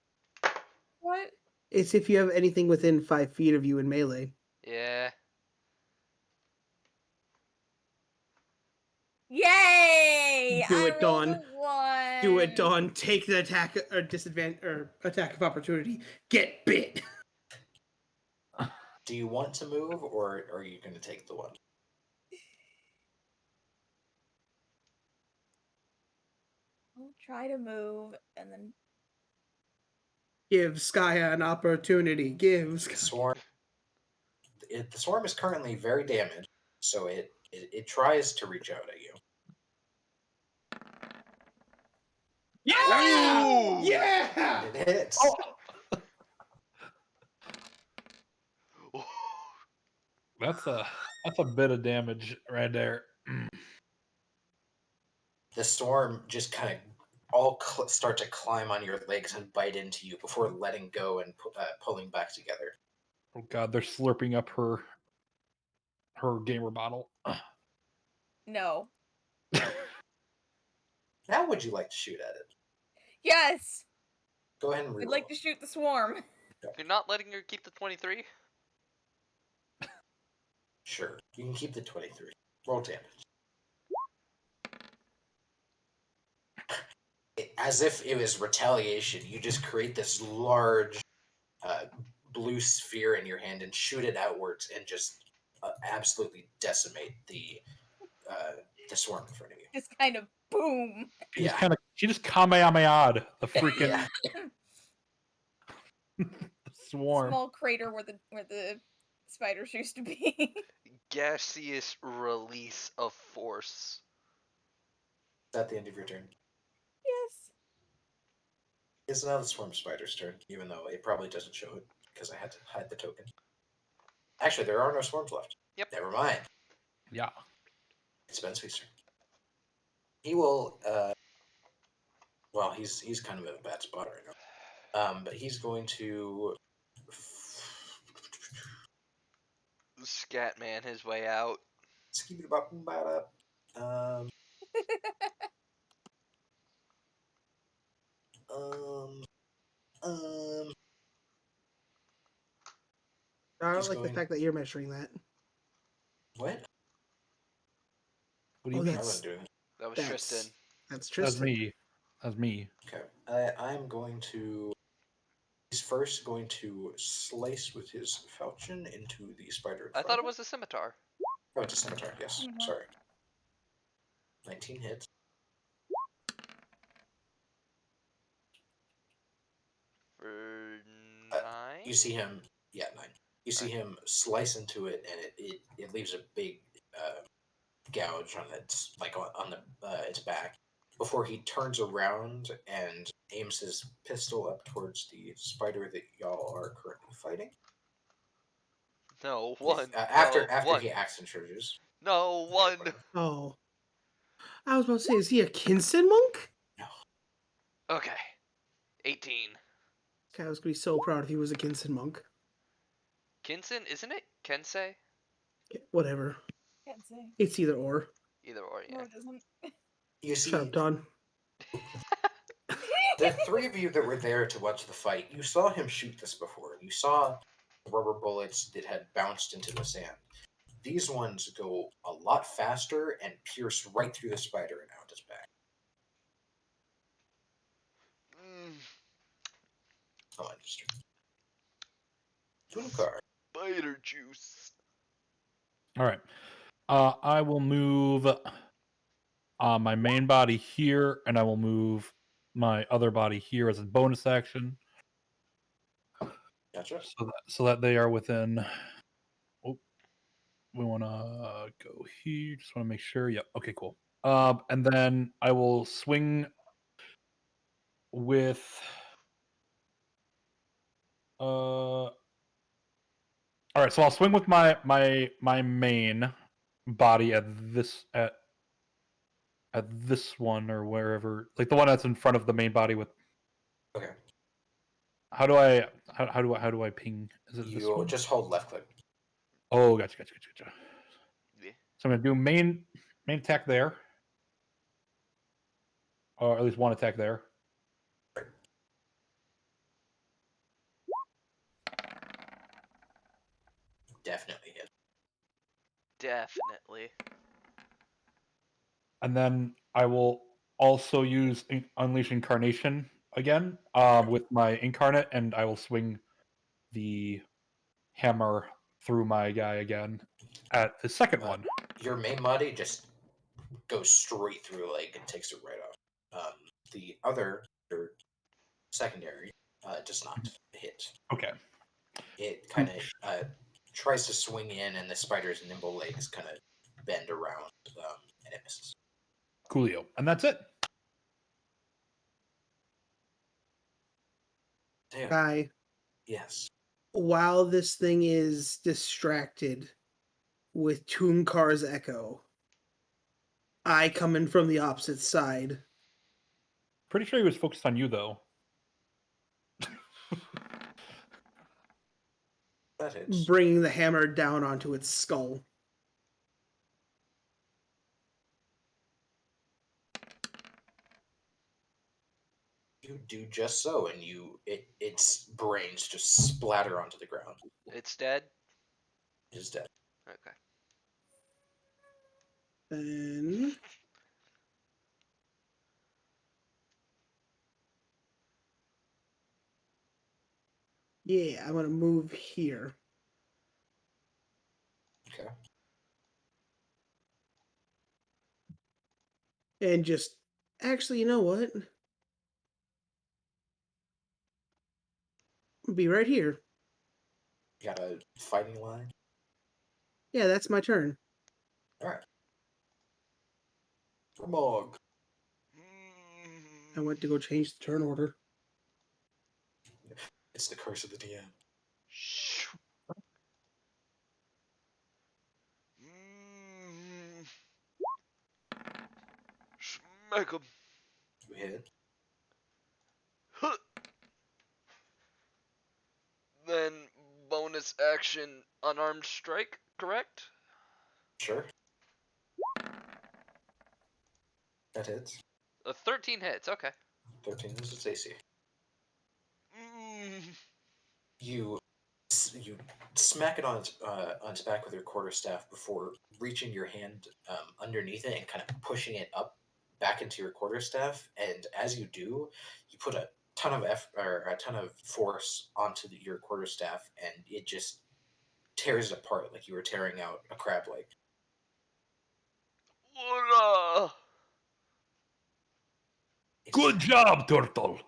[SPEAKER 4] What?
[SPEAKER 5] It's if you have anything within 5 feet of you in melee.
[SPEAKER 6] Yeah.
[SPEAKER 4] Yay!
[SPEAKER 5] Do
[SPEAKER 4] I
[SPEAKER 5] it,
[SPEAKER 4] rolled
[SPEAKER 5] Dawn.
[SPEAKER 4] a 1.
[SPEAKER 5] Do it, Dawn. Take the attack or disadvantage or attack of opportunity. Get bit.
[SPEAKER 3] Do you want to move, or are you going to take the one?
[SPEAKER 4] I'll try to move, and then
[SPEAKER 5] Give Skya an opportunity. Give
[SPEAKER 3] The
[SPEAKER 5] Skya.
[SPEAKER 3] swarm. The swarm is currently very damaged, so it tries to reach out at you.
[SPEAKER 5] Yeah!
[SPEAKER 6] Ooh!
[SPEAKER 5] Yeah!
[SPEAKER 3] It hits.
[SPEAKER 1] Oh, that's a bit of damage right there.
[SPEAKER 3] The storm just kind of all start to climb on your legs and bite into you before letting go and pulling back together.
[SPEAKER 1] Oh god, they're slurping up her gamer bottle.
[SPEAKER 4] no.
[SPEAKER 3] How would you like to shoot at it?
[SPEAKER 4] Yes,
[SPEAKER 3] Go ahead and
[SPEAKER 4] I'd
[SPEAKER 3] reroll.
[SPEAKER 4] like to shoot the swarm.
[SPEAKER 6] You're not letting her keep the 23?
[SPEAKER 3] Sure, you can keep the 23. Roll damage. As if it was retaliation, you just create this large blue sphere in your hand and shoot it outwards and just absolutely decimate the swarm in front of you.
[SPEAKER 4] Just kind of boom.
[SPEAKER 1] She just kamehameha'd the freaking
[SPEAKER 3] Yeah.
[SPEAKER 1] swarm.
[SPEAKER 4] Small crater where the spiders used to be.
[SPEAKER 6] Gaseous release of force.
[SPEAKER 3] Is that the end of your turn?
[SPEAKER 4] Yes.
[SPEAKER 3] It's now the swarm spider's turn, even though it probably doesn't show it because I had to hide the token. Actually, there are no swarms left.
[SPEAKER 6] Yep.
[SPEAKER 3] Never mind.
[SPEAKER 1] Yeah.
[SPEAKER 3] It's Spencer's turn. He will. Well, he's kind of in a bad spot right now. But he's going to.
[SPEAKER 6] Scatman his way out.
[SPEAKER 3] Um.
[SPEAKER 5] I don't
[SPEAKER 3] He's
[SPEAKER 5] like the
[SPEAKER 3] going-
[SPEAKER 5] fact that you're measuring that.
[SPEAKER 3] What?
[SPEAKER 1] What do you
[SPEAKER 5] Oh,
[SPEAKER 1] mean?
[SPEAKER 3] I
[SPEAKER 5] that's-
[SPEAKER 3] wasn't doing it.
[SPEAKER 6] That was
[SPEAKER 5] That's
[SPEAKER 6] Tristan.
[SPEAKER 5] That's
[SPEAKER 1] That's
[SPEAKER 5] Tristan.
[SPEAKER 1] me. That's me.
[SPEAKER 3] Okay. I'm going to. He's first going to slice with his falchion into the spider.
[SPEAKER 6] I thought it was a scimitar.
[SPEAKER 3] Oh, it's a scimitar. Yes.
[SPEAKER 4] Mhm.
[SPEAKER 3] Sorry. 19 hits.
[SPEAKER 6] For
[SPEAKER 3] Uh,
[SPEAKER 6] 9?
[SPEAKER 3] You see him, 9. You see him slice into it, and it leaves a big gouge on its its back. Before he turns around and aims his pistol up towards the spider that y'all are currently fighting.
[SPEAKER 6] No, 1.
[SPEAKER 3] After
[SPEAKER 6] No, 1.
[SPEAKER 3] he action charges.
[SPEAKER 6] No, 1.
[SPEAKER 5] Oh. I was about to say, is he a Kinson monk?
[SPEAKER 3] No.
[SPEAKER 6] Okay. 18.
[SPEAKER 5] God, I was going to be so proud if he was a Kinson monk.
[SPEAKER 6] Kinson, isn't it? Kensei?
[SPEAKER 5] Whatever.
[SPEAKER 4] Can't say.
[SPEAKER 5] It's either or.
[SPEAKER 6] Either or,
[SPEAKER 4] No,
[SPEAKER 6] yeah.
[SPEAKER 4] it doesn't.
[SPEAKER 3] You
[SPEAKER 5] Shut
[SPEAKER 3] see,
[SPEAKER 5] up, Don.
[SPEAKER 3] the three of you that were there to watch the fight, you saw him shoot this before. You saw rubber bullets that had bounced into the sand. These ones go a lot faster and pierce right through the spider and out its back. Oh, I just Tunkar.
[SPEAKER 2] Spider juice.
[SPEAKER 1] All right. I will move my main body here, and I will move my other body here as a bonus action,
[SPEAKER 3] Gotcha.
[SPEAKER 1] so that they are within. Oh, we want to go here. Just want to make sure. Yep. Okay. Cool. And then I will swing with. All right. So I'll swing with my main body at this one or wherever, like the one that's in front of the main body with.
[SPEAKER 3] Okay.
[SPEAKER 1] How do I ping? Is it this
[SPEAKER 3] You
[SPEAKER 1] one?
[SPEAKER 3] just hold left click.
[SPEAKER 1] Oh, gotcha.
[SPEAKER 6] Yeah.
[SPEAKER 1] So I'm gonna do main attack there, or at least one attack there.
[SPEAKER 3] Definitely hit.
[SPEAKER 6] Definitely.
[SPEAKER 1] And then I will also use Unleash Incarnation again with my Incarnate, and I will swing the hammer through my guy again at the second one.
[SPEAKER 3] Your main body just goes straight through the leg and takes it right off. The other, your secondary, does not hit.
[SPEAKER 1] Okay.
[SPEAKER 3] It kind of tries to swing in, and the spider's nimble legs kind of bend around, and it misses.
[SPEAKER 1] Coolio. And that's it.
[SPEAKER 3] Damn.
[SPEAKER 5] Guy,
[SPEAKER 3] Yes.
[SPEAKER 5] while this thing is distracted with Tunkar's echo, I come in from the opposite side.
[SPEAKER 1] Pretty sure he was focused on you, though.
[SPEAKER 3] That hits.
[SPEAKER 5] Bringing the hammer down onto its skull.
[SPEAKER 3] You do just so, and its brains just splatter onto the ground.
[SPEAKER 6] It's dead?
[SPEAKER 3] It is dead.
[SPEAKER 6] Okay.
[SPEAKER 5] Then yeah, I'm gonna move here.
[SPEAKER 3] Okay.
[SPEAKER 5] And just actually, you know what? I'll be right here.
[SPEAKER 3] You got a fighting line?
[SPEAKER 5] Yeah, that's my turn.
[SPEAKER 3] Alright. Mog.
[SPEAKER 5] I went to go change the turn order.
[SPEAKER 3] It's the curse of the DM.
[SPEAKER 6] Shoo.
[SPEAKER 2] Smack him.
[SPEAKER 3] You hit.
[SPEAKER 2] Huh. Then bonus action unarmed strike, correct?
[SPEAKER 3] Sure. That hits.
[SPEAKER 6] 13 hits, okay.
[SPEAKER 3] 13 is its AC.
[SPEAKER 2] Mm.
[SPEAKER 3] You smack it on its back with your quarterstaff before reaching your hand underneath it and kind of pushing it up back into your quarterstaff. And as you do, you put a ton of a ton of force onto your quarterstaff, and it just tears it apart like you were tearing out a crab leg.
[SPEAKER 2] What?
[SPEAKER 3] It's
[SPEAKER 1] Good job, turtle.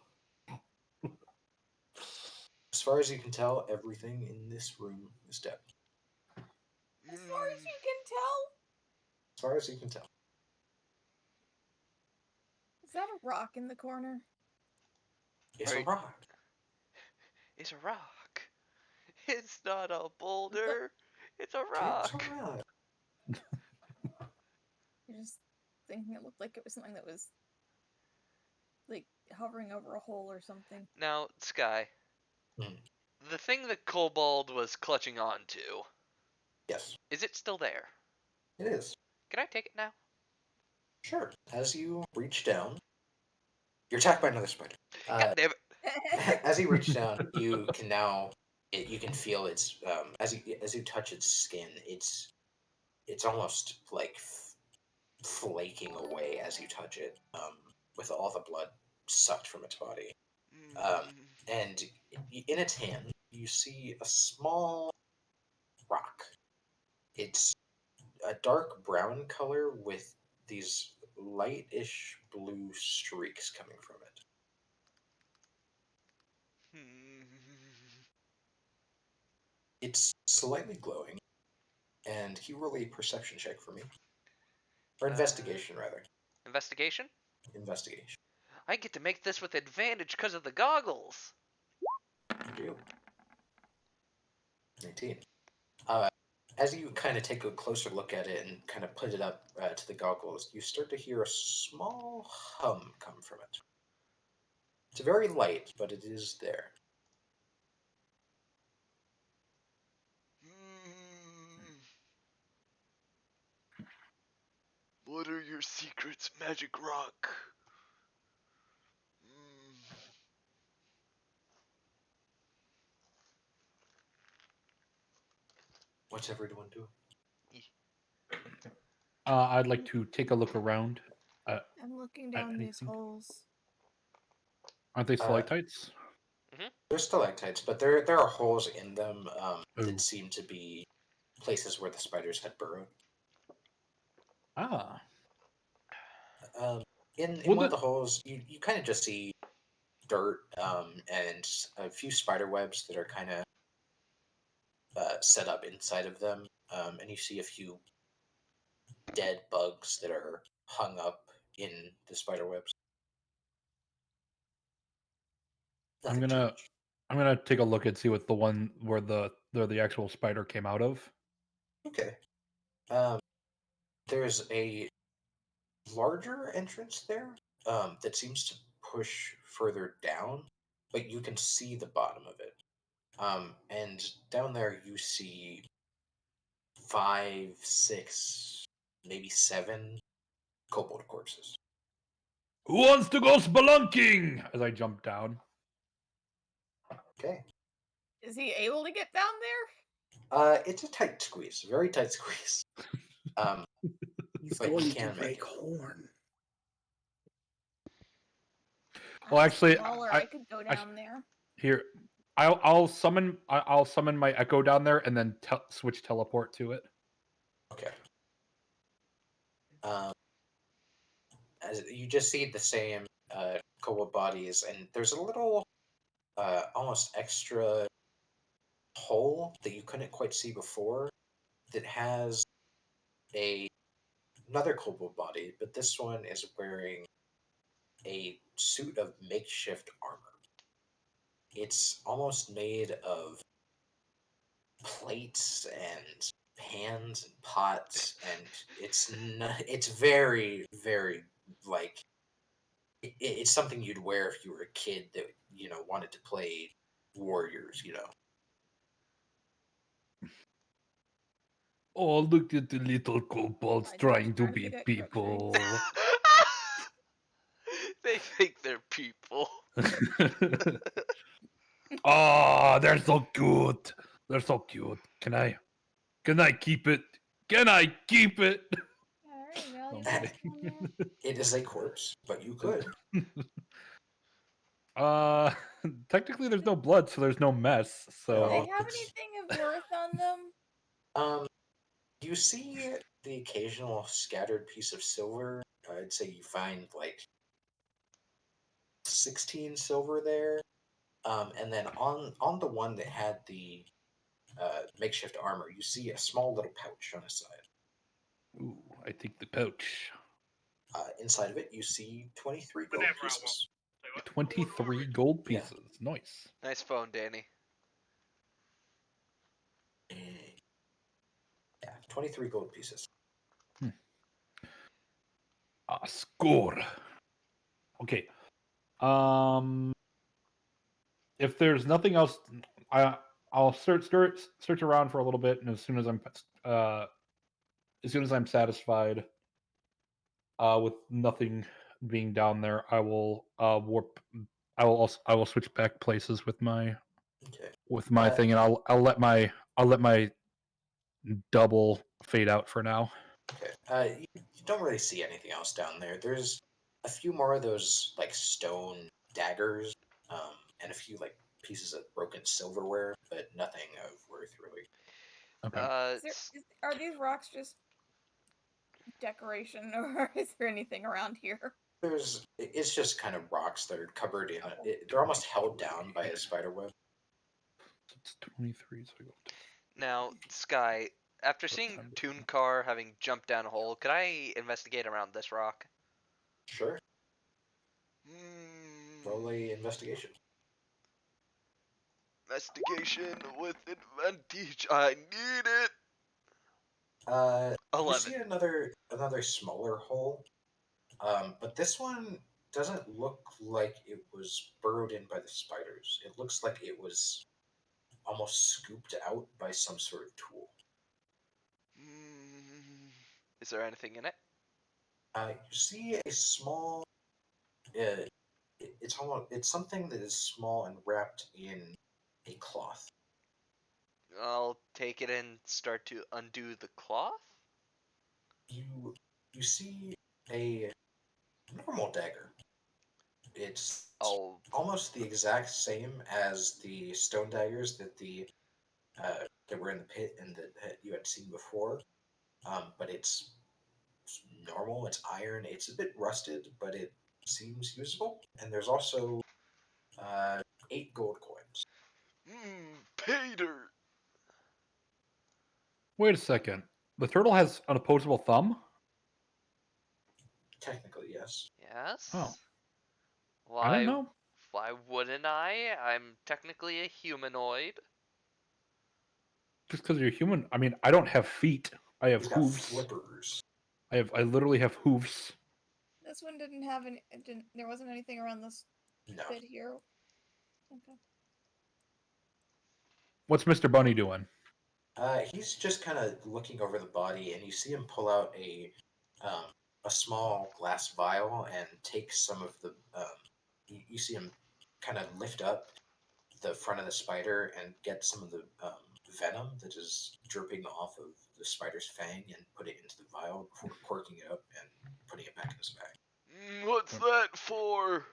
[SPEAKER 3] As far as you can tell, everything in this room is dead.
[SPEAKER 4] As far as you can tell,
[SPEAKER 3] As far as you can tell.
[SPEAKER 4] is that a rock in the corner?
[SPEAKER 3] It's a
[SPEAKER 6] Right.
[SPEAKER 3] rock.
[SPEAKER 6] It's a rock. It's not a boulder. It's a
[SPEAKER 3] It's
[SPEAKER 6] rock.
[SPEAKER 3] a rock.
[SPEAKER 4] You're just thinking it looked like it was something that was like hovering over a hole or something.
[SPEAKER 6] Now, Sky,
[SPEAKER 3] Hmm.
[SPEAKER 6] the thing that Kobold was clutching onto,
[SPEAKER 3] Yes,
[SPEAKER 6] is it still there?
[SPEAKER 3] it is.
[SPEAKER 6] Can I take it now?
[SPEAKER 3] Sure. As you reach down, you're attacked by another spider.
[SPEAKER 6] God damn it.
[SPEAKER 3] As you reach down, you can now you can feel its as you touch its skin, it's almost like flaking away as you touch it, with all the blood sucked from its body. And in its hand, you see a small rock. It's a dark brown color with these lightish blue streaks coming from it. It's slightly glowing, and he roll a perception check for me. Or investigation, rather.
[SPEAKER 6] Investigation?
[SPEAKER 3] Investigation.
[SPEAKER 6] I get to make this with advantage because of the goggles.
[SPEAKER 3] You do. 19. As you kind of take a closer look at it and kind of put it up to the goggles, you start to hear a small hum come from it. It's very light, but it is there.
[SPEAKER 2] What are your secrets, Magic Rock?
[SPEAKER 3] What's everyone doing?
[SPEAKER 1] I'd like to take a look around.
[SPEAKER 4] I'm looking down these
[SPEAKER 1] anything?
[SPEAKER 4] holes.
[SPEAKER 1] Aren't they stalactites?
[SPEAKER 3] They're stalactites, but there are holes in them
[SPEAKER 1] Ooh.
[SPEAKER 3] that seem to be places where the spiders had burrowed.
[SPEAKER 1] Ah.
[SPEAKER 3] In
[SPEAKER 1] Well,
[SPEAKER 3] one of the holes, you kind of just see dirt and a few spider webs that are kind of set up inside of them, and you see a few dead bugs that are hung up in the spider webs.
[SPEAKER 1] I'm
[SPEAKER 3] Nothing too
[SPEAKER 1] gonna
[SPEAKER 3] much.
[SPEAKER 1] I'm gonna take a look and see what the one where the actual spider came out of.
[SPEAKER 3] Okay. There's a larger entrance there that seems to push further down, but you can see the bottom of it. And down there you see 5, 6, maybe 7 kobold corpses.
[SPEAKER 1] Who wants to go spelunking? As I jump down.
[SPEAKER 3] Okay.
[SPEAKER 4] Is he able to get down
[SPEAKER 3] It's a tight squeeze, very tight squeeze.
[SPEAKER 5] He's
[SPEAKER 3] But
[SPEAKER 5] going
[SPEAKER 3] you
[SPEAKER 5] to
[SPEAKER 3] can
[SPEAKER 5] break
[SPEAKER 3] make it.
[SPEAKER 5] horn.
[SPEAKER 4] there?
[SPEAKER 1] Well,
[SPEAKER 4] I'm
[SPEAKER 1] actually,
[SPEAKER 4] smaller. I could go down there.
[SPEAKER 1] Here, I'll summon my echo down there and then switch teleport to it.
[SPEAKER 3] Okay. As you just see the same kobold bodies, and there's a little almost extra hole that you couldn't quite see before that has another kobold body, but this one is wearing a suit of makeshift armor. It's almost made of plates and pans and pots, and it's very, very like it's something you'd wear if you were a kid that wanted to play warriors.
[SPEAKER 1] Oh, look at the little kobolds
[SPEAKER 4] I
[SPEAKER 1] trying
[SPEAKER 4] don't
[SPEAKER 1] to
[SPEAKER 4] try to
[SPEAKER 1] be
[SPEAKER 4] get
[SPEAKER 1] people.
[SPEAKER 6] They think they're people.
[SPEAKER 1] Oh, they're so cute. They're so cute. Can I keep it? Can I keep it?
[SPEAKER 4] Alright, well,
[SPEAKER 1] I'm
[SPEAKER 4] you
[SPEAKER 1] kidding.
[SPEAKER 4] down there.
[SPEAKER 3] It is a corpse, but you could.
[SPEAKER 1] Uh, technically, there's no blood, so there's no mess.
[SPEAKER 4] Do
[SPEAKER 1] So
[SPEAKER 4] they
[SPEAKER 3] Oh,
[SPEAKER 4] have
[SPEAKER 3] it's-
[SPEAKER 4] anything of worth on them?
[SPEAKER 3] You see the occasional scattered piece of silver. I'd say you find like 16 silver there. And then on the one that had the makeshift armor, you see a small little pouch on the side.
[SPEAKER 1] Ooh, I take the pouch.
[SPEAKER 3] Inside of it, you see 23 gold pieces.
[SPEAKER 1] 23 gold
[SPEAKER 3] Yeah.
[SPEAKER 1] pieces. Nice.
[SPEAKER 6] Nice phone, Danny.
[SPEAKER 3] Yeah, 23 gold pieces.
[SPEAKER 1] Score. Okay. If there's nothing else, I'll search around for a little bit, and as soon as I'm satisfied with nothing being down there, I will warp. I will switch back places with my
[SPEAKER 3] Okay.
[SPEAKER 1] thing, and I'll let my double fade out for now.
[SPEAKER 3] Okay. You don't really see anything else down there. There's a few more of those like stone daggers, and a few like pieces of broken silverware, but nothing of worth really.
[SPEAKER 1] Okay.
[SPEAKER 4] Are these rocks just decoration, or is there anything around here?
[SPEAKER 3] It's just kind of rocks that are covered in they're almost held down by a spider web.
[SPEAKER 1] It's 23. So I go up to
[SPEAKER 6] Now, Sky, after seeing Tooncar having jumped down a hole, could I investigate around this rock?
[SPEAKER 3] Sure.
[SPEAKER 2] Hmm.
[SPEAKER 3] Roll a investigation.
[SPEAKER 2] Investigation with advantage. I need it.
[SPEAKER 3] You
[SPEAKER 6] 11.
[SPEAKER 3] see another smaller hole, but this one doesn't look like it was burrowed in by the spiders. It looks like it was almost scooped out by some sort of tool.
[SPEAKER 2] Hmm.
[SPEAKER 6] Is there anything in it?
[SPEAKER 3] You see a small. Uh, it's something that is small and wrapped in a cloth.
[SPEAKER 6] I'll take it and start to undo the cloth?
[SPEAKER 3] You see a normal dagger. It's
[SPEAKER 6] Oh,
[SPEAKER 3] almost the exact same as the stone daggers that were in the pit and that you had seen before. But it's normal. It's iron. It's a bit rusted, but it seems usable. And there's also 8 gold coins.
[SPEAKER 2] Pay dirt.
[SPEAKER 1] Wait a second. The turtle has an opposable thumb?
[SPEAKER 3] Technically, yes.
[SPEAKER 6] yes?
[SPEAKER 1] Oh. I
[SPEAKER 6] Why?
[SPEAKER 1] didn't know.
[SPEAKER 6] Why wouldn't I? I'm technically a humanoid.
[SPEAKER 1] Just because you're human. I mean, I don't have feet. I have
[SPEAKER 3] He's got
[SPEAKER 1] hooves.
[SPEAKER 3] flippers.
[SPEAKER 1] I literally have hooves.
[SPEAKER 4] This one didn't have any. There wasn't anything around this
[SPEAKER 3] No.
[SPEAKER 4] bit here. Okay.
[SPEAKER 1] What's Mr. Bunny doing?
[SPEAKER 3] He's just kind of looking over the body, and you see him pull out a small glass vial and take some of the. You see him kind of lift up the front of the spider and get some of the venom that is dripping off of the spider's fang and put it into the vial before corking it up and putting it back in his bag.
[SPEAKER 2] What's that for?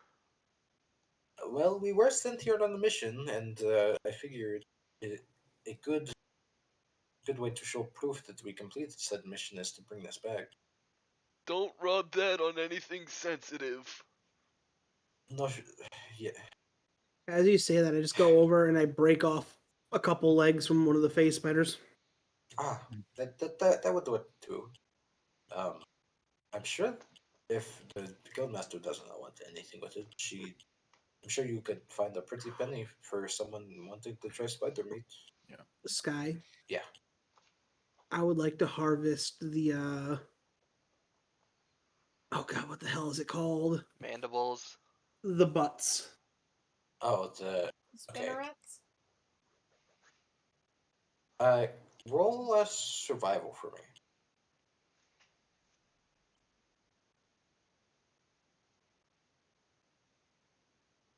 [SPEAKER 3] Well, we were sent here on a mission, and I figured a good way to show proof that we completed said mission is to bring this back.
[SPEAKER 2] Don't rub that on anything sensitive.
[SPEAKER 3] No, yeah.
[SPEAKER 5] As you say that, I just go over and I break off a couple legs from one of the face spiders.
[SPEAKER 3] That would do it too. I'm sure if the guildmaster doesn't want anything with it, I'm sure you could find a pretty penny for someone wanting to try spider meat.
[SPEAKER 5] Sky.
[SPEAKER 3] Yeah.
[SPEAKER 5] I would like to harvest the oh god, what the hell is it called?
[SPEAKER 6] Mandibles.
[SPEAKER 5] The butts.
[SPEAKER 3] Oh, okay.
[SPEAKER 4] Spinnerets?
[SPEAKER 3] Roll a survival for me.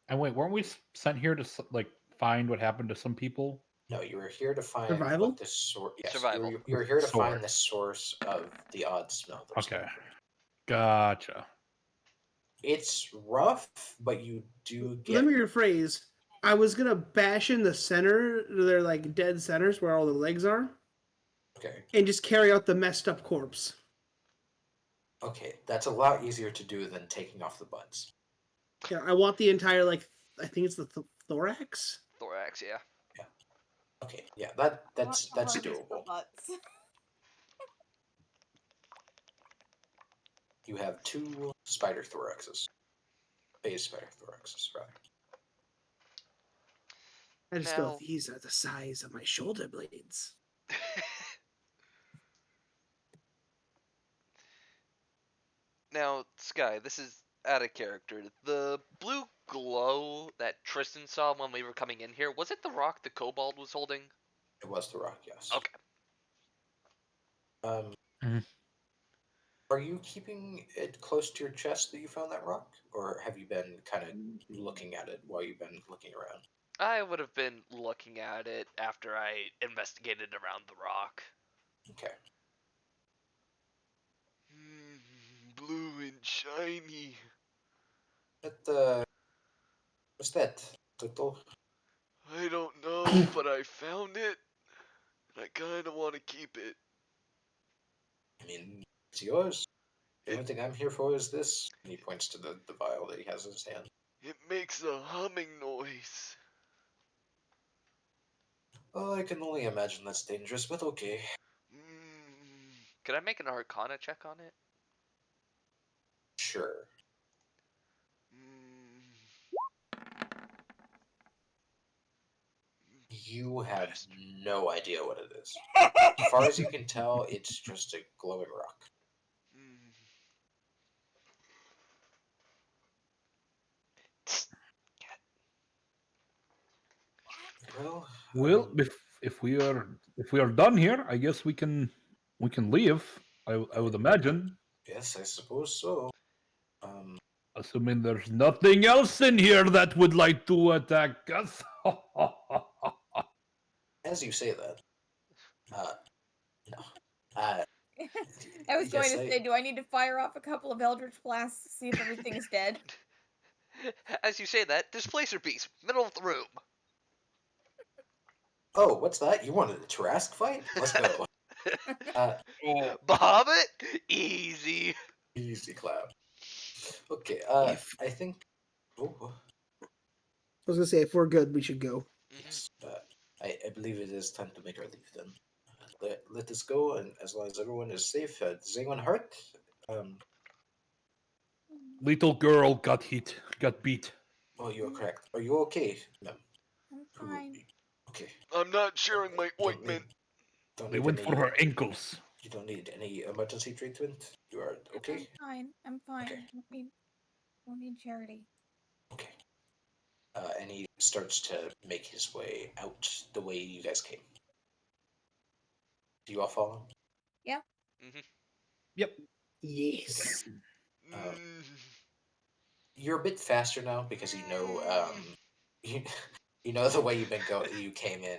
[SPEAKER 1] And wait, weren't we sent here to like find what happened to some people?
[SPEAKER 3] No, you were here to find
[SPEAKER 5] Survival?
[SPEAKER 3] what the source. Yes,
[SPEAKER 6] Survival.
[SPEAKER 3] You were here to
[SPEAKER 1] Sword.
[SPEAKER 3] find the source of the odd smell. That's
[SPEAKER 1] Okay. Gotcha.
[SPEAKER 3] It's rough, but you do get.
[SPEAKER 5] Let me rephrase. I was gonna bash in the center, they're like dead centers where all the legs are,
[SPEAKER 3] Okay.
[SPEAKER 5] and just carry out the messed up corpse.
[SPEAKER 3] Okay, that's a lot easier to do than taking off the buds.
[SPEAKER 5] Yeah, I want the entire I think it's the thorax.
[SPEAKER 6] Thorax, yeah.
[SPEAKER 3] Okay, yeah,
[SPEAKER 4] I want
[SPEAKER 3] that's
[SPEAKER 4] the harvest
[SPEAKER 3] doable.
[SPEAKER 4] for butts.
[SPEAKER 3] You have 2 spider thoraxes. Phase spider thoraxes, rather.
[SPEAKER 5] I just
[SPEAKER 6] Now-
[SPEAKER 5] go, these are the size of my shoulder blades.
[SPEAKER 6] Now, Sky, this is out of character. The blue glow that Tristan saw when we were coming in here, was it the rock the kobold was holding?
[SPEAKER 3] It was the rock, yes.
[SPEAKER 6] Okay.
[SPEAKER 1] Mhm.
[SPEAKER 3] Are you keeping it close to your chest that you found that rock? Or have you been kind of looking at it while you've been looking around?
[SPEAKER 6] I would have been looking at it after I investigated around the rock.
[SPEAKER 3] Okay.
[SPEAKER 2] Blue and shiny.
[SPEAKER 3] What's that? Turtle?
[SPEAKER 2] I don't know, but I found it, and I kind of want to keep it.
[SPEAKER 3] I mean, it's yours. The
[SPEAKER 2] It
[SPEAKER 3] only thing I'm here for is this. And he points to the vial that he has in his hand.
[SPEAKER 2] it makes a humming noise.
[SPEAKER 3] Oh, I can only imagine that's dangerous, but okay.
[SPEAKER 2] Mm,
[SPEAKER 6] Could I make an Arcana check on it?
[SPEAKER 3] Sure.
[SPEAKER 2] mm.
[SPEAKER 3] You have
[SPEAKER 2] Bastard.
[SPEAKER 3] no idea what it is. As far as you can tell, it's just a glowing rock.
[SPEAKER 2] Mm.
[SPEAKER 3] Well,
[SPEAKER 1] Well, if we are done here, I guess we can leave. I would imagine,
[SPEAKER 3] yes, I suppose so. Um,
[SPEAKER 1] assuming there's nothing else in here that would like to attack us.
[SPEAKER 3] as you say that, no. Uh,
[SPEAKER 4] I was going
[SPEAKER 3] yes,
[SPEAKER 4] to say, do I need to fire off a couple of Eldritch Blasts to see if everything's dead?
[SPEAKER 6] As you say that, displacer piece, middle of the room.
[SPEAKER 3] Oh, what's that? You wanted a Trask fight? Let's go. Oh,
[SPEAKER 6] Bahamut? Easy.
[SPEAKER 3] easy clap. Okay,
[SPEAKER 5] If
[SPEAKER 3] I think. Oh,
[SPEAKER 5] I was gonna say, if we're good, we should go.
[SPEAKER 3] yes. I believe it is time to make our leave then. Let us go, and as long as everyone is safe, does anyone hurt? Um,
[SPEAKER 1] Little girl got beat.
[SPEAKER 3] oh, you're correct. Are you okay, ma'am?
[SPEAKER 4] I'm
[SPEAKER 3] Who?
[SPEAKER 4] fine.
[SPEAKER 3] Okay.
[SPEAKER 2] I'm not sharing my
[SPEAKER 3] Don't need.
[SPEAKER 2] ointment.
[SPEAKER 3] Don't
[SPEAKER 1] They
[SPEAKER 3] need
[SPEAKER 1] went
[SPEAKER 3] any.
[SPEAKER 1] for her ankles.
[SPEAKER 3] You don't need any emergency treatment. You are okay.
[SPEAKER 4] I'm fine.
[SPEAKER 3] Okay.
[SPEAKER 4] Don't need charity.
[SPEAKER 3] Okay. And he starts to make his way out the way you guys came. Do you all follow?
[SPEAKER 4] Yeah.
[SPEAKER 6] Mm-hmm.
[SPEAKER 1] Yep.
[SPEAKER 5] Yes.
[SPEAKER 2] Mm.
[SPEAKER 3] You're a bit faster now because you, you know the way you came in.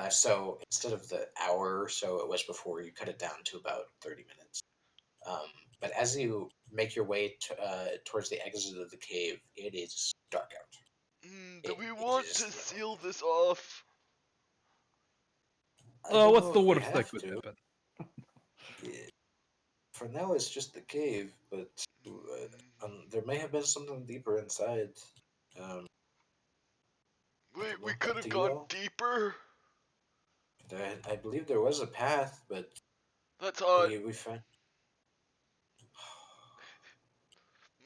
[SPEAKER 3] So instead of the hour or so it was before, you cut it down to about 30 minutes. But as you make your way towards the exit of the cave, it is dark out.
[SPEAKER 2] Do
[SPEAKER 3] It
[SPEAKER 2] we want
[SPEAKER 3] is
[SPEAKER 2] to
[SPEAKER 3] dark.
[SPEAKER 2] seal this off?
[SPEAKER 3] I don't
[SPEAKER 1] What's
[SPEAKER 3] know
[SPEAKER 1] the
[SPEAKER 3] if we
[SPEAKER 1] worst that
[SPEAKER 3] have
[SPEAKER 1] could
[SPEAKER 3] to.
[SPEAKER 1] happen?
[SPEAKER 3] For now, it's just the cave, but there may have been something deeper inside. Um,
[SPEAKER 2] We
[SPEAKER 3] look,
[SPEAKER 2] could
[SPEAKER 3] up
[SPEAKER 2] have
[SPEAKER 3] to you
[SPEAKER 2] gone
[SPEAKER 3] all.
[SPEAKER 2] deeper.
[SPEAKER 3] I believe there was a path, but
[SPEAKER 2] That's hot.
[SPEAKER 3] we found.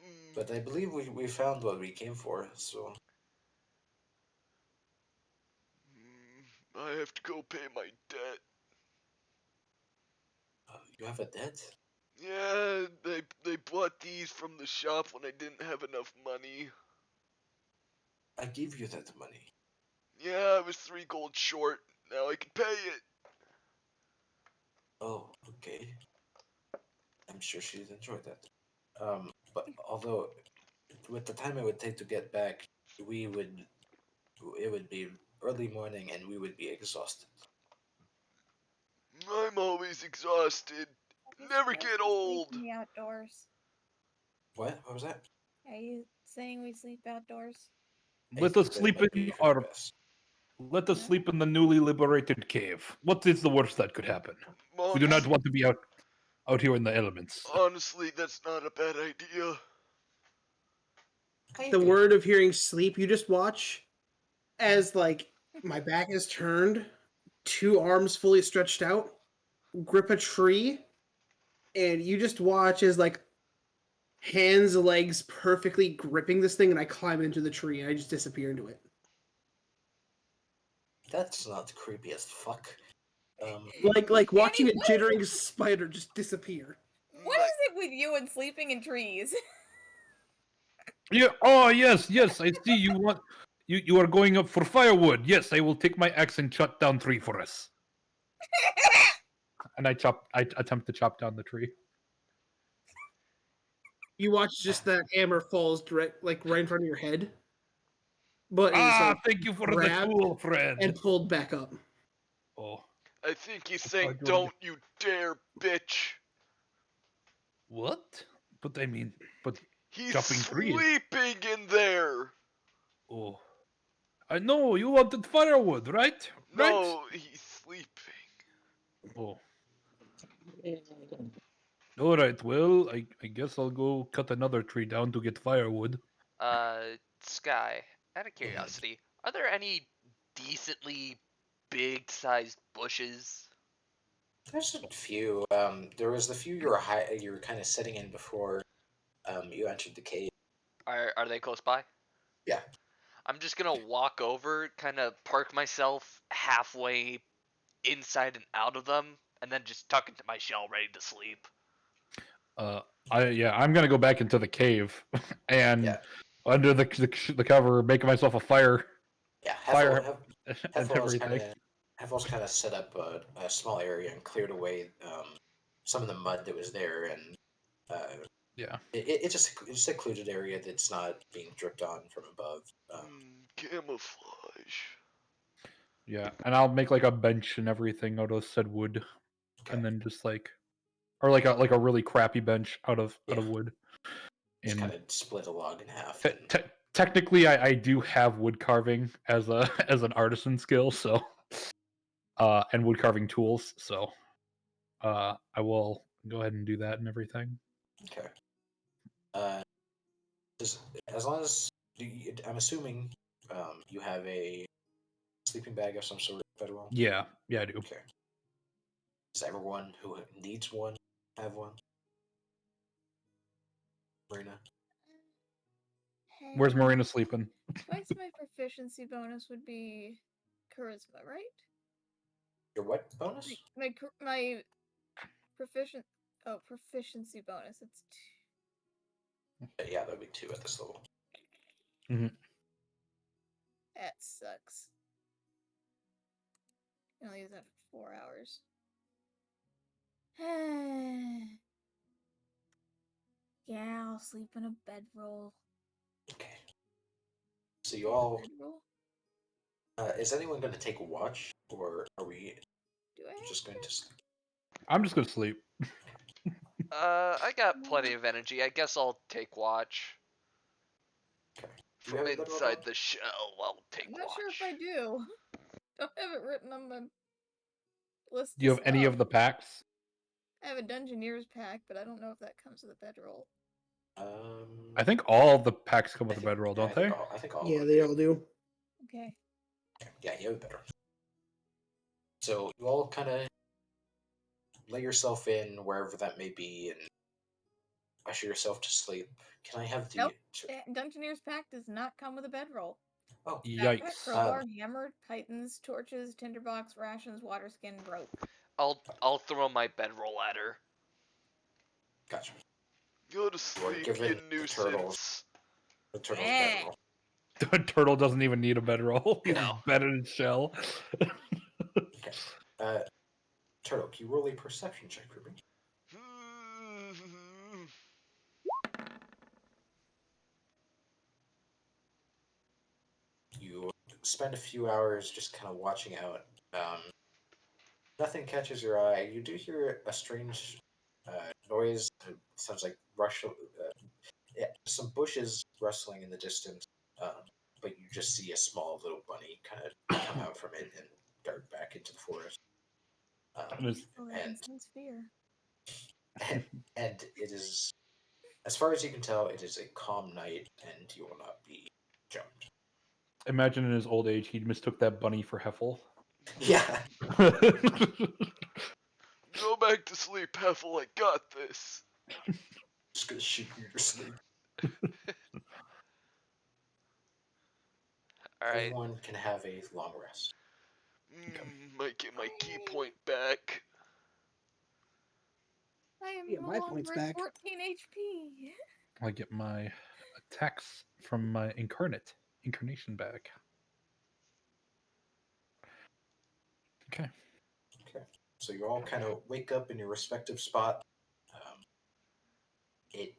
[SPEAKER 2] Mm.
[SPEAKER 3] But I believe we found what we came for. So
[SPEAKER 2] I have to go pay my debt.
[SPEAKER 3] you have a debt.
[SPEAKER 2] Yeah, they bought these from the shop when I didn't have enough money.
[SPEAKER 3] I gave you that money.
[SPEAKER 2] Yeah, I was 3 gold short. Now I can pay it.
[SPEAKER 3] Oh, okay. I'm sure she'd enjoy that. But although with the time it would take to get back, we would it would be early morning and we would be exhausted.
[SPEAKER 2] I'm always exhausted. Never
[SPEAKER 4] Let's
[SPEAKER 2] get
[SPEAKER 4] just sleep
[SPEAKER 2] old.
[SPEAKER 4] in the outdoors.
[SPEAKER 3] What? What was that?
[SPEAKER 4] Are you saying we sleep outdoors?
[SPEAKER 1] Let us
[SPEAKER 3] That
[SPEAKER 1] sleep
[SPEAKER 3] might
[SPEAKER 1] in
[SPEAKER 3] be for the
[SPEAKER 1] our.
[SPEAKER 3] best.
[SPEAKER 1] Let us sleep in the newly liberated cave. What is the worst that could happen? We do not want to be out here in the elements.
[SPEAKER 2] Honestly, that's not a bad idea.
[SPEAKER 5] the word of hearing sleep, you just watch as like my back is turned, 2 arms fully stretched out, grip a tree, and you just watch as like hands, legs perfectly gripping this thing, and I climb into the tree and I just disappear into it.
[SPEAKER 3] That's not creepy as fuck.
[SPEAKER 5] Like watching
[SPEAKER 4] Danny,
[SPEAKER 5] a jittering spider just disappear.
[SPEAKER 4] What is it with you and sleeping in trees?
[SPEAKER 1] Yeah. Oh yes, yes. I see. You want you are going up for firewood. Yes, I will take my axe and chop down tree for us. And I attempt to chop down the tree.
[SPEAKER 5] You watch just that hammer falls direct, like right in front of your head, but is
[SPEAKER 1] Ah,
[SPEAKER 5] like
[SPEAKER 1] thank you for the
[SPEAKER 5] grabbed
[SPEAKER 1] tool, friend.
[SPEAKER 5] and pulled back up.
[SPEAKER 1] Oh,
[SPEAKER 2] I think he's saying,
[SPEAKER 1] do you wanna
[SPEAKER 2] "Don't you dare, bitch."
[SPEAKER 1] what? But I mean, but
[SPEAKER 2] He's
[SPEAKER 1] chopping trees.
[SPEAKER 2] sleeping in there.
[SPEAKER 1] Oh, I know you wanted firewood, right? Right?
[SPEAKER 2] No, he's sleeping.
[SPEAKER 1] Oh. All right. Well, I guess I'll go cut another tree down to get firewood.
[SPEAKER 6] Sky, out of curiosity, are there any decently big-sized bushes?
[SPEAKER 3] There's a few. There was the few you were kind of sitting in before you entered the cave.
[SPEAKER 6] Are they close by?
[SPEAKER 3] Yeah.
[SPEAKER 6] I'm just gonna walk over, kind of park myself halfway inside and out of them, and then just tuck into my shell, ready to sleep.
[SPEAKER 1] I'm gonna go back into the cave, and
[SPEAKER 3] Yeah.
[SPEAKER 1] under the cover, making myself a fire.
[SPEAKER 3] Yeah.
[SPEAKER 1] Fire and
[SPEAKER 3] Heffel's
[SPEAKER 1] everything.
[SPEAKER 3] kind of set up a small area and cleared away some of the mud that was there, and
[SPEAKER 1] Yeah.
[SPEAKER 3] it's a secluded area that's not being dripped on from above.
[SPEAKER 2] Camouflage.
[SPEAKER 1] Yeah, and I'll make like a bench and everything out of said wood,
[SPEAKER 3] Okay.
[SPEAKER 1] and then just or like a really crappy bench out of wood.
[SPEAKER 3] Just
[SPEAKER 1] And
[SPEAKER 3] kind of split a log in half.
[SPEAKER 1] technically, I do have wood carving as a as an artisan skill, so and wood carving tools, so I will go ahead and do that and everything.
[SPEAKER 3] Okay. As long as I'm assuming you have a sleeping bag of some sort, Federal.
[SPEAKER 1] Yeah, I do.
[SPEAKER 3] Okay. Does everyone who needs one have one? Marina?
[SPEAKER 1] Where's Marina sleeping?
[SPEAKER 4] Twice my proficiency bonus would be charisma, right?
[SPEAKER 3] Your what bonus?
[SPEAKER 4] My proficiency bonus. It's
[SPEAKER 3] Yeah, that'd be 2 at this level.
[SPEAKER 4] that sucks. I can only use that for 4 hours. Yeah, I'll sleep in a bedroll.
[SPEAKER 3] Okay. So you all.
[SPEAKER 4] Bedroll?
[SPEAKER 3] Is anyone going to take a watch, or are we
[SPEAKER 4] Do I have
[SPEAKER 3] just going to sleep?
[SPEAKER 1] I'm just gonna sleep.
[SPEAKER 6] I got plenty of energy. I guess I'll take watch.
[SPEAKER 3] Okay. Do you
[SPEAKER 6] From
[SPEAKER 3] have a bedroll,
[SPEAKER 6] inside
[SPEAKER 3] Bob?
[SPEAKER 6] the shell, I'll take
[SPEAKER 4] I'm not
[SPEAKER 6] watch.
[SPEAKER 4] sure if I do. Don't have it written on my list.
[SPEAKER 1] Do you have any of the packs?
[SPEAKER 4] I have a Dungeoneer's pack, but I don't know if that comes with a bedroll.
[SPEAKER 1] I think all the packs come with a
[SPEAKER 3] think-
[SPEAKER 1] bedroll,
[SPEAKER 3] yeah,
[SPEAKER 1] don't they?
[SPEAKER 3] I think all.
[SPEAKER 5] Yeah,
[SPEAKER 3] of
[SPEAKER 5] they
[SPEAKER 3] them
[SPEAKER 5] all do.
[SPEAKER 4] Okay.
[SPEAKER 3] do. Yeah, you have a bedroll. So you all kind of lay yourself in wherever that may be and usher yourself to sleep. Can I have the?
[SPEAKER 4] Nope. Dungeoneer's pack does not come with a bedroll.
[SPEAKER 3] Oh,
[SPEAKER 4] Backpack,
[SPEAKER 1] Yikes.
[SPEAKER 4] crowbar, hammer, pythons, torches, tinderbox, rations, water skin, rope.
[SPEAKER 6] I'll throw my bedroll at her.
[SPEAKER 3] gotcha.
[SPEAKER 2] Go to sleep,
[SPEAKER 3] given
[SPEAKER 2] you
[SPEAKER 3] the turtles.
[SPEAKER 2] nuisance.
[SPEAKER 3] The turtle's
[SPEAKER 4] Eh.
[SPEAKER 3] bedroll.
[SPEAKER 1] The turtle doesn't even need a bedroll. He's
[SPEAKER 6] No.
[SPEAKER 1] bedded in shell.
[SPEAKER 3] Okay. Turtle, can you roll a perception check for me? You spend a few hours just kind of watching out. Nothing catches your eye. You do hear a strange noise. It sounds like some bushes rustling in the distance, but you just see a small little bunny kind of come out from it and dart back into the forest.
[SPEAKER 1] And it's-
[SPEAKER 4] Peaceful and sense fear.
[SPEAKER 3] And it is As far as you can tell, it is a calm night, and you will not be jumped.
[SPEAKER 1] Imagine in his old age, he mistook that bunny for Heffel.
[SPEAKER 3] Yeah.
[SPEAKER 2] Go back to sleep, Heffel. I got this.
[SPEAKER 3] Just gonna shoot you to sleep.
[SPEAKER 6] All right.
[SPEAKER 3] Everyone can have a long rest.
[SPEAKER 2] Might get my key point back.
[SPEAKER 4] I am
[SPEAKER 5] Yeah,
[SPEAKER 4] no
[SPEAKER 5] my
[SPEAKER 4] longer
[SPEAKER 5] points
[SPEAKER 4] at
[SPEAKER 5] back.
[SPEAKER 4] 14 HP.
[SPEAKER 1] I get my attacks from my incarnation back. Okay.
[SPEAKER 3] Okay. So you all kind of wake up in your respective spot. Um, it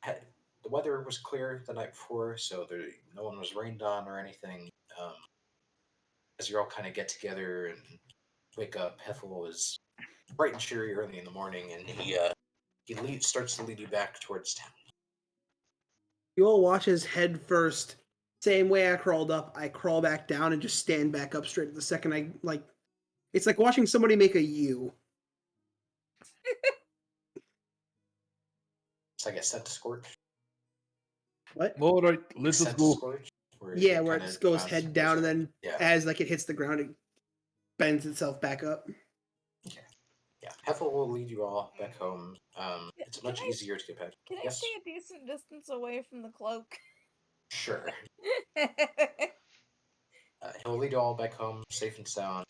[SPEAKER 3] had, the weather was clear the night before, so no one was rained on or anything. Um, as you all kind of get together and wake up, Heffel is bright and cheery early in the morning, and he starts to lead you back towards town.
[SPEAKER 5] You all watch his head first. Same way I crawled up, I crawl back down and just stand back up straight the second I like. It's like watching somebody make a U.
[SPEAKER 3] It's like a scent to scorch.
[SPEAKER 5] What?
[SPEAKER 1] All right, let us
[SPEAKER 3] Scent to
[SPEAKER 1] go.
[SPEAKER 3] scorch.
[SPEAKER 5] Yeah, where it
[SPEAKER 3] kinda
[SPEAKER 5] just goes
[SPEAKER 3] bounces
[SPEAKER 5] head down and
[SPEAKER 3] around.
[SPEAKER 5] then
[SPEAKER 3] Yeah.
[SPEAKER 5] as like it hits the ground, it bends itself back up.
[SPEAKER 3] Yeah, Heffel will lead you all back home. It's
[SPEAKER 4] Can
[SPEAKER 3] much
[SPEAKER 4] I-
[SPEAKER 3] easier to get back.
[SPEAKER 4] Can I
[SPEAKER 3] Yes,
[SPEAKER 4] stay a decent distance away from the cloak?
[SPEAKER 3] sure. He'll lead you all back home, safe and sound.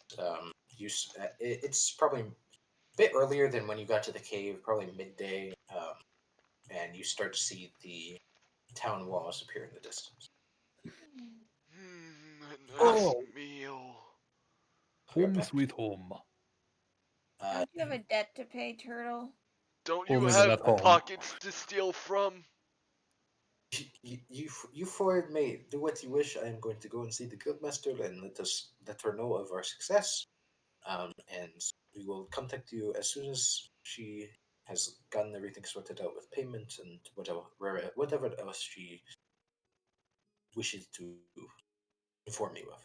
[SPEAKER 3] It's probably a bit earlier than when you got to the cave, probably midday, and you start to see the town walls appear in the distance.
[SPEAKER 2] A nice
[SPEAKER 1] Oh.
[SPEAKER 2] meal.
[SPEAKER 3] Be right
[SPEAKER 1] Home
[SPEAKER 3] back.
[SPEAKER 1] sweet home.
[SPEAKER 4] Don't you have a debt to pay, Turtle?
[SPEAKER 2] Don't you
[SPEAKER 1] Only
[SPEAKER 2] have
[SPEAKER 1] at home.
[SPEAKER 2] pockets to steal from?
[SPEAKER 3] You four may do what you wish. I am going to go and see the guildmaster and let her know of our success. And we will contact you as soon as she has gotten everything sorted out with payment and whatever else she wishes to inform you of.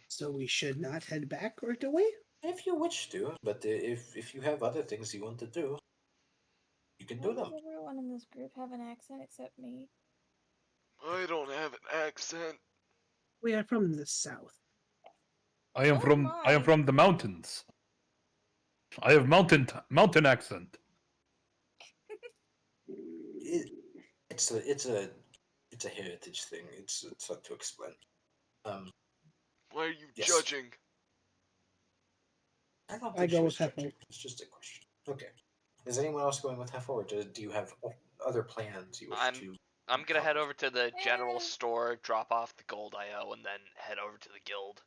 [SPEAKER 5] So we should not head back right away?
[SPEAKER 3] If you wish to, but if you have other things you want to do, you can
[SPEAKER 4] Why
[SPEAKER 3] do
[SPEAKER 4] does
[SPEAKER 3] them.
[SPEAKER 4] everyone in this group have an accent except me?
[SPEAKER 2] I don't have an accent.
[SPEAKER 5] We are from the south.
[SPEAKER 1] I am
[SPEAKER 4] Oh
[SPEAKER 1] from
[SPEAKER 4] my.
[SPEAKER 1] the mountains. I have mountain accent.
[SPEAKER 3] It, it's a heritage thing. It's hard to explain. Um,
[SPEAKER 2] Why are you
[SPEAKER 3] Yes.
[SPEAKER 2] judging?
[SPEAKER 3] I don't
[SPEAKER 5] I
[SPEAKER 3] think she
[SPEAKER 5] go
[SPEAKER 3] was
[SPEAKER 5] with Heffel.
[SPEAKER 3] judging. It's just a question. Okay. Is anyone else going with Heffel, or do you have other plans you wish to?
[SPEAKER 6] I'm gonna head
[SPEAKER 3] accomplish?
[SPEAKER 6] over to the general
[SPEAKER 4] Eh.
[SPEAKER 6] store, drop off the gold IO, and then head over to the guild.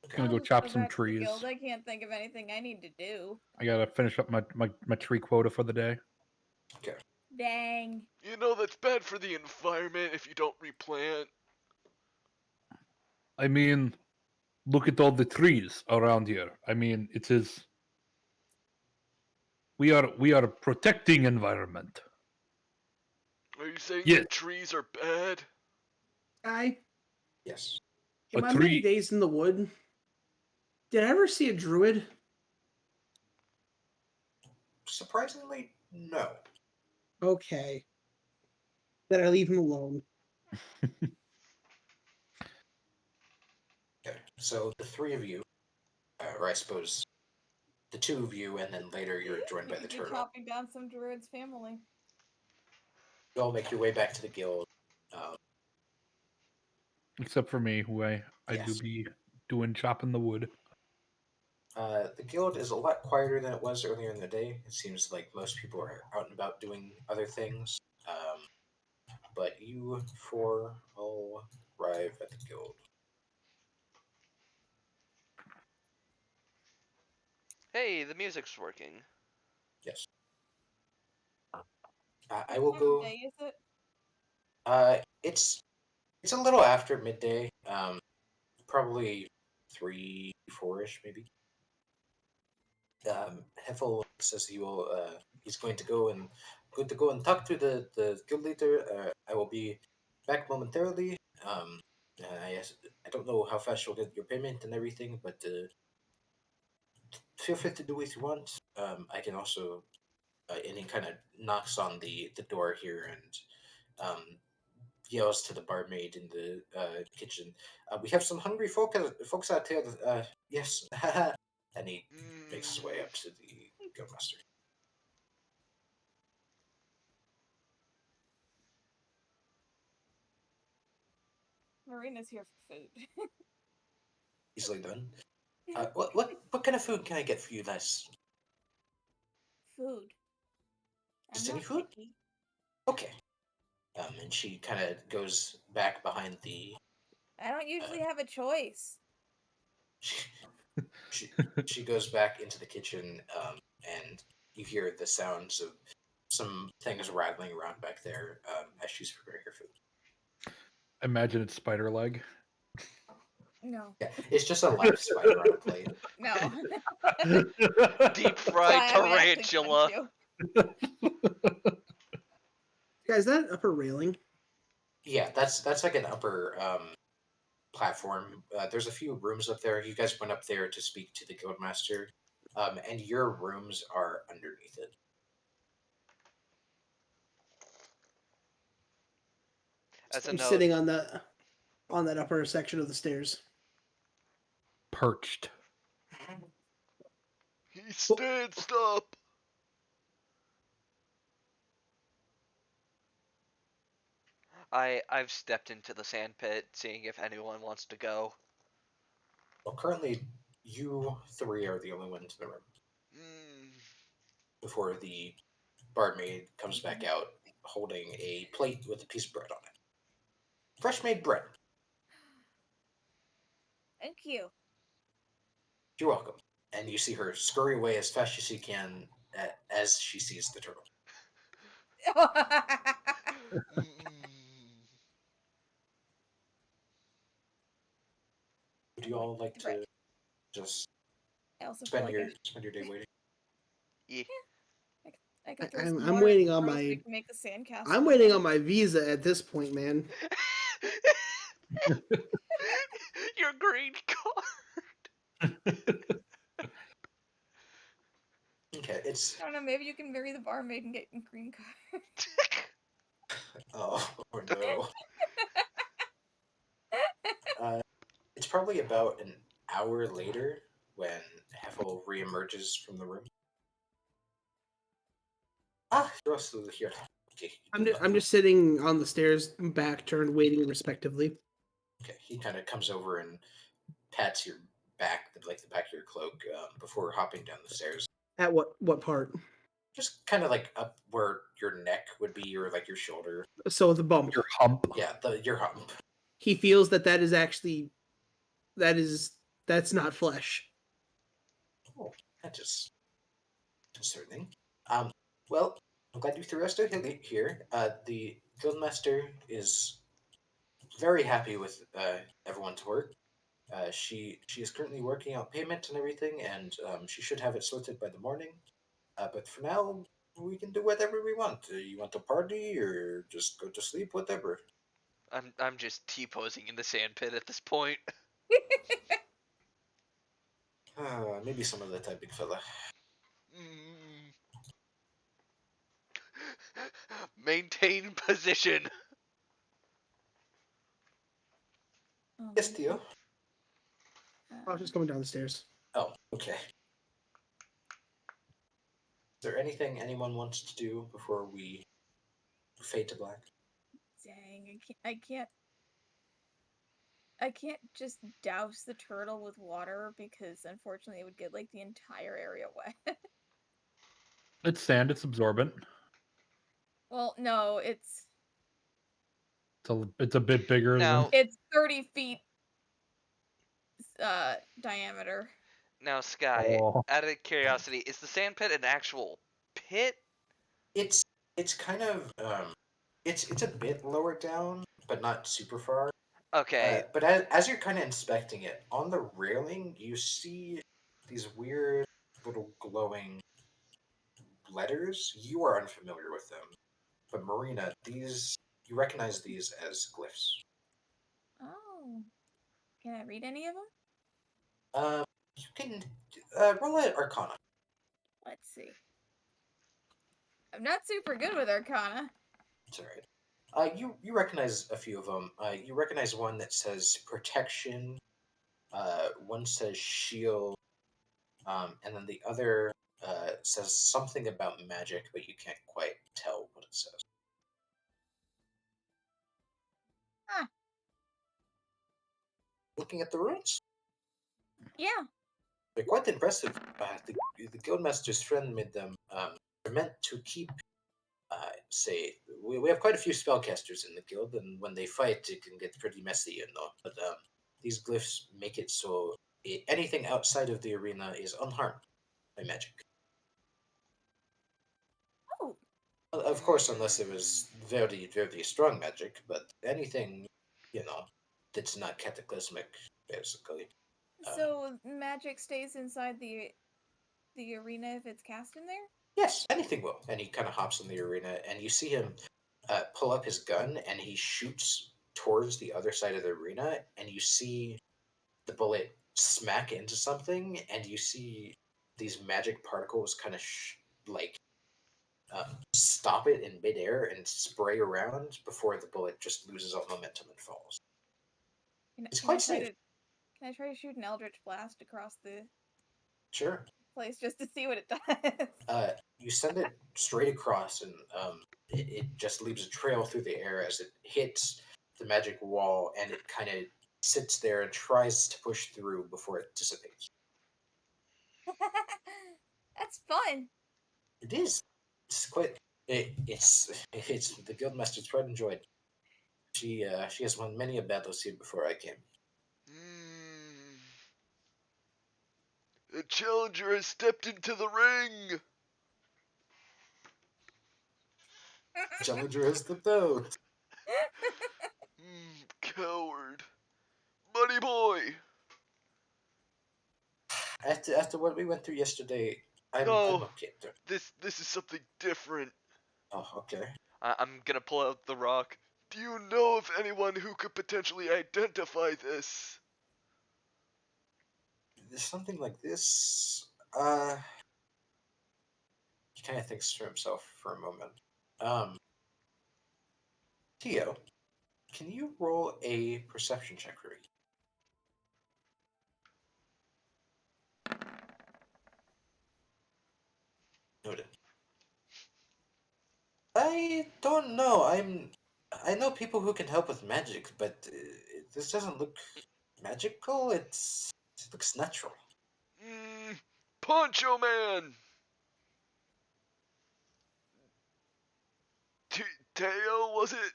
[SPEAKER 3] Okay.
[SPEAKER 1] Gonna
[SPEAKER 4] I'll
[SPEAKER 1] go
[SPEAKER 4] just
[SPEAKER 1] chop
[SPEAKER 4] go
[SPEAKER 1] some
[SPEAKER 4] back to the
[SPEAKER 1] trees.
[SPEAKER 4] guild. I can't think of anything I need to do.
[SPEAKER 1] I gotta finish up my tree quota for the day.
[SPEAKER 4] Dang.
[SPEAKER 2] You know that's bad for the environment if you don't replant.
[SPEAKER 1] I mean, look at all the trees around here. I mean, it is. We are protecting environment.
[SPEAKER 2] Are you saying
[SPEAKER 1] Yes.
[SPEAKER 2] the trees are bad?
[SPEAKER 3] Yes.
[SPEAKER 5] In
[SPEAKER 1] A
[SPEAKER 5] my
[SPEAKER 1] tree-
[SPEAKER 5] many days in the wood, did I ever see a druid?
[SPEAKER 3] Surprisingly, no.
[SPEAKER 5] Okay. Then I leave him alone.
[SPEAKER 3] Okay. So the three of you, or I suppose the two of you, and then later you're joined
[SPEAKER 4] We
[SPEAKER 3] by the
[SPEAKER 4] could be
[SPEAKER 3] turtle.
[SPEAKER 4] chopping down some druid's family.
[SPEAKER 3] You all make your way back to the guild. Um,
[SPEAKER 1] Except for me, who I do
[SPEAKER 3] Yes.
[SPEAKER 1] be doing chopping the wood.
[SPEAKER 3] The guild is a lot quieter than it was earlier in the day. It seems like most people are out and about doing other things. But you four all arrive at the guild.
[SPEAKER 6] Hey, the music's working.
[SPEAKER 3] Yes. I
[SPEAKER 4] What
[SPEAKER 3] will
[SPEAKER 4] time
[SPEAKER 3] go.
[SPEAKER 4] of day is it?
[SPEAKER 3] It's a little after midday. Probably 3, 4ish maybe. Heffel says he's going to go and talk to the guild leader. I will be back momentarily. I don't know how fast you'll get your payment and everything, but feel free to do what you want. I can also and he kind of knocks on the door here and yells to the barmaid in the kitchen. We have some hungry folks out here. Yes, and he makes his way up to the guildmaster.
[SPEAKER 4] Marina's here for food.
[SPEAKER 3] Easily done. What kind of food can I get for you, guys?
[SPEAKER 4] Food. I'm
[SPEAKER 3] Just any
[SPEAKER 4] not
[SPEAKER 3] food?
[SPEAKER 4] picky.
[SPEAKER 3] Okay. And she kind of goes back behind the.
[SPEAKER 4] I don't usually have a choice.
[SPEAKER 3] She, she goes back into the kitchen, and you hear the sounds of some things rattling around back there as she's preparing her food.
[SPEAKER 1] Imagine it's spider leg.
[SPEAKER 4] No.
[SPEAKER 3] Yeah, it's just a live spider on a plate.
[SPEAKER 4] No.
[SPEAKER 6] Deep
[SPEAKER 4] That's
[SPEAKER 6] fried
[SPEAKER 4] why I'm actually going
[SPEAKER 6] tarantula.
[SPEAKER 4] to.
[SPEAKER 5] Guys, that upper railing.
[SPEAKER 3] Yeah, that's like an upper platform. There's a few rooms up there. You guys went up there to speak to the guildmaster, and your rooms are underneath it.
[SPEAKER 6] As a
[SPEAKER 5] I'm
[SPEAKER 6] note,
[SPEAKER 5] sitting on that upper section of the stairs.
[SPEAKER 1] Perched.
[SPEAKER 2] He stands up.
[SPEAKER 6] I've stepped into the sand pit, seeing if anyone wants to go.
[SPEAKER 3] Well, currently, you three are the only ones in the room.
[SPEAKER 2] Mm,
[SPEAKER 3] Before the barmaid comes back out holding a plate with a piece of bread on it. Fresh made bread.
[SPEAKER 4] Thank you.
[SPEAKER 3] You're welcome. And you see her scurry away as fast as she can as she sees the turtle.
[SPEAKER 2] mm.
[SPEAKER 3] Would you all like
[SPEAKER 4] Right.
[SPEAKER 3] to just
[SPEAKER 4] I also feel
[SPEAKER 3] spend
[SPEAKER 4] like
[SPEAKER 3] your day waiting?
[SPEAKER 6] Yeah.
[SPEAKER 4] I could throw
[SPEAKER 5] I'm
[SPEAKER 4] some water
[SPEAKER 5] waiting
[SPEAKER 4] in the
[SPEAKER 5] on
[SPEAKER 4] room so we
[SPEAKER 5] my
[SPEAKER 4] can make the sandcastle.
[SPEAKER 5] I'm waiting on my visa at this point, man.
[SPEAKER 6] Your green card.
[SPEAKER 3] Okay, it's
[SPEAKER 4] I don't know. Maybe you can marry the barmaid and get a green card.
[SPEAKER 3] oh no. It's probably about an hour later when Heffel reemerges from the room. Ah, you're also here. Okay,
[SPEAKER 5] I'm just sitting on the stairs, back turned, waiting respectively.
[SPEAKER 3] Okay, he kind of comes over and pats your back, like the back of your cloak, before hopping down the stairs.
[SPEAKER 5] At what part?
[SPEAKER 3] Just kind of like up where your neck would be, or like your shoulder.
[SPEAKER 5] So the bump.
[SPEAKER 1] Your hump.
[SPEAKER 3] Yeah, your hump.
[SPEAKER 5] He feels that is actually that's not flesh.
[SPEAKER 3] Oh, that's just concerning. Well, I'm glad you three are still here. The guildmaster is very happy with everyone's work. She is currently working out payment and everything, and she should have it sorted by the morning. But for now, we can do whatever we want. You want to party or just go to sleep, whatever.
[SPEAKER 6] I'm just T-posing in the sand pit at this point.
[SPEAKER 3] Maybe some of the time, big fella.
[SPEAKER 2] Mm.
[SPEAKER 6] Maintain position.
[SPEAKER 3] Yes, Theo.
[SPEAKER 5] I was just coming down the stairs.
[SPEAKER 3] Oh, okay. Is there anything anyone wants to do before we fade to black?
[SPEAKER 4] Dang, I can't just douse the turtle with water because unfortunately it would get like the entire area wet.
[SPEAKER 1] It's sand. It's absorbent.
[SPEAKER 4] Well, no, it's
[SPEAKER 1] It's a bit bigger
[SPEAKER 6] Now,
[SPEAKER 4] it's 30 feet diameter.
[SPEAKER 6] now, Sky.
[SPEAKER 1] Oh.
[SPEAKER 6] Out of curiosity, is the sand pit an actual pit?
[SPEAKER 3] It's kind of it's a bit lower down, but not super far.
[SPEAKER 6] Okay.
[SPEAKER 3] But as you're kind of inspecting it, on the railing you see these weird little glowing letters. You are unfamiliar with them, but Marina, these you recognize these as glyphs.
[SPEAKER 4] Oh, can I read any of them?
[SPEAKER 3] You can roll an Arcana.
[SPEAKER 4] Let's see. I'm not super good with Arcana.
[SPEAKER 3] It's alright. You recognize a few of them. You recognize one that says protection. One says shield. And then the other says something about magic, but you can't quite tell what it says.
[SPEAKER 4] Huh.
[SPEAKER 3] Looking at the runes,
[SPEAKER 4] Yeah.
[SPEAKER 3] they're quite impressive. The guildmaster's friend made them. They're meant to keep. Say we have quite a few spellcasters in the guild, and when they fight, it can get pretty messy, you know. But these glyphs make it so anything outside of the arena is unharmed by magic.
[SPEAKER 4] Oh.
[SPEAKER 3] Of course, unless it was very, very strong magic, but anything, you know, that's not cataclysmic, basically.
[SPEAKER 4] So magic stays inside the arena if it's cast in there?
[SPEAKER 3] Yes, anything will. And he kind of hops in the arena, and you see him pull up his gun, and he shoots towards the other side of the arena, and you see the bullet smack into something, and you see these magic particles kind of stop it in midair and spray around before the bullet just loses all momentum and falls. It's quite safe.
[SPEAKER 4] Can I try to shoot an Eldritch Blast across the
[SPEAKER 3] Sure.
[SPEAKER 4] place just to see what it does?
[SPEAKER 3] You send it straight across, and it just leaves a trail through the air as it hits the magic wall, and it kind of sits there and tries to push through before it dissipates.
[SPEAKER 4] That's fun.
[SPEAKER 3] It is. It's quite. It's the guildmaster's pride and joy. She has won many a battle here before I came.
[SPEAKER 2] The challenger has stepped into the ring.
[SPEAKER 3] Challenger has stepped out.
[SPEAKER 2] Coward. Buddy boy.
[SPEAKER 3] After what we went through yesterday, I'm
[SPEAKER 2] No,
[SPEAKER 3] okay.
[SPEAKER 2] this is something different.
[SPEAKER 3] Oh, okay.
[SPEAKER 6] I'm gonna pull out the rock.
[SPEAKER 2] Do you know of anyone who could potentially identify this?
[SPEAKER 3] There's something like this. He kind of thinks to himself for a moment. Tio, can you roll a perception check for me? Noted. I don't know. I know people who can help with magic, but this doesn't look magical. It looks natural.
[SPEAKER 2] Poncho Man. Teo, was it?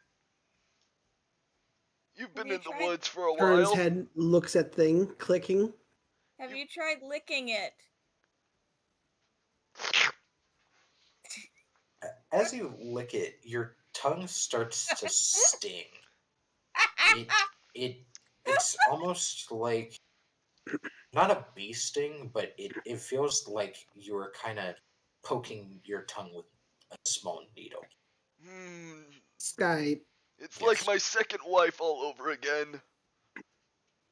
[SPEAKER 2] You've been
[SPEAKER 4] you
[SPEAKER 2] in the
[SPEAKER 4] tried-
[SPEAKER 2] woods for a
[SPEAKER 5] Turns
[SPEAKER 2] while.
[SPEAKER 5] head, looks at thing, clicking.
[SPEAKER 4] Have you tried licking it?
[SPEAKER 3] As you lick it, your tongue starts to sting. It's almost like not a bee sting, but it feels like you're kind of poking your tongue with a small needle.
[SPEAKER 5] Sky,
[SPEAKER 2] It's
[SPEAKER 3] Yes.
[SPEAKER 2] like my second wife all over again.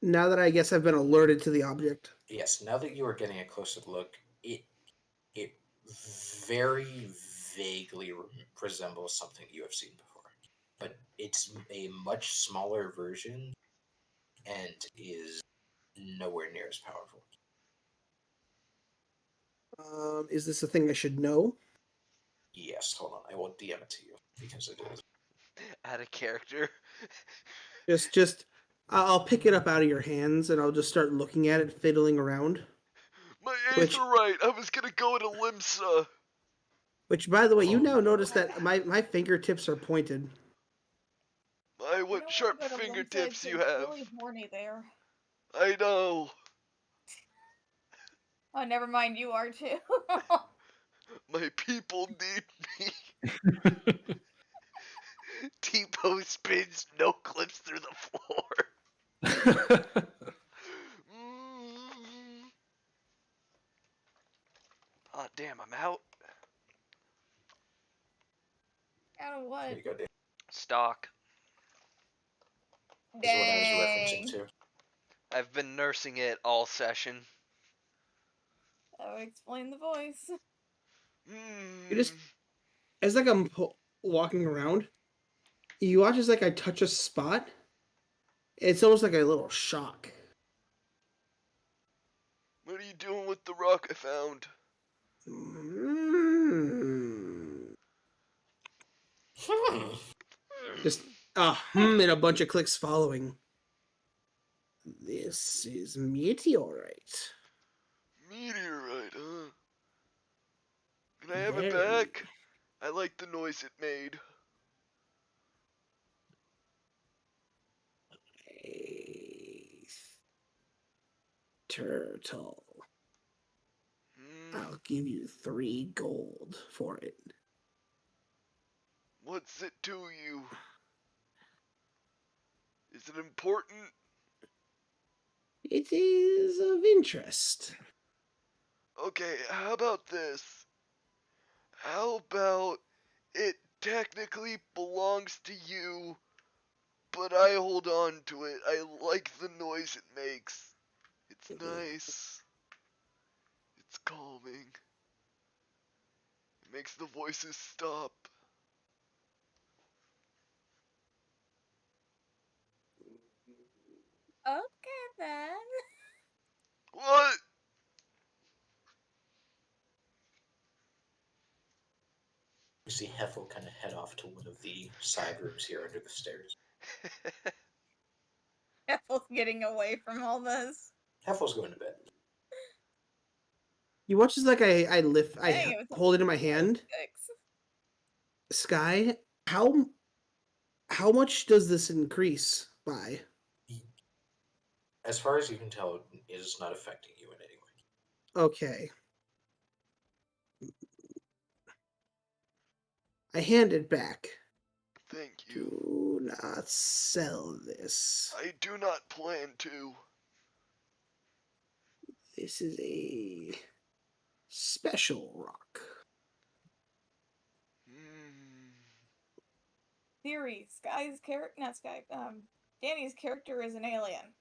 [SPEAKER 5] now that I guess I've been alerted to the object.
[SPEAKER 3] Yes, now that you are getting a closer look, it very vaguely resembles something you have seen before, but it's a much smaller version and is nowhere near as powerful.
[SPEAKER 5] Is this a thing I should know?
[SPEAKER 3] Yes, hold on, I will DM it to you because it is.
[SPEAKER 6] Out of character.
[SPEAKER 5] I'll pick it up out of your hands and I'll just start looking at it, fiddling around.
[SPEAKER 2] My
[SPEAKER 5] Which-
[SPEAKER 2] aetheryte. I was gonna go to Limsa.
[SPEAKER 5] Which, by the way, you
[SPEAKER 3] Oh,
[SPEAKER 5] now
[SPEAKER 3] no.
[SPEAKER 5] notice that my fingertips are pointed.
[SPEAKER 2] What sharp fingertips you
[SPEAKER 4] It's
[SPEAKER 2] have.
[SPEAKER 4] really horny there.
[SPEAKER 2] I know.
[SPEAKER 4] Oh, never mind. You are too.
[SPEAKER 2] My people need me. T-Pose spins, no clips through the floor. Oh, damn, I'm out.
[SPEAKER 4] Out of
[SPEAKER 3] There
[SPEAKER 4] what?
[SPEAKER 3] you go, Dave.
[SPEAKER 6] Stock.
[SPEAKER 3] This is what I was
[SPEAKER 4] Dang.
[SPEAKER 3] referencing to.
[SPEAKER 6] I've been nursing it all session.
[SPEAKER 4] That would explain the voice.
[SPEAKER 5] You just as like I'm walking around, you watch as like I touch a spot. It's almost like a little shock.
[SPEAKER 2] What are you doing with the rock I found?
[SPEAKER 5] Mm.
[SPEAKER 3] Hmm.
[SPEAKER 5] Just and a bunch of clicks following. This is meteorite.
[SPEAKER 2] Meteorite, huh? Can I have it
[SPEAKER 5] Very
[SPEAKER 2] back? I like the noise it made.
[SPEAKER 5] nice. Turtle.
[SPEAKER 2] Hmm,
[SPEAKER 5] I'll give you 3 gold for it.
[SPEAKER 2] what's it to you? Is it important?
[SPEAKER 5] It is of interest.
[SPEAKER 2] Okay, how about this? How about it technically belongs to you, but I hold on to it. I like the noise it makes. It's nice. It's calming. It makes the voices stop.
[SPEAKER 4] Okay then.
[SPEAKER 2] What?
[SPEAKER 3] You see Heffel kind of head off to one of the side rooms here under the stairs.
[SPEAKER 4] Ethel's getting away from all this.
[SPEAKER 3] Heffel's going to bed.
[SPEAKER 5] You watch as like I lift,
[SPEAKER 4] Dang,
[SPEAKER 5] I
[SPEAKER 4] it was
[SPEAKER 5] hold it in my
[SPEAKER 4] only
[SPEAKER 5] hand.
[SPEAKER 4] 6.
[SPEAKER 5] Sky, how much does this increase by?
[SPEAKER 3] As far as you can tell, it is not affecting you in any way.
[SPEAKER 5] Okay. I hand it back.
[SPEAKER 2] Thank you.
[SPEAKER 5] Do not sell this.
[SPEAKER 2] I do not plan to.
[SPEAKER 5] This is a special rock.
[SPEAKER 2] Hmm.
[SPEAKER 4] Theory: Sky's character, not Sky. Danny's character is an alien.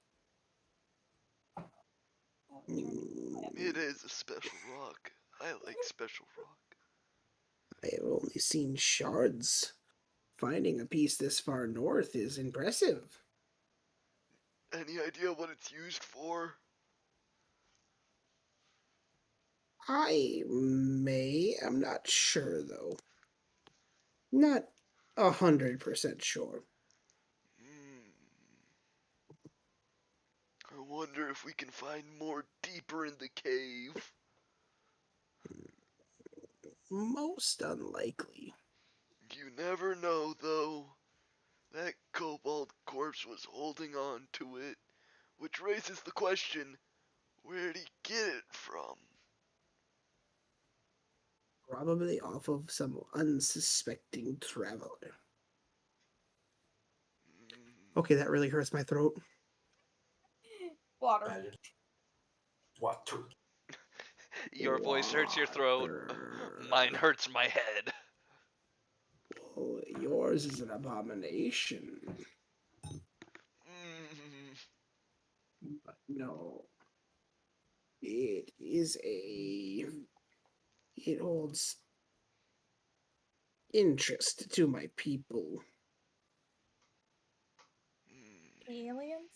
[SPEAKER 4] Oh,
[SPEAKER 2] It is a special rock. I like special rock.
[SPEAKER 5] I have only seen shards. Finding a piece this far north is impressive.
[SPEAKER 2] Any idea what it's used for?
[SPEAKER 5] I'm not sure though. Not 100% sure.
[SPEAKER 2] Hmm. I wonder if we can find more deeper in the cave.
[SPEAKER 5] Most unlikely.
[SPEAKER 2] You never know, though. That kobold corpse was holding on to it, which raises the question, where'd he get it from?
[SPEAKER 5] Probably off of some unsuspecting traveler.
[SPEAKER 2] Hmm.
[SPEAKER 5] Okay, that really hurts my throat.
[SPEAKER 4] Water.
[SPEAKER 3] Imagine. What?
[SPEAKER 6] Your voice hurts your throat. Mine hurts my head.
[SPEAKER 5] Oh, yours is an abomination.
[SPEAKER 2] Hmm.
[SPEAKER 5] But no. It is a. It holds interest to my people.
[SPEAKER 2] Hmm.
[SPEAKER 4] Aliens?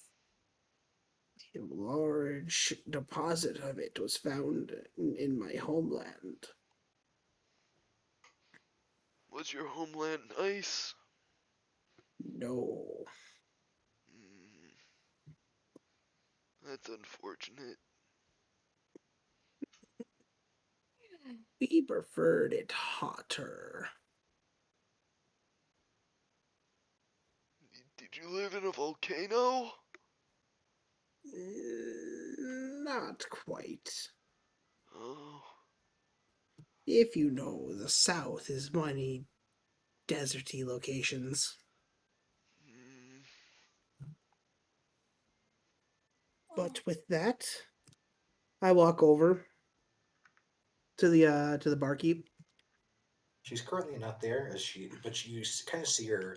[SPEAKER 5] A large deposit of it was found in my homeland.
[SPEAKER 2] Was your homeland nice?
[SPEAKER 5] No,
[SPEAKER 2] Hmm. That's unfortunate.
[SPEAKER 5] we preferred it hotter.
[SPEAKER 2] Did you live in a volcano?
[SPEAKER 5] Not quite.
[SPEAKER 2] Oh.
[SPEAKER 5] If you know, the south is many deserty locations.
[SPEAKER 2] Hmm.
[SPEAKER 5] But with that, I walk over to the barkeep.
[SPEAKER 3] She's currently not there, but you kind of see her.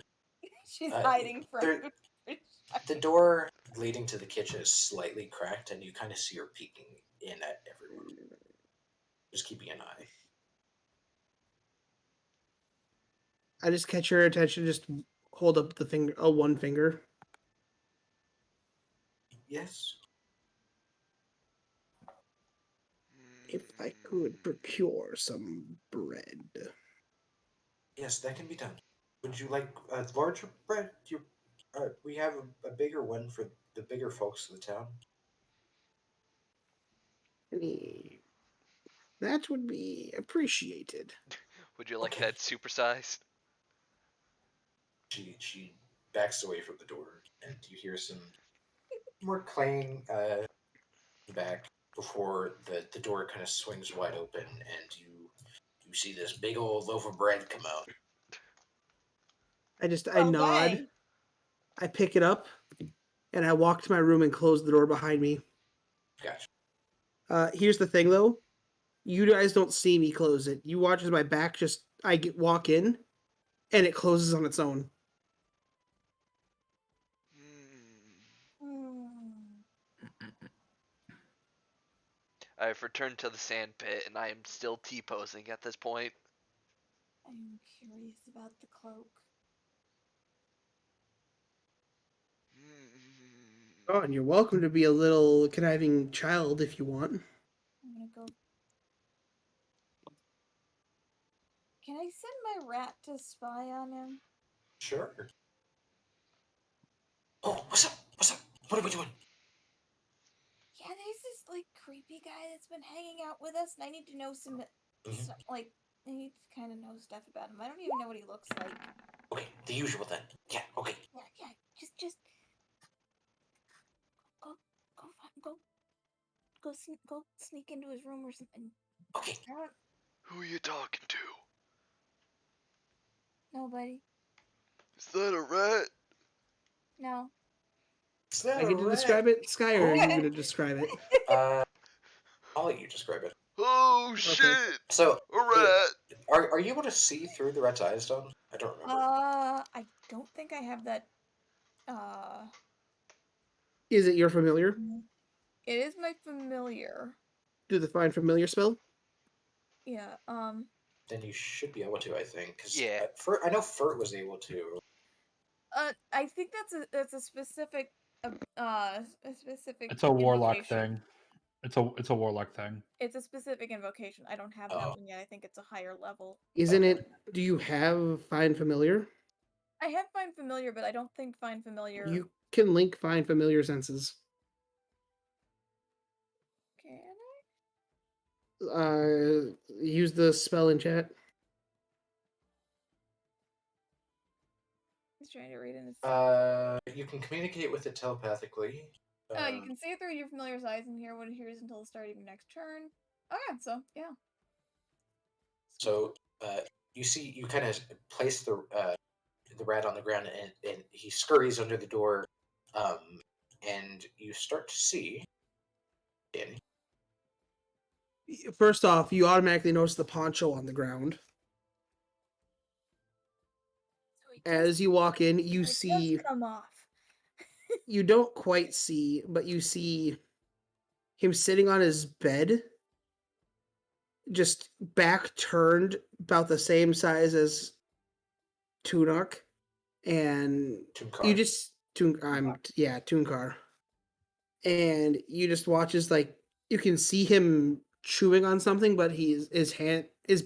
[SPEAKER 4] She's
[SPEAKER 3] Uh,
[SPEAKER 4] hiding from
[SPEAKER 3] there, the door leading to the kitchen is slightly cracked, and you kind of see her peeking in at everyone, just keeping an eye.
[SPEAKER 5] I just catch your attention. Just hold up the finger, one finger.
[SPEAKER 3] Yes.
[SPEAKER 5] If I could procure some bread.
[SPEAKER 3] Yes, that can be done. Would you like a larger bread? We have a bigger one for the bigger folks of the town.
[SPEAKER 5] That would be appreciated.
[SPEAKER 6] Would you like
[SPEAKER 3] Okay.
[SPEAKER 6] that supersized?
[SPEAKER 3] She backs away from the door, and you hear some more clang back before the door kind of swings wide open, and you see this big old loaf of bread come out.
[SPEAKER 5] I
[SPEAKER 4] Oh,
[SPEAKER 5] nod.
[SPEAKER 4] yay.
[SPEAKER 5] I pick it up, and I walk to my room and close the door behind me.
[SPEAKER 3] Gotcha.
[SPEAKER 5] Here's the thing, though. You guys don't see me close it. You watch as my back walk in, and it closes on its own.
[SPEAKER 6] I've returned to the sand pit, and I am still T-posing at this point.
[SPEAKER 4] I'm curious about the cloak.
[SPEAKER 5] Oh, and you're welcome to be a little conniving child if you want.
[SPEAKER 4] I'm gonna go. Can I send my rat to spy on him?
[SPEAKER 3] Sure. Oh, what's up? What's up? What are we doing?
[SPEAKER 4] Yeah, there's this like creepy guy that's been hanging out with us, and I need to know some, like, I need to kind of know stuff about him. I don't even know what he looks like.
[SPEAKER 3] Okay, the usual then. Yeah, okay.
[SPEAKER 4] Yeah, just go sneak into his room or something.
[SPEAKER 3] Okay.
[SPEAKER 2] Who are you talking to?
[SPEAKER 4] Nobody.
[SPEAKER 2] Is that a rat?
[SPEAKER 4] No.
[SPEAKER 3] Is that
[SPEAKER 5] I
[SPEAKER 3] a
[SPEAKER 5] get to
[SPEAKER 3] rat?
[SPEAKER 5] describe it, Sky, or are you going to describe it?
[SPEAKER 3] I'll let you describe it.
[SPEAKER 2] Oh
[SPEAKER 5] Okay.
[SPEAKER 2] shit!
[SPEAKER 3] So,
[SPEAKER 2] A rat!
[SPEAKER 3] are you able to see through the rat's eyes, Don? I don't remember.
[SPEAKER 4] I don't think I have that.
[SPEAKER 5] Is it your familiar?
[SPEAKER 4] It is my familiar.
[SPEAKER 5] Do the find familiar spell?
[SPEAKER 4] Yeah.
[SPEAKER 3] Then you should be able to, I think. Cause
[SPEAKER 6] Yeah.
[SPEAKER 3] I know Furt was able to.
[SPEAKER 4] I think that's a specific a specific.
[SPEAKER 1] It's a warlock
[SPEAKER 4] invocation.
[SPEAKER 1] thing. It's a warlock thing.
[SPEAKER 4] It's a specific invocation. I don't have that one yet. I think it's a higher level.
[SPEAKER 5] Isn't
[SPEAKER 3] Okay.
[SPEAKER 5] it? Do you have find familiar?
[SPEAKER 4] I have find familiar, but I don't think find familiar.
[SPEAKER 5] You can link find familiar senses.
[SPEAKER 4] Can
[SPEAKER 5] Use the spell in chat.
[SPEAKER 4] He's trying to read in his.
[SPEAKER 3] You can communicate with it telepathically.
[SPEAKER 4] You can see it through your familiar's eyes and hear what it hears until the start of your next turn. Okay, so yeah.
[SPEAKER 3] So you kind of place the rat on the ground, and he scurries under the door, and you start to see Danny.
[SPEAKER 5] First off, you automatically notice the poncho on the ground.
[SPEAKER 4] So
[SPEAKER 5] As you walk in, you
[SPEAKER 4] it
[SPEAKER 5] see.
[SPEAKER 4] does come off.
[SPEAKER 5] You don't quite see, but you see him sitting on his bed, just back turned, about the same size as Tunok, and
[SPEAKER 3] Tunkar.
[SPEAKER 5] you just Tunkar, and you just watch as like you can see him chewing on something, but his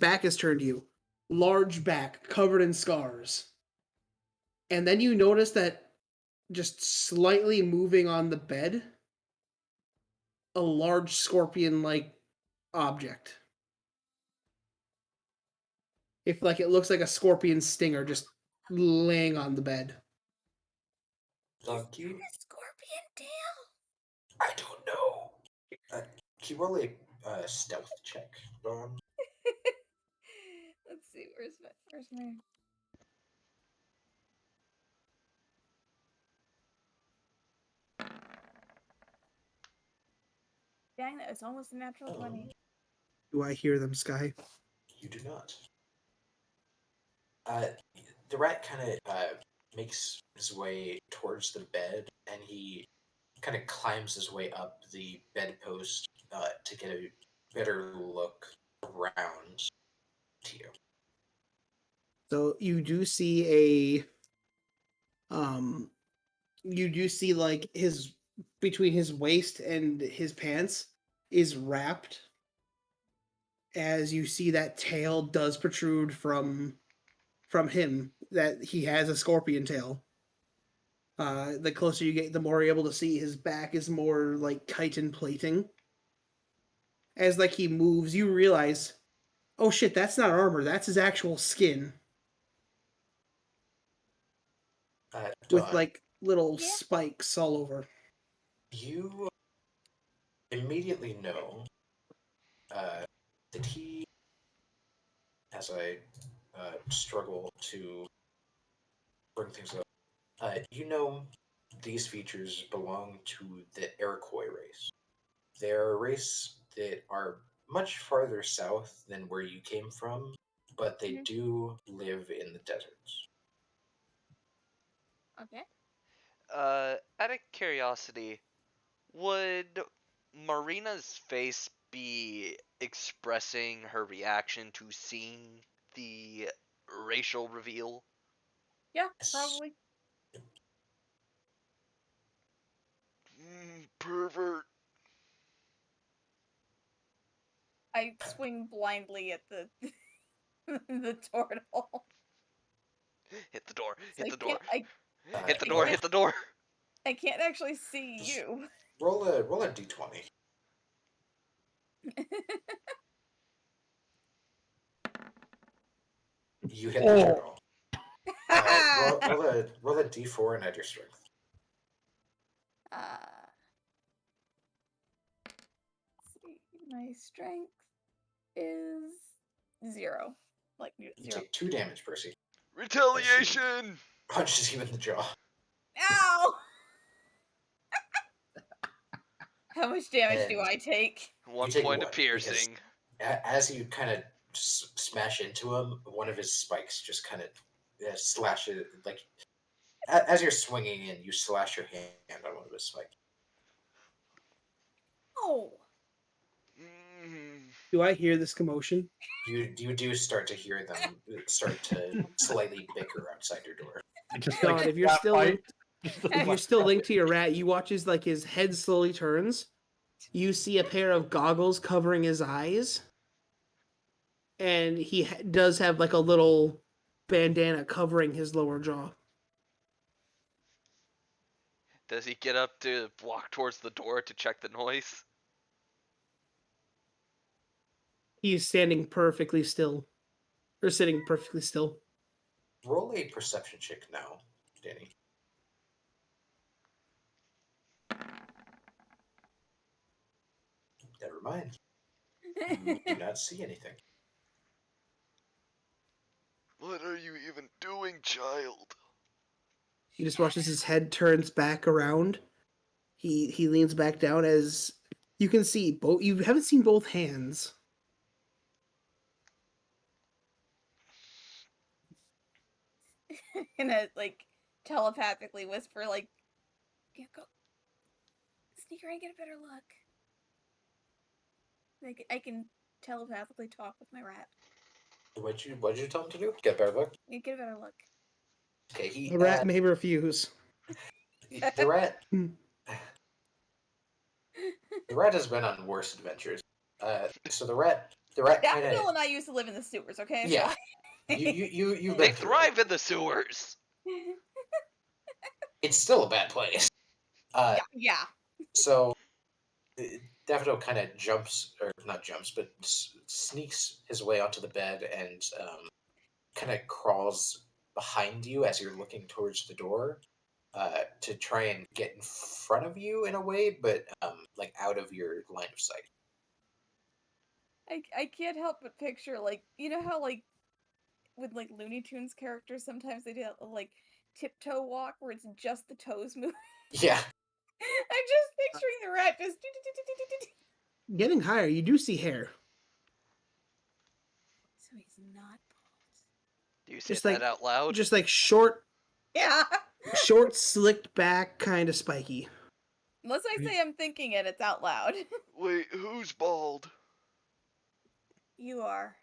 [SPEAKER 5] back is turned to you, large back covered in scars, and then you notice that just slightly moving on the bed, a large scorpion-like object. If like it looks like a scorpion stinger just laying on the bed.
[SPEAKER 3] Donkey?
[SPEAKER 4] Scorpion tail.
[SPEAKER 3] I don't know. Can you roll a stealth check, Don?
[SPEAKER 4] Let's see, where's my Dang, that was almost a natural 20.
[SPEAKER 5] Do I hear them, Sky?
[SPEAKER 3] You do not. The rat kind of makes his way towards the bed, and he kind of climbs his way up the bedpost to get a better look around to you.
[SPEAKER 5] So you do see like his between his waist and his pants is wrapped, as you see that tail does protrude from him, that he has a scorpion tail. The closer you get, the more you're able to see his back is more like chitin plating. As like he moves, you realize, oh shit, that's not armor, that's his actual skin. With
[SPEAKER 3] Dawn,
[SPEAKER 5] like little
[SPEAKER 4] Yeah.
[SPEAKER 5] spikes all over.
[SPEAKER 3] you immediately know that he, as I struggle to bring things up, you know these features belong to the Iroquois race. They're a race that are much farther south than where you came from, but they
[SPEAKER 4] Mhm.
[SPEAKER 3] do live in the deserts.
[SPEAKER 4] Okay.
[SPEAKER 6] Out of curiosity, would Marina's face be expressing her reaction to seeing the racial reveal?
[SPEAKER 4] Yeah,
[SPEAKER 3] Yes.
[SPEAKER 4] probably.
[SPEAKER 2] Pervert.
[SPEAKER 4] I swing blindly at the the turtle.
[SPEAKER 6] Hit the door.
[SPEAKER 4] So
[SPEAKER 6] Hit the door.
[SPEAKER 4] I
[SPEAKER 6] Hit the
[SPEAKER 4] I
[SPEAKER 6] door.
[SPEAKER 4] can't
[SPEAKER 6] Hit the door.
[SPEAKER 4] I can't actually see
[SPEAKER 3] Just-
[SPEAKER 4] you.
[SPEAKER 3] roll a d20. You hit the
[SPEAKER 1] Oh.
[SPEAKER 3] turtle. Roll a d4 and add your strength.
[SPEAKER 4] Let's see. My strength is 0. Like
[SPEAKER 3] You
[SPEAKER 4] 0.
[SPEAKER 3] take 2 damage, Percy.
[SPEAKER 2] Retaliation.
[SPEAKER 3] Punches you in the jaw.
[SPEAKER 4] Ow! How much damage do
[SPEAKER 3] And
[SPEAKER 4] I take?
[SPEAKER 6] 1
[SPEAKER 3] take
[SPEAKER 6] point of
[SPEAKER 3] one, because
[SPEAKER 6] piercing.
[SPEAKER 3] as you kind of smash into him, one of his spikes just kind of slashes. Like as you're swinging in, you slash your hand on one of his spikes.
[SPEAKER 4] Oh.
[SPEAKER 5] Do I hear this commotion?
[SPEAKER 3] You do start to hear them start to slightly bicker outside your door.
[SPEAKER 1] Just
[SPEAKER 5] Dawn,
[SPEAKER 1] like
[SPEAKER 5] if you're
[SPEAKER 1] rat
[SPEAKER 5] still
[SPEAKER 1] fight.
[SPEAKER 5] linked, if you're still linked to your rat, you watch as like his head slowly turns. You see a pair of goggles covering his eyes, and he does have like a little bandana covering his lower jaw.
[SPEAKER 6] Does he get up to walk towards the door to check the noise?
[SPEAKER 5] He's standing perfectly still, or sitting perfectly still.
[SPEAKER 3] Roll a perception check now, Danny. Never mind. You do not see anything.
[SPEAKER 2] What are you even doing, child?
[SPEAKER 5] He just watches his head turns back around. He leans back down as you can see both. You haven't seen both hands.
[SPEAKER 4] Gonna like telepathically whisper like, yeah, go sneaker and get a better look. Like I can telepathically talk with my rat.
[SPEAKER 3] What'd you tell him to do? Get a better look.
[SPEAKER 4] Yeah, get a better look.
[SPEAKER 3] Okay,
[SPEAKER 5] The rat may refuse.
[SPEAKER 3] the rat
[SPEAKER 5] Hmm.
[SPEAKER 3] the rat has been on worse adventures. So the rat kind
[SPEAKER 4] Daffodil
[SPEAKER 3] of
[SPEAKER 4] and I used to live in the sewers, okay?
[SPEAKER 3] yeah.
[SPEAKER 4] So
[SPEAKER 3] You've
[SPEAKER 6] They
[SPEAKER 3] been through it.
[SPEAKER 6] thrive in the sewers.
[SPEAKER 3] It's still a bad place.
[SPEAKER 4] yeah.
[SPEAKER 3] So Daffodil kind of jumps, or not jumps, but sneaks his way onto the bed and kind of crawls behind you as you're looking towards the door to try and get in front of you in a way, but like out of your line of sight.
[SPEAKER 4] I can't help but picture like you know how like with like Looney Tunes characters sometimes they do that little, like tiptoe walk where it's just the toes moving.
[SPEAKER 3] Yeah.
[SPEAKER 4] I'm just picturing the rat just
[SPEAKER 5] Getting higher, you do see hair.
[SPEAKER 4] so he's not bald.
[SPEAKER 6] Do you say
[SPEAKER 5] Just
[SPEAKER 6] that
[SPEAKER 5] like
[SPEAKER 6] out loud?
[SPEAKER 5] just like short,
[SPEAKER 4] Yeah.
[SPEAKER 5] slicked back, kind of spiky.
[SPEAKER 4] Unless I say I'm thinking it, it's out loud.
[SPEAKER 2] Wait, who's bald?
[SPEAKER 4] You are.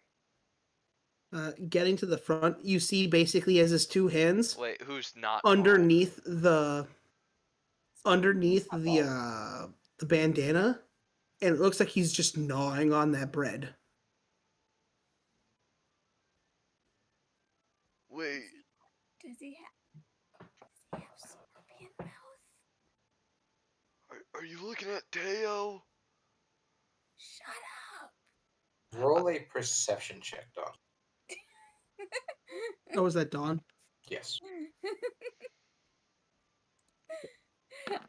[SPEAKER 5] Getting to the front, you see basically as his two hands
[SPEAKER 6] Wait, who's not
[SPEAKER 5] underneath the
[SPEAKER 4] Eyeball.
[SPEAKER 5] the bandana, and it looks like he's just gnawing on that bread.
[SPEAKER 2] Wait,
[SPEAKER 4] Does he have scorpion mouth?
[SPEAKER 2] are you looking at Teo?
[SPEAKER 4] Shut up.
[SPEAKER 3] Roll a perception check, Don.
[SPEAKER 5] Oh, is that Dawn?
[SPEAKER 3] Yes.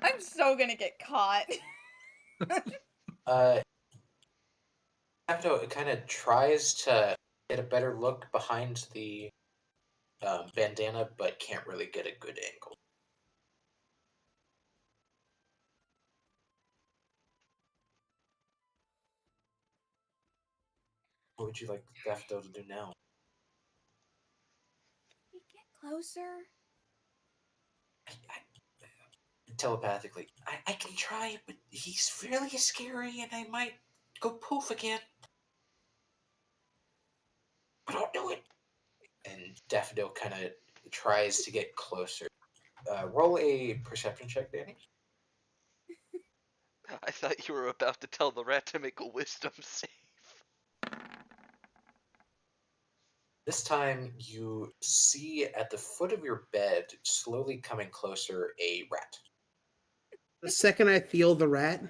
[SPEAKER 4] I'm so gonna get caught.
[SPEAKER 3] It kind of tries to get a better look behind the bandana, but can't really get a good angle. What would you like Daffodil to do now?
[SPEAKER 4] We get closer.
[SPEAKER 3] Telepathically, I can try, but he's really scary and I might go poof again. But I'll do it. And Daffodil kind of tries to get closer. Roll a perception check, Danny.
[SPEAKER 6] I thought you were about to tell the rat to make a wisdom save.
[SPEAKER 3] This time you see at the foot of your bed, slowly coming closer, a rat.
[SPEAKER 5] The second I feel the rat,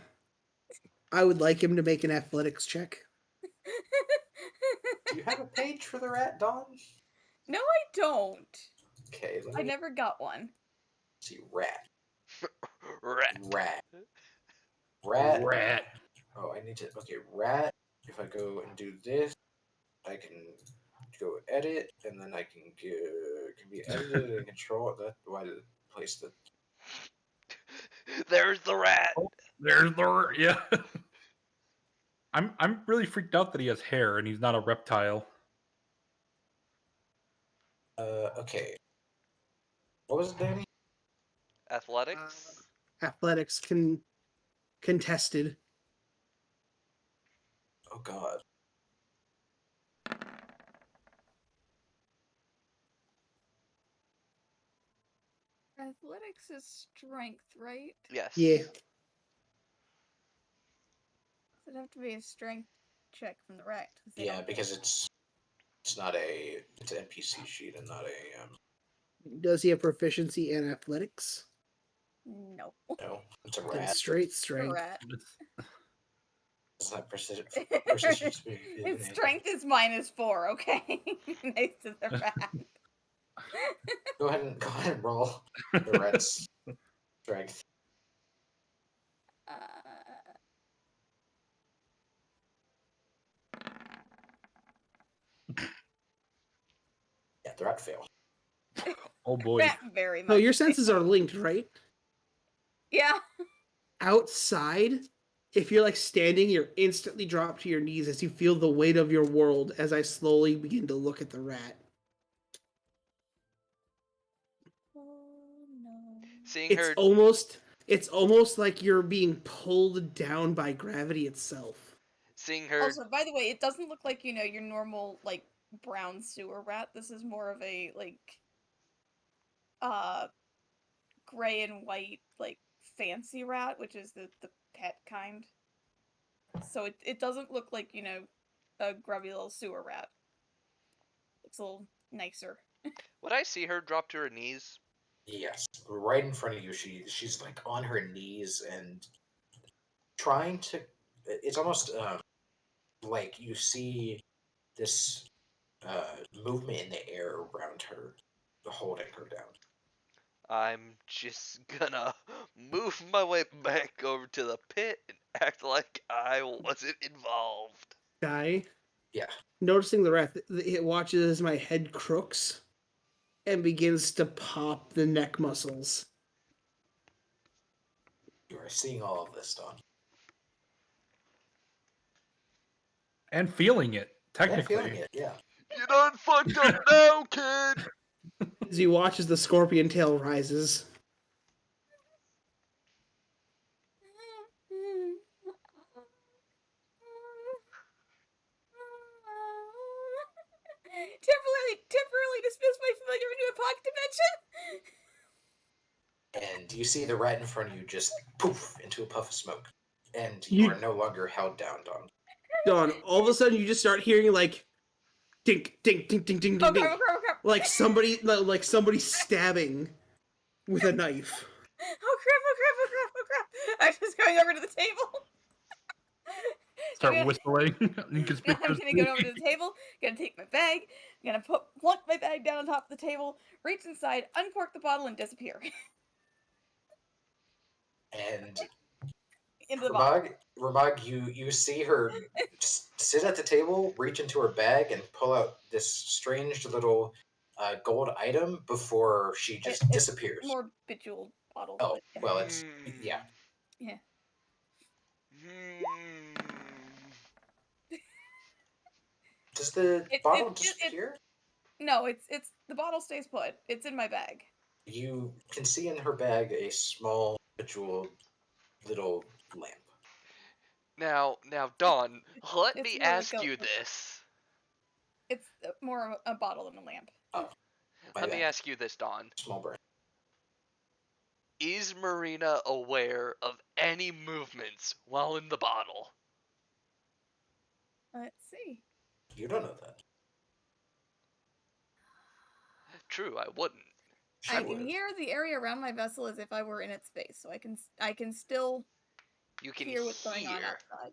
[SPEAKER 5] I would like him to make an athletics check.
[SPEAKER 3] Do you have a page for the rat, Dawn?
[SPEAKER 4] No, I don't.
[SPEAKER 3] Okay, let
[SPEAKER 4] I
[SPEAKER 3] me
[SPEAKER 4] never got one.
[SPEAKER 3] see. Rat.
[SPEAKER 6] Rat.
[SPEAKER 3] Rat. Rat.
[SPEAKER 1] Rat.
[SPEAKER 3] Oh, I need to. Okay, rat. If I go and do this, I can go edit, and then I can be edited and control that. Why did it place the?
[SPEAKER 6] There's the rat.
[SPEAKER 1] Oh, there's the yeah. I'm really freaked out that he has hair and he's not a reptile.
[SPEAKER 3] Okay. What was it, Danny?
[SPEAKER 6] Athletics.
[SPEAKER 5] Athletics contested.
[SPEAKER 3] Oh God.
[SPEAKER 4] Athletics is strength, right?
[SPEAKER 6] Yes.
[SPEAKER 5] Yeah.
[SPEAKER 4] Does it have to be a strength check from the rat? They
[SPEAKER 3] Yeah,
[SPEAKER 4] don't-
[SPEAKER 3] because it's not a it's an NPC sheet and not a
[SPEAKER 5] Does he have proficiency in athletics?
[SPEAKER 4] No.
[SPEAKER 3] no, it's a
[SPEAKER 5] Then
[SPEAKER 3] rat.
[SPEAKER 5] straight
[SPEAKER 4] A
[SPEAKER 5] strength.
[SPEAKER 4] rat.
[SPEAKER 3] It's not precision.
[SPEAKER 4] Its strength is -4, okay? Next to the rat.
[SPEAKER 3] Go ahead and roll the rat's strength.
[SPEAKER 4] Uh,
[SPEAKER 3] Yeah, the rat failed.
[SPEAKER 1] Oh boy.
[SPEAKER 4] rat very much.
[SPEAKER 5] No, your senses are linked, right?
[SPEAKER 4] Yeah.
[SPEAKER 5] Outside, if you're like standing, you're instantly dropped to your knees as you feel the weight of your world as I slowly begin to look at the rat.
[SPEAKER 4] Oh no.
[SPEAKER 6] Seeing
[SPEAKER 5] It's
[SPEAKER 6] her.
[SPEAKER 5] almost like you're being pulled down by gravity itself.
[SPEAKER 6] Seeing her.
[SPEAKER 4] Also, by the way, it doesn't look like, your normal, like, brown sewer rat. This is more of a, like, gray and white, like, fancy rat, which is the pet kind. So it doesn't look like, a grubby little sewer rat. It's a little nicer.
[SPEAKER 6] Would I see her drop to her knees?
[SPEAKER 3] Yes, right in front of you. She's like on her knees and trying to. It's almost like you see this movement in the air around her, holding her down.
[SPEAKER 6] I'm just gonna move my way back over to the pit and act like I wasn't involved.
[SPEAKER 5] Guy,
[SPEAKER 3] Yeah,
[SPEAKER 5] noticing the rat, it watches as my head crooks and begins to pop the neck muscles.
[SPEAKER 3] you are seeing all of this, Don.
[SPEAKER 1] And feeling it,
[SPEAKER 3] And
[SPEAKER 1] technically.
[SPEAKER 3] feeling it, yeah.
[SPEAKER 2] You done fucked up now, kid!
[SPEAKER 5] As you watch as the scorpion tail rises.
[SPEAKER 3] you see the rat in front of you just poof into a puff of smoke, and
[SPEAKER 5] You-
[SPEAKER 3] you are no longer held down, Don.
[SPEAKER 5] Dawn, all of a sudden you just start hearing like dink, dink, dink, dink, dink,
[SPEAKER 4] Oh
[SPEAKER 5] dink,
[SPEAKER 4] crap!
[SPEAKER 5] dink.
[SPEAKER 4] Oh crap! Oh crap!
[SPEAKER 5] Like somebody stabbing with a knife.
[SPEAKER 4] Oh crap! Oh crap! Oh crap! Oh crap! I'm just going over to the table.
[SPEAKER 1] Start
[SPEAKER 4] I'm gonna-
[SPEAKER 1] whistling
[SPEAKER 4] I'm gonna
[SPEAKER 1] inconspicuously.
[SPEAKER 4] go over to the table, gonna take my bag, gonna plunk my bag down on top of the table, reach inside, uncork the bottle, and disappear
[SPEAKER 3] And
[SPEAKER 4] into the bottle.
[SPEAKER 3] Ramag, you see her sit at the table, reach into her bag, and pull out this strange little gold item before she just
[SPEAKER 4] It's
[SPEAKER 3] disappears.
[SPEAKER 4] more bejeweled bottle.
[SPEAKER 3] Oh,
[SPEAKER 4] but yeah.
[SPEAKER 3] well, it's yeah.
[SPEAKER 4] Yeah.
[SPEAKER 3] Does the
[SPEAKER 4] It's-
[SPEAKER 3] bottle
[SPEAKER 4] it's-
[SPEAKER 3] disappear?
[SPEAKER 4] No, it's the bottle stays put. It's in my bag.
[SPEAKER 3] You can see in her bag a small bejeweled little lamp.
[SPEAKER 6] Now, Dawn, let
[SPEAKER 4] It's
[SPEAKER 6] me
[SPEAKER 4] more like
[SPEAKER 6] ask
[SPEAKER 4] a-
[SPEAKER 6] you this.
[SPEAKER 4] It's more of a bottle than a lamp.
[SPEAKER 3] Oh, my
[SPEAKER 6] Let me
[SPEAKER 3] bad.
[SPEAKER 6] ask you this, Dawn.
[SPEAKER 3] Small brain.
[SPEAKER 6] Is Marina aware of any movements while in the bottle?
[SPEAKER 4] Let's see.
[SPEAKER 3] You don't know that.
[SPEAKER 6] True, I wouldn't.
[SPEAKER 3] She
[SPEAKER 4] I can
[SPEAKER 3] would.
[SPEAKER 4] hear the area around my vessel as if I were in its space, so I can still
[SPEAKER 6] You can
[SPEAKER 4] hear what's going on
[SPEAKER 6] hear.
[SPEAKER 4] outside.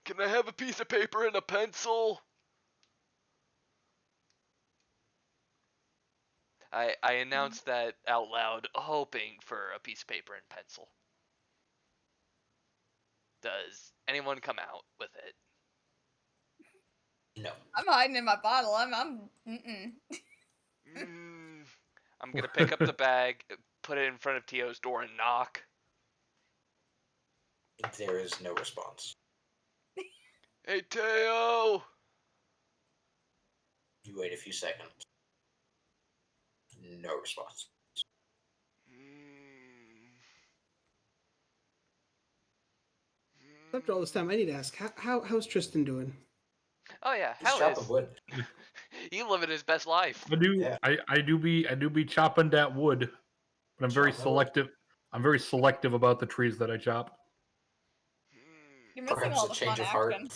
[SPEAKER 2] Can I have a piece of paper and a pencil?
[SPEAKER 6] I announced that out loud, hoping for a piece of paper and pencil. Does anyone come out with it?
[SPEAKER 3] No.
[SPEAKER 4] I'm hiding in my bottle. I'm
[SPEAKER 6] I'm gonna pick up the bag, put it in front of Tio's door, and knock.
[SPEAKER 3] There is no response.
[SPEAKER 2] Hey, Teo!
[SPEAKER 3] You wait a few seconds. No response.
[SPEAKER 5] After all this time, I need to ask, how's Tristan doing?
[SPEAKER 6] Oh yeah,
[SPEAKER 3] He's
[SPEAKER 6] how
[SPEAKER 3] chopping
[SPEAKER 6] is?
[SPEAKER 3] wood.
[SPEAKER 6] He living his best life.
[SPEAKER 1] I do.
[SPEAKER 3] Yeah.
[SPEAKER 1] I do be chopping that wood, but I'm very
[SPEAKER 3] Chopping that wood.
[SPEAKER 1] selective. I'm very selective about the trees that I chop.
[SPEAKER 4] You're missing
[SPEAKER 3] Perhaps
[SPEAKER 4] all
[SPEAKER 3] a
[SPEAKER 4] the
[SPEAKER 3] change
[SPEAKER 4] fun
[SPEAKER 3] of heart
[SPEAKER 4] action.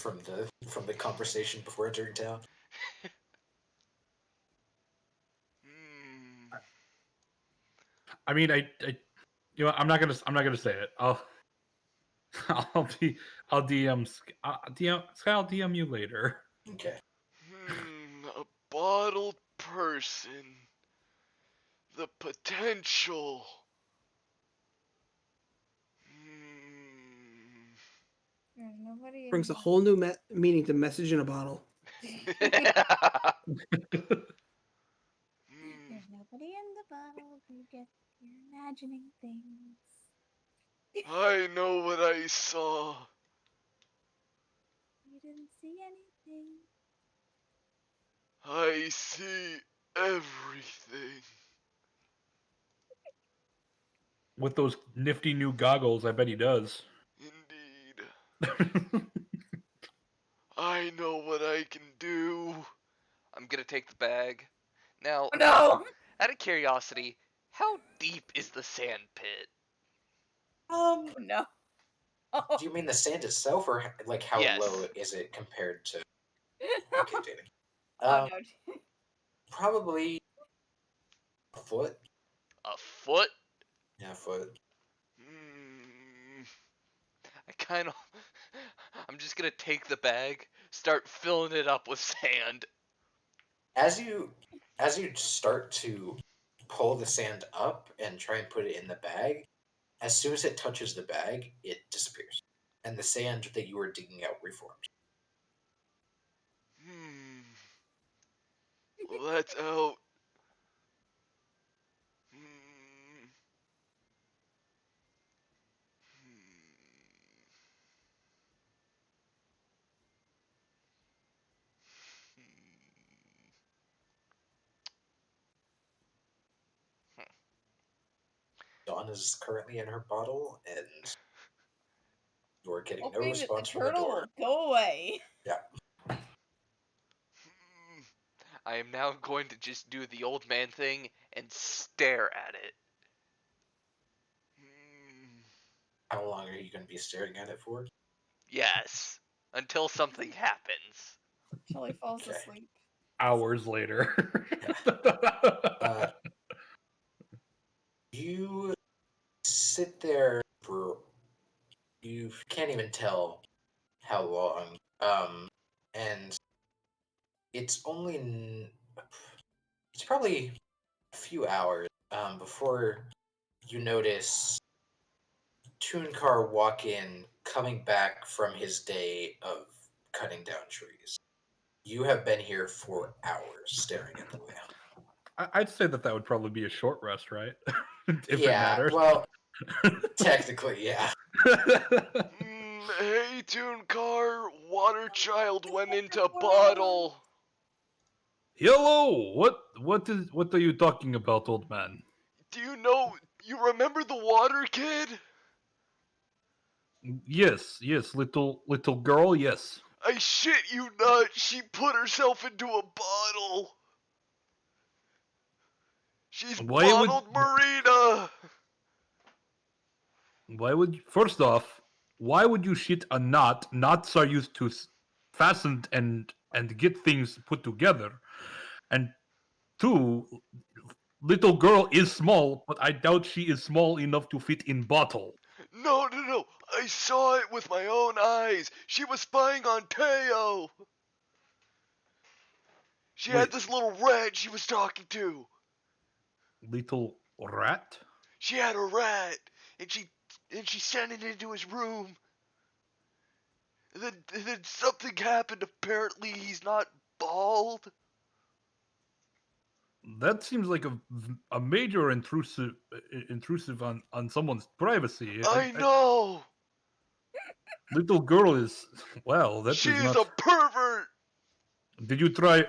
[SPEAKER 3] from the conversation before entering town.
[SPEAKER 1] I mean, you know, I'm not gonna say it. I'll DM Sky. I'll DM you later.
[SPEAKER 3] Okay.
[SPEAKER 2] A bottled person. The potential.
[SPEAKER 4] There's nobody in
[SPEAKER 5] Brings a
[SPEAKER 4] here.
[SPEAKER 5] whole new meaning to message in a bottle.
[SPEAKER 4] There's nobody in the bottle who gets you're imagining things.
[SPEAKER 2] I know what I saw.
[SPEAKER 4] You didn't see anything.
[SPEAKER 2] I see everything.
[SPEAKER 1] With those nifty new goggles, I bet he does.
[SPEAKER 2] Indeed. I know what I can do.
[SPEAKER 6] I'm gonna take the bag. Now,
[SPEAKER 4] Oh, no!
[SPEAKER 6] out of curiosity, how deep is the sand pit?
[SPEAKER 4] Oh, no. Oh,
[SPEAKER 3] Do you mean the sand itself, or like how
[SPEAKER 6] Yes.
[SPEAKER 3] low is it compared to? Okay, Danny.
[SPEAKER 4] oh no.
[SPEAKER 3] Probably a foot.
[SPEAKER 6] A foot?
[SPEAKER 3] Yeah, a foot.
[SPEAKER 6] I kind of. I'm just gonna take the bag, start filling it up with sand.
[SPEAKER 3] As you start to pull the sand up and try and put it in the bag, as soon as it touches the bag, it disappears, and the sand that you were digging out reforms.
[SPEAKER 2] Well, that's out.
[SPEAKER 3] Dawn is currently in her bottle, and you're getting no
[SPEAKER 4] Hoping that the
[SPEAKER 3] response from the
[SPEAKER 4] turtle
[SPEAKER 3] door.
[SPEAKER 4] will go away.
[SPEAKER 3] Yeah.
[SPEAKER 6] I am now going to just do the old man thing and stare at it.
[SPEAKER 3] How long are you going to be staring at it for?
[SPEAKER 6] Yes, until something happens.
[SPEAKER 4] Till he falls
[SPEAKER 3] Okay.
[SPEAKER 4] asleep.
[SPEAKER 1] Hours later.
[SPEAKER 3] You sit there for, you can't even tell how long. And it's it's probably a few hours before you notice Toonkar walk in, coming back from his day of cutting down trees. You have been here for hours staring at the lamp.
[SPEAKER 1] I'd say that would probably be a short rest, right? If it
[SPEAKER 3] Yeah,
[SPEAKER 1] matters.
[SPEAKER 3] well, technically, yeah.
[SPEAKER 2] Hey, Toonkar, Water Child went into bottle.
[SPEAKER 1] Hello. What are you talking about, old man?
[SPEAKER 2] Do you remember the Water Kid?
[SPEAKER 1] Yes, little girl, yes.
[SPEAKER 2] I shit you not, she put herself into a bottle. She's
[SPEAKER 1] Why would
[SPEAKER 2] bottled Marina.
[SPEAKER 1] first off, why would you shit a knot? Knots are used to fasten and get things put together. And two, little girl is small, but I doubt she is small enough to fit in bottle.
[SPEAKER 2] No. I saw it with my own eyes. She was spying on Teo. She had
[SPEAKER 1] Wait.
[SPEAKER 2] this little rat she was talking to.
[SPEAKER 1] Little rat?
[SPEAKER 2] She had a rat, and she sent it into his room. And then something happened. Apparently, he's not bald.
[SPEAKER 1] That seems like a major intrusive on someone's privacy.
[SPEAKER 2] I know.
[SPEAKER 1] Little girl is well. That is
[SPEAKER 2] She's
[SPEAKER 1] not.
[SPEAKER 2] a pervert.
[SPEAKER 1] Did you try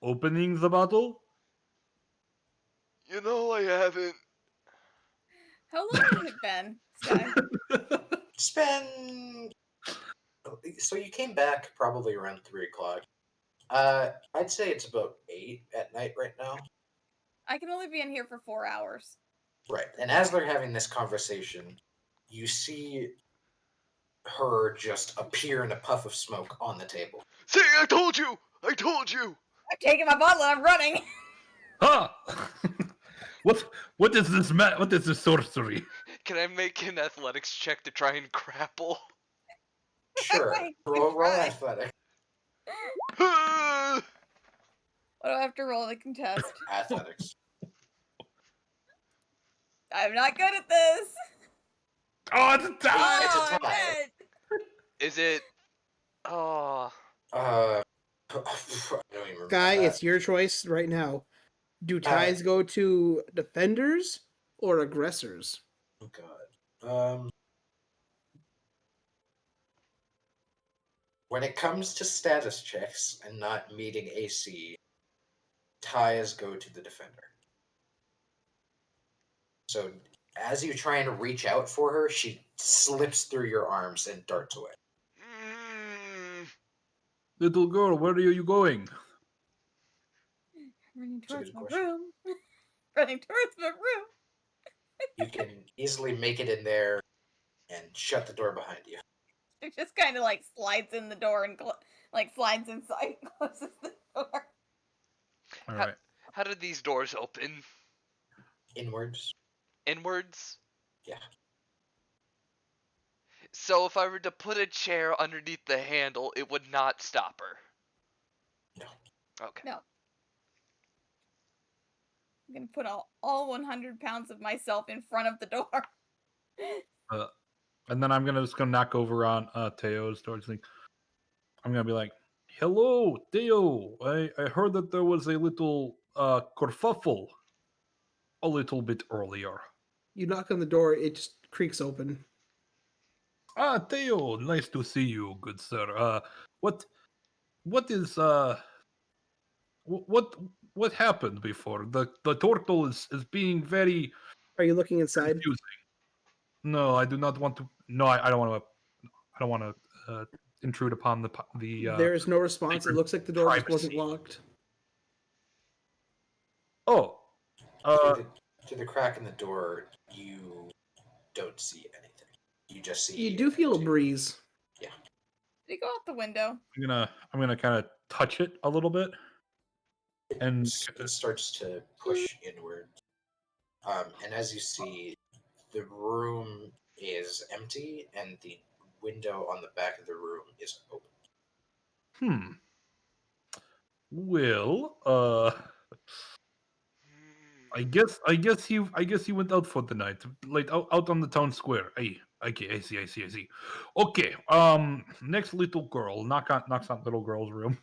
[SPEAKER 1] opening the bottle?
[SPEAKER 2] You know I haven't.
[SPEAKER 4] How long has it been, Sky?
[SPEAKER 3] It's been. So you came back probably around 3 o'clock. I'd say it's about 8 at night right now.
[SPEAKER 4] I can only be in here for 4 hours.
[SPEAKER 3] Right. And as they're having this conversation, you see her just appear in a puff of smoke on the table.
[SPEAKER 2] See, I told you. I told you.
[SPEAKER 4] I'm taking my bottle and I'm running.
[SPEAKER 1] Ha! What is this what is this sorcery?
[SPEAKER 6] Can I make an athletics check to try and grapple?
[SPEAKER 3] Sure.
[SPEAKER 4] Right,
[SPEAKER 3] roll
[SPEAKER 4] right.
[SPEAKER 3] athletic.
[SPEAKER 2] Ah!
[SPEAKER 4] What do I have to roll to contest?
[SPEAKER 3] Athletics.
[SPEAKER 4] I'm not good at this.
[SPEAKER 1] Oh, it's a tie!
[SPEAKER 3] It's a
[SPEAKER 4] Oh,
[SPEAKER 3] tie.
[SPEAKER 4] man.
[SPEAKER 6] Is it? Oh,
[SPEAKER 3] I don't even remember.
[SPEAKER 5] Guy,
[SPEAKER 3] that.
[SPEAKER 5] it's your choice right now. Do ties go to defenders or aggressors?
[SPEAKER 3] Oh god. When it comes to status checks and not meeting AC, ties go to the defender. So as you try and reach out for her, she slips through your arms and darts away.
[SPEAKER 1] Little girl, where are you going?
[SPEAKER 4] Running
[SPEAKER 3] It's a
[SPEAKER 4] towards
[SPEAKER 3] good
[SPEAKER 4] my
[SPEAKER 3] question.
[SPEAKER 4] room. Running towards my room.
[SPEAKER 3] You can easily make it in there and shut the door behind you.
[SPEAKER 4] It just kind of like slides in the door and like slides inside and closes the door.
[SPEAKER 1] All right.
[SPEAKER 6] how did these doors open?
[SPEAKER 3] Inwards.
[SPEAKER 6] Inwards?
[SPEAKER 3] Yeah.
[SPEAKER 6] So if I were to put a chair underneath the handle, it would not stop her.
[SPEAKER 3] No.
[SPEAKER 6] Okay.
[SPEAKER 4] No. I'm gonna put all 100 pounds of myself in front of the door.
[SPEAKER 1] And then I'm just gonna knock over on Teo's door. I'm gonna be like, "Hello, Teo. I heard that there was a little kerfuffle a little bit earlier."
[SPEAKER 5] You knock on the door, it just creaks open.
[SPEAKER 1] Ah, Teo, nice to see you, good sir. What is what happened before? The turtle is being very
[SPEAKER 5] Are you looking inside?
[SPEAKER 1] confusing. No, I do not want to. No, I don't want to. I don't want to intrude upon the
[SPEAKER 5] There is no response. It
[SPEAKER 1] sacred
[SPEAKER 5] looks like the door just wasn't
[SPEAKER 1] privacy.
[SPEAKER 5] locked.
[SPEAKER 1] Oh,
[SPEAKER 3] through the crack in the door, you don't see anything. You just see.
[SPEAKER 5] You do feel a breeze.
[SPEAKER 3] Yeah.
[SPEAKER 4] Did he go out the window?
[SPEAKER 1] I'm gonna kind of touch it a little bit, and
[SPEAKER 3] It starts to push inward. And as you see, the room is empty, and the window on the back of the room is open.
[SPEAKER 1] Well, I guess he went out for the night, like out on the town square. Hey, okay, I see. Okay, next little girl knocks on little girl's room,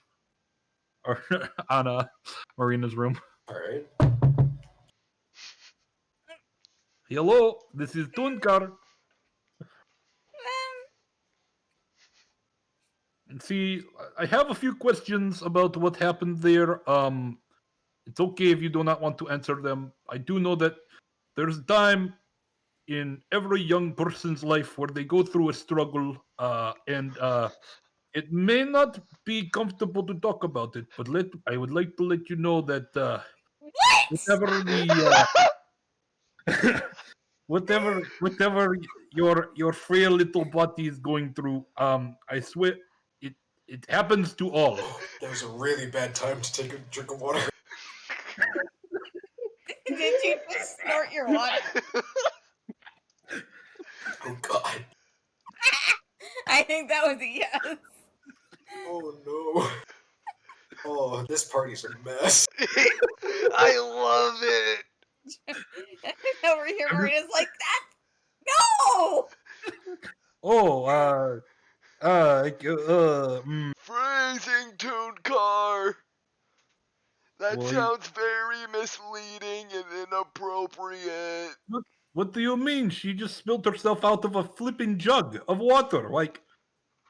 [SPEAKER 1] or on Marina's room.
[SPEAKER 3] All right.
[SPEAKER 1] Hello, this is Tunkar. See, I have a few questions about what happened there. It's okay if you do not want to answer them. I do know that there's a time in every young person's life where they go through a struggle, and it may not be comfortable to talk about it, but I would like to let you know that
[SPEAKER 4] What?
[SPEAKER 1] whatever whatever your frail little body is going through, I swear it it happens to all.
[SPEAKER 3] That was a really bad time to take a drink of water.
[SPEAKER 4] Did you just snort your water?
[SPEAKER 3] Oh God.
[SPEAKER 4] I think that was a yes.
[SPEAKER 3] Oh no. Oh, this party's a mess.
[SPEAKER 2] I love it.
[SPEAKER 4] Over here, Marina's like, that. No!
[SPEAKER 1] Oh,
[SPEAKER 2] Phrasing tune car. That
[SPEAKER 1] Well,
[SPEAKER 2] sounds very misleading and inappropriate.
[SPEAKER 1] what do you mean? She just spilled herself out of a flipping jug of water. Like,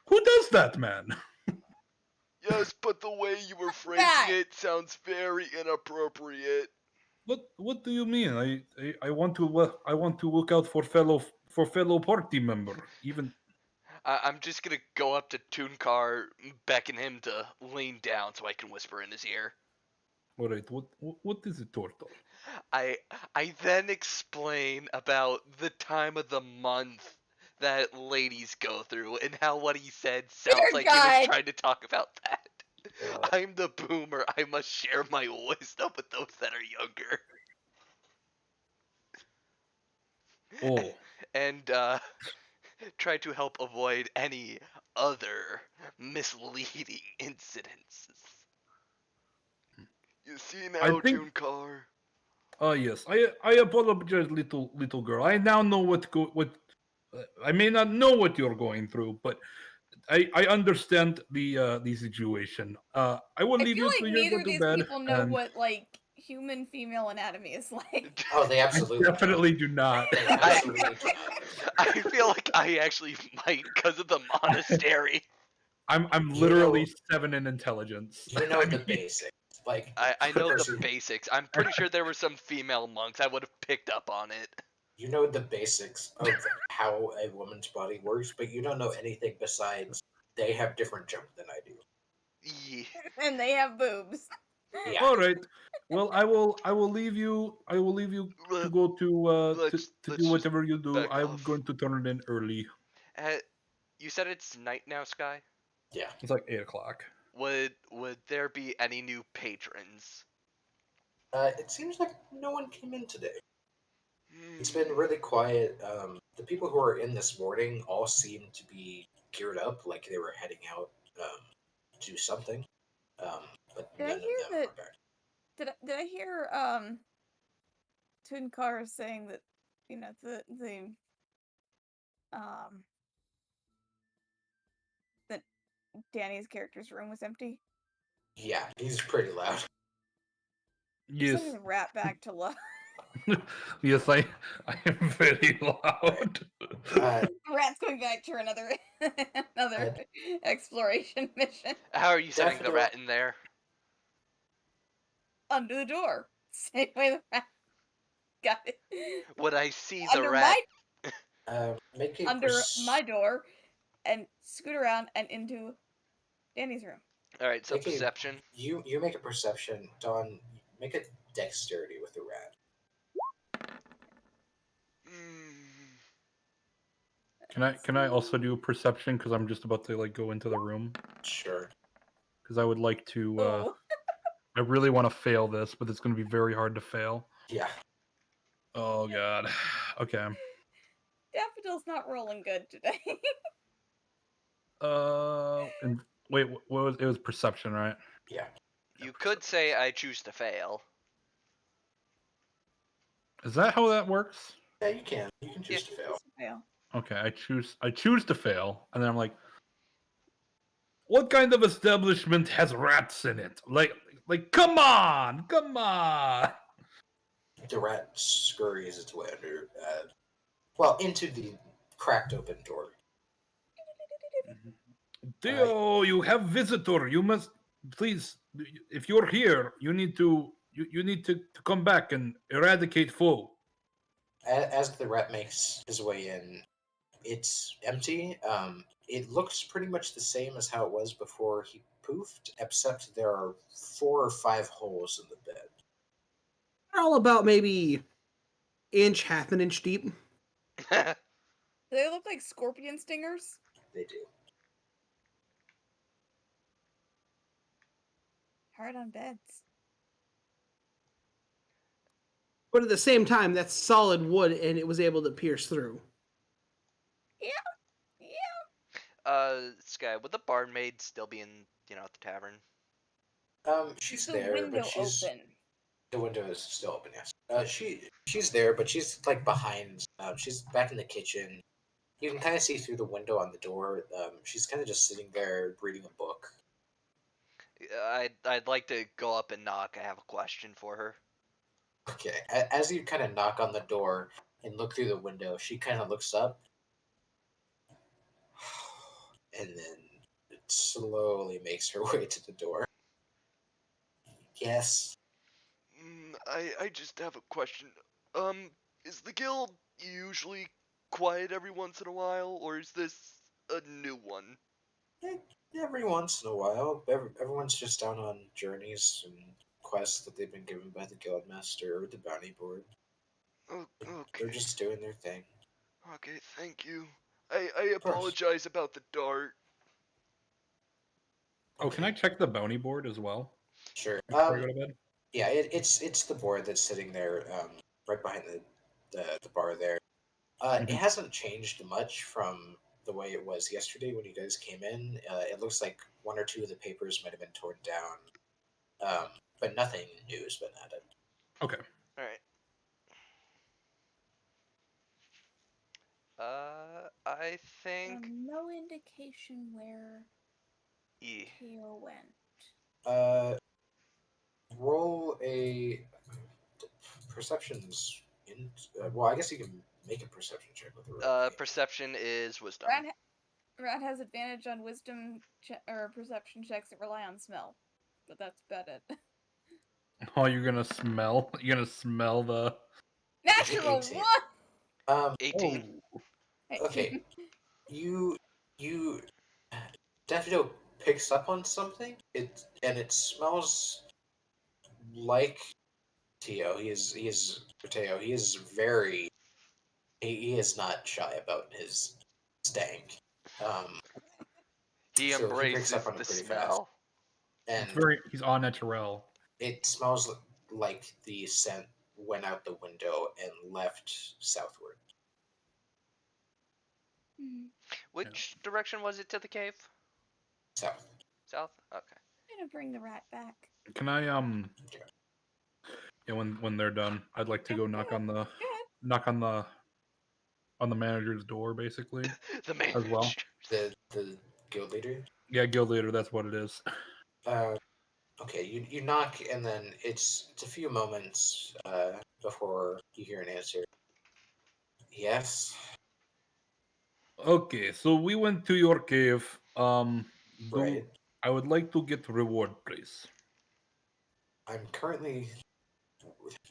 [SPEAKER 1] who does that, man?
[SPEAKER 2] Yes, but the way you were phrasing
[SPEAKER 4] That.
[SPEAKER 2] it sounds very inappropriate.
[SPEAKER 1] What do you mean? I want to look out for fellow party member. Even
[SPEAKER 6] I'm just gonna go up to Toonkar, beckon him to lean down so I can whisper in his ear.
[SPEAKER 1] all right. What is it, Tortle?
[SPEAKER 6] I then explain about the time of the month that ladies go through and how what he said sounds
[SPEAKER 4] Dear
[SPEAKER 6] like he
[SPEAKER 4] God.
[SPEAKER 6] was trying to talk about that.
[SPEAKER 3] Uh,
[SPEAKER 6] I'm the boomer. I must share my wisdom with those that are younger.
[SPEAKER 1] Oh,
[SPEAKER 6] And try to help avoid any other misleading incidences.
[SPEAKER 2] You see
[SPEAKER 1] I
[SPEAKER 2] now,
[SPEAKER 1] think.
[SPEAKER 2] tune car.
[SPEAKER 1] Yes. I apologize, little girl. I now know what. I may not know what you're going through, but I understand the situation. I will
[SPEAKER 4] I
[SPEAKER 1] leave
[SPEAKER 4] feel
[SPEAKER 1] you
[SPEAKER 4] like
[SPEAKER 1] to
[SPEAKER 4] neither
[SPEAKER 1] go
[SPEAKER 4] of
[SPEAKER 1] to
[SPEAKER 4] these
[SPEAKER 1] bed,
[SPEAKER 4] people know
[SPEAKER 1] and
[SPEAKER 4] what, like, human female anatomy is like.
[SPEAKER 3] oh, they
[SPEAKER 1] I
[SPEAKER 3] absolutely
[SPEAKER 1] definitely do not.
[SPEAKER 3] They absolutely do not.
[SPEAKER 6] I feel like I actually might because of the monastery.
[SPEAKER 1] I'm
[SPEAKER 3] You
[SPEAKER 1] literally
[SPEAKER 3] know-
[SPEAKER 1] 7 in intelligence.
[SPEAKER 3] You know
[SPEAKER 1] I
[SPEAKER 3] the
[SPEAKER 1] mean,
[SPEAKER 3] basics. Like
[SPEAKER 6] I know the
[SPEAKER 3] person-
[SPEAKER 6] basics. I'm pretty sure there were some female monks. I would have picked up on it.
[SPEAKER 3] You know the basics of how a woman's body works, but you don't know anything besides they have different jump than I do.
[SPEAKER 6] Yeah.
[SPEAKER 4] And they have boobs.
[SPEAKER 3] Yeah.
[SPEAKER 1] all right. Well, I will leave you. I will leave you to go
[SPEAKER 2] Let's
[SPEAKER 1] to do
[SPEAKER 2] just
[SPEAKER 1] whatever you do.
[SPEAKER 2] back
[SPEAKER 1] I'm
[SPEAKER 2] off.
[SPEAKER 1] going to turn it in early.
[SPEAKER 6] Uh, you said it's night now, Sky.
[SPEAKER 3] Yeah.
[SPEAKER 1] It's like 8 o'clock.
[SPEAKER 6] Would there be any new patrons?
[SPEAKER 3] It seems like no one came in today. It's
[SPEAKER 2] Hmm.
[SPEAKER 3] been really quiet. The people who are in this morning all seem to be geared up, like they were heading out to do something. But
[SPEAKER 4] Did I
[SPEAKER 3] none of
[SPEAKER 4] hear
[SPEAKER 3] them
[SPEAKER 4] that-
[SPEAKER 3] are back.
[SPEAKER 4] Did I hear Tunkar saying that, you know, the that Danny's character's room was empty?
[SPEAKER 3] Yeah, he's pretty loud.
[SPEAKER 1] Yes,
[SPEAKER 4] Sending the rat back to love.
[SPEAKER 1] yes, I am very loud.
[SPEAKER 3] Uh,
[SPEAKER 4] Rat's going back to another exploration mission.
[SPEAKER 6] How are you setting the
[SPEAKER 3] Daffodil-
[SPEAKER 6] rat in there?
[SPEAKER 4] Under the door. Same way the rat got it.
[SPEAKER 6] Would I see the
[SPEAKER 4] Under
[SPEAKER 6] rat?
[SPEAKER 3] make a
[SPEAKER 4] under my door and scoot around and into Danny's room.
[SPEAKER 6] All right, so
[SPEAKER 3] make a-
[SPEAKER 6] perception.
[SPEAKER 3] You make a perception, Don. Make it dexterity with the rat.
[SPEAKER 2] Mm,
[SPEAKER 1] Can I also do perception because I'm just about to like go into the room
[SPEAKER 3] Sure.
[SPEAKER 1] because I would like to.
[SPEAKER 4] Oh,
[SPEAKER 1] I really want to fail this, but it's going to be very hard to fail.
[SPEAKER 3] Yeah.
[SPEAKER 1] Oh god. Okay.
[SPEAKER 4] Daffodil's not rolling good today.
[SPEAKER 1] And wait, what was it? Was perception, right?
[SPEAKER 3] Yeah.
[SPEAKER 6] You could say I choose to fail.
[SPEAKER 1] Is that how that works?
[SPEAKER 3] Yeah, you can. You can choose to fail.
[SPEAKER 4] Fail.
[SPEAKER 1] Okay, I choose to fail, and then I'm like, what kind of establishment has rats in it? Come on, come on.
[SPEAKER 3] The rat scurries its way well, into the cracked open door.
[SPEAKER 1] Theo, you have visitor. You must please, if you're here, you need to to come back and eradicate foe.
[SPEAKER 3] As the rat makes his way in, it's empty. It looks pretty much the same as how it was before he poofed, except there are 4 or 5 holes in the bed.
[SPEAKER 5] They're all about maybe half an inch deep.
[SPEAKER 4] Do they look like scorpion stingers?
[SPEAKER 3] They do.
[SPEAKER 4] Hard on beds.
[SPEAKER 5] But at the same time, that's solid wood, and it was able to pierce through.
[SPEAKER 4] Yeah. Yeah.
[SPEAKER 6] Sky, would the barmaid still be in, at the tavern?
[SPEAKER 3] She's
[SPEAKER 4] The
[SPEAKER 3] there,
[SPEAKER 4] window
[SPEAKER 3] but she's
[SPEAKER 4] open.
[SPEAKER 3] the window is still open. Yes. She's there, but she's like behind. She's back in the kitchen. You can kind of see through the window on the door. She's kind of just sitting there reading a book.
[SPEAKER 6] I'd like to go up and knock. I have a question for her.
[SPEAKER 3] Okay. As you kind of knock on the door and look through the window, she kind of looks up, and then it slowly makes her way to the door. Yes.
[SPEAKER 2] I just have a question. Is the guild usually quiet every once in a while, or is this a new one?
[SPEAKER 3] Every once in a while, everyone's just down on journeys and quests that they've been given by the guildmaster or the bounty board.
[SPEAKER 2] Oh,
[SPEAKER 3] They're
[SPEAKER 2] okay.
[SPEAKER 3] just doing their thing.
[SPEAKER 2] Okay, thank you. I
[SPEAKER 3] Of course.
[SPEAKER 2] apologize about the dart.
[SPEAKER 1] Oh, can I check the bounty board as well
[SPEAKER 3] Sure.
[SPEAKER 1] before I go to bed?
[SPEAKER 3] Yeah, it's the board that's sitting there, right behind the bar there. It
[SPEAKER 1] Mhm.
[SPEAKER 3] hasn't changed much from the way it was yesterday when you guys came in. It looks like 1 or 2 of the papers might have been torn down, but nothing new has been added.
[SPEAKER 1] Okay.
[SPEAKER 6] All right. I think
[SPEAKER 4] No indication where
[SPEAKER 6] E.
[SPEAKER 4] Theo went.
[SPEAKER 3] Uh, roll a perceptions. Well, I guess you can make a perception check with the roll.
[SPEAKER 6] Perception is wisdom.
[SPEAKER 4] Rat has advantage on wisdom or perception checks that rely on smell, but that's about it.
[SPEAKER 1] Oh, you're gonna smell. You're gonna smell the.
[SPEAKER 4] Natural
[SPEAKER 3] 18.
[SPEAKER 4] one.
[SPEAKER 6] 18.
[SPEAKER 3] Okay. You Daffodil picks up on something. It smells like Tio. Teo. He is not shy about his stank. Um,
[SPEAKER 6] He
[SPEAKER 3] so he picks up
[SPEAKER 6] embraces
[SPEAKER 3] on it
[SPEAKER 6] the
[SPEAKER 3] pretty fast,
[SPEAKER 6] smell.
[SPEAKER 3] and
[SPEAKER 1] He's on naturel.
[SPEAKER 3] it smells like the scent went out the window and left southward.
[SPEAKER 6] Which direction was it to the cave?
[SPEAKER 3] South.
[SPEAKER 6] South? Okay.
[SPEAKER 4] I'm gonna bring the rat back.
[SPEAKER 1] Can I Yeah, when they're done, I'd like to go knock on the knock on the manager's door, basically,
[SPEAKER 6] The manager.
[SPEAKER 1] as well.
[SPEAKER 3] The guild leader.
[SPEAKER 1] Yeah, guild leader. That's what it is.
[SPEAKER 3] Okay, you knock, and then it's a few moments before you hear an answer. Yes.
[SPEAKER 1] Okay, so we went to your cave.
[SPEAKER 3] Right.
[SPEAKER 1] I would like to get reward, please.
[SPEAKER 3] I'm currently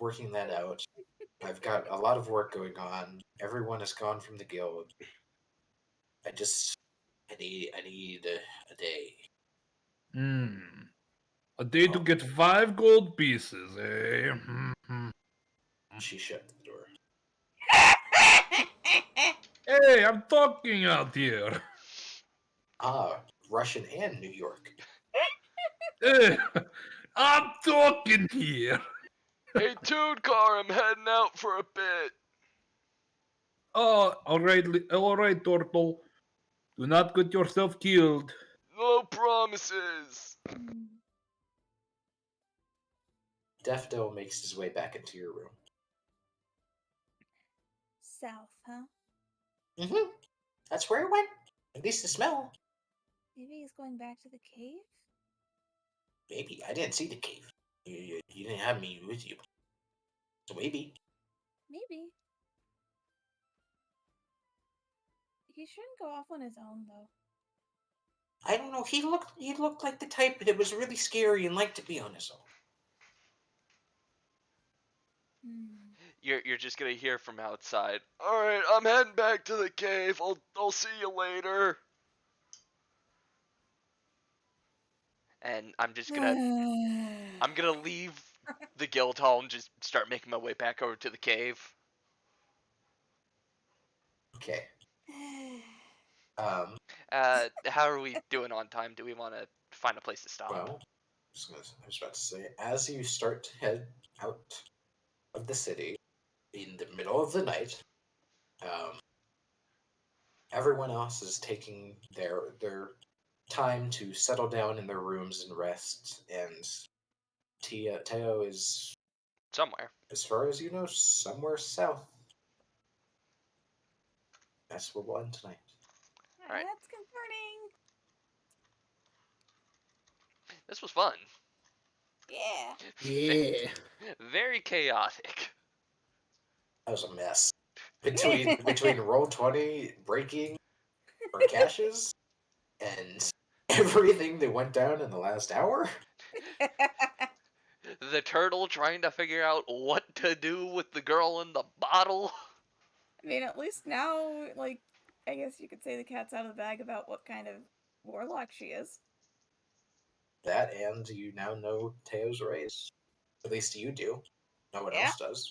[SPEAKER 3] working that out. I've got a lot of work going on. Everyone has gone from the guild. I need a day.
[SPEAKER 1] Hmm. A day to get 5 gold pieces, eh?
[SPEAKER 3] She shut the door.
[SPEAKER 1] Hey, I'm talking out here.
[SPEAKER 3] Russian and New York.
[SPEAKER 1] Hey, I'm talking here.
[SPEAKER 2] Hey, Toon Car, I'm heading out for a bit.
[SPEAKER 1] Oh, all right, Turtle. Do not get yourself killed.
[SPEAKER 2] No promises.
[SPEAKER 3] Defdo makes his way back into your room.
[SPEAKER 4] South, huh?
[SPEAKER 3] Mm-hmm. That's where it went. At least the smell.
[SPEAKER 4] Maybe he's going back to the cave?
[SPEAKER 3] Maybe. I didn't see the cave. You didn't have me with you. So maybe.
[SPEAKER 4] Maybe. He shouldn't go off on his own, though.
[SPEAKER 3] I don't know. He looked like the type that was really scary and liked to be on his own.
[SPEAKER 6] You're just gonna hear from outside.
[SPEAKER 2] All right, I'm heading back to the cave. I'll see you later.
[SPEAKER 6] And I'm gonna leave the guild hall and just start making my way back over to the cave.
[SPEAKER 3] Okay.
[SPEAKER 6] How are we doing on time? Do we want to find a place to stop?
[SPEAKER 3] Well, I was about to say, as you start to head out of the city in the middle of the night, everyone else is taking their time to settle down in their rooms and rest, and Teo is,
[SPEAKER 6] Somewhere.
[SPEAKER 3] as far as you know, somewhere south. That's where we'll end tonight.
[SPEAKER 6] All right.
[SPEAKER 4] That's concerning.
[SPEAKER 6] This was fun.
[SPEAKER 4] Yeah.
[SPEAKER 5] Yeah.
[SPEAKER 6] Very chaotic.
[SPEAKER 3] That was a mess. Between Roll20 breaking our caches and everything that went down in the last hour.
[SPEAKER 6] The turtle trying to figure out what to do with the girl in the bottle.
[SPEAKER 4] I mean, at least now, like, I guess you could say the cat's out of the bag about what kind of warlock she is.
[SPEAKER 3] That, and you now know Teo's race. At least you do. No one
[SPEAKER 4] Yeah.
[SPEAKER 3] else does.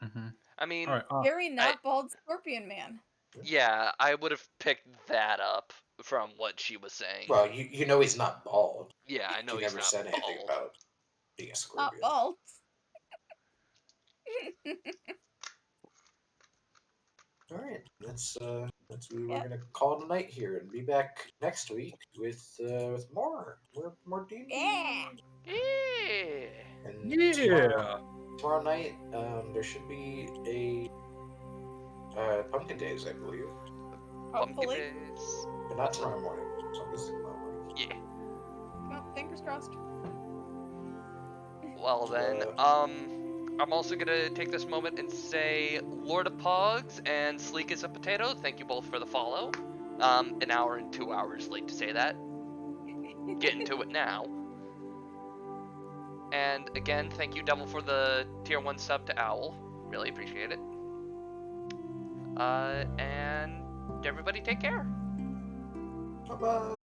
[SPEAKER 1] Mm-hmm.
[SPEAKER 6] I mean,
[SPEAKER 1] All right.
[SPEAKER 4] Very not bald scorpion man.
[SPEAKER 6] yeah, I would have picked that up from what she was saying.
[SPEAKER 3] Well, you know he's not bald.
[SPEAKER 6] Yeah, I know
[SPEAKER 3] He
[SPEAKER 6] he's
[SPEAKER 3] never
[SPEAKER 6] not
[SPEAKER 3] said anything
[SPEAKER 6] bald.
[SPEAKER 3] about being a
[SPEAKER 4] Not
[SPEAKER 3] scorpion.
[SPEAKER 4] bald.
[SPEAKER 3] All right, we're gonna call it a night here and be back next week with more D&D.
[SPEAKER 4] Yeah.
[SPEAKER 6] Yeah.
[SPEAKER 3] And
[SPEAKER 1] Yeah.
[SPEAKER 3] tomorrow night, there should be a Pumpkin Days, I believe,
[SPEAKER 6] Pumpkin
[SPEAKER 4] Hopefully.
[SPEAKER 6] days.
[SPEAKER 3] but not tomorrow morning. So this is tomorrow morning.
[SPEAKER 6] Yeah.
[SPEAKER 4] Well, fingers crossed.
[SPEAKER 6] Well then, I'm also gonna take this moment and say Lord of Pogs and Sleek as a Potato, thank you both for the follow. An hour and 2 hours late to say that. Getting to it now. And again, thank you Devil for the tier 1 sub to Owl. Really appreciate it. And everybody take care.
[SPEAKER 3] Bye-bye.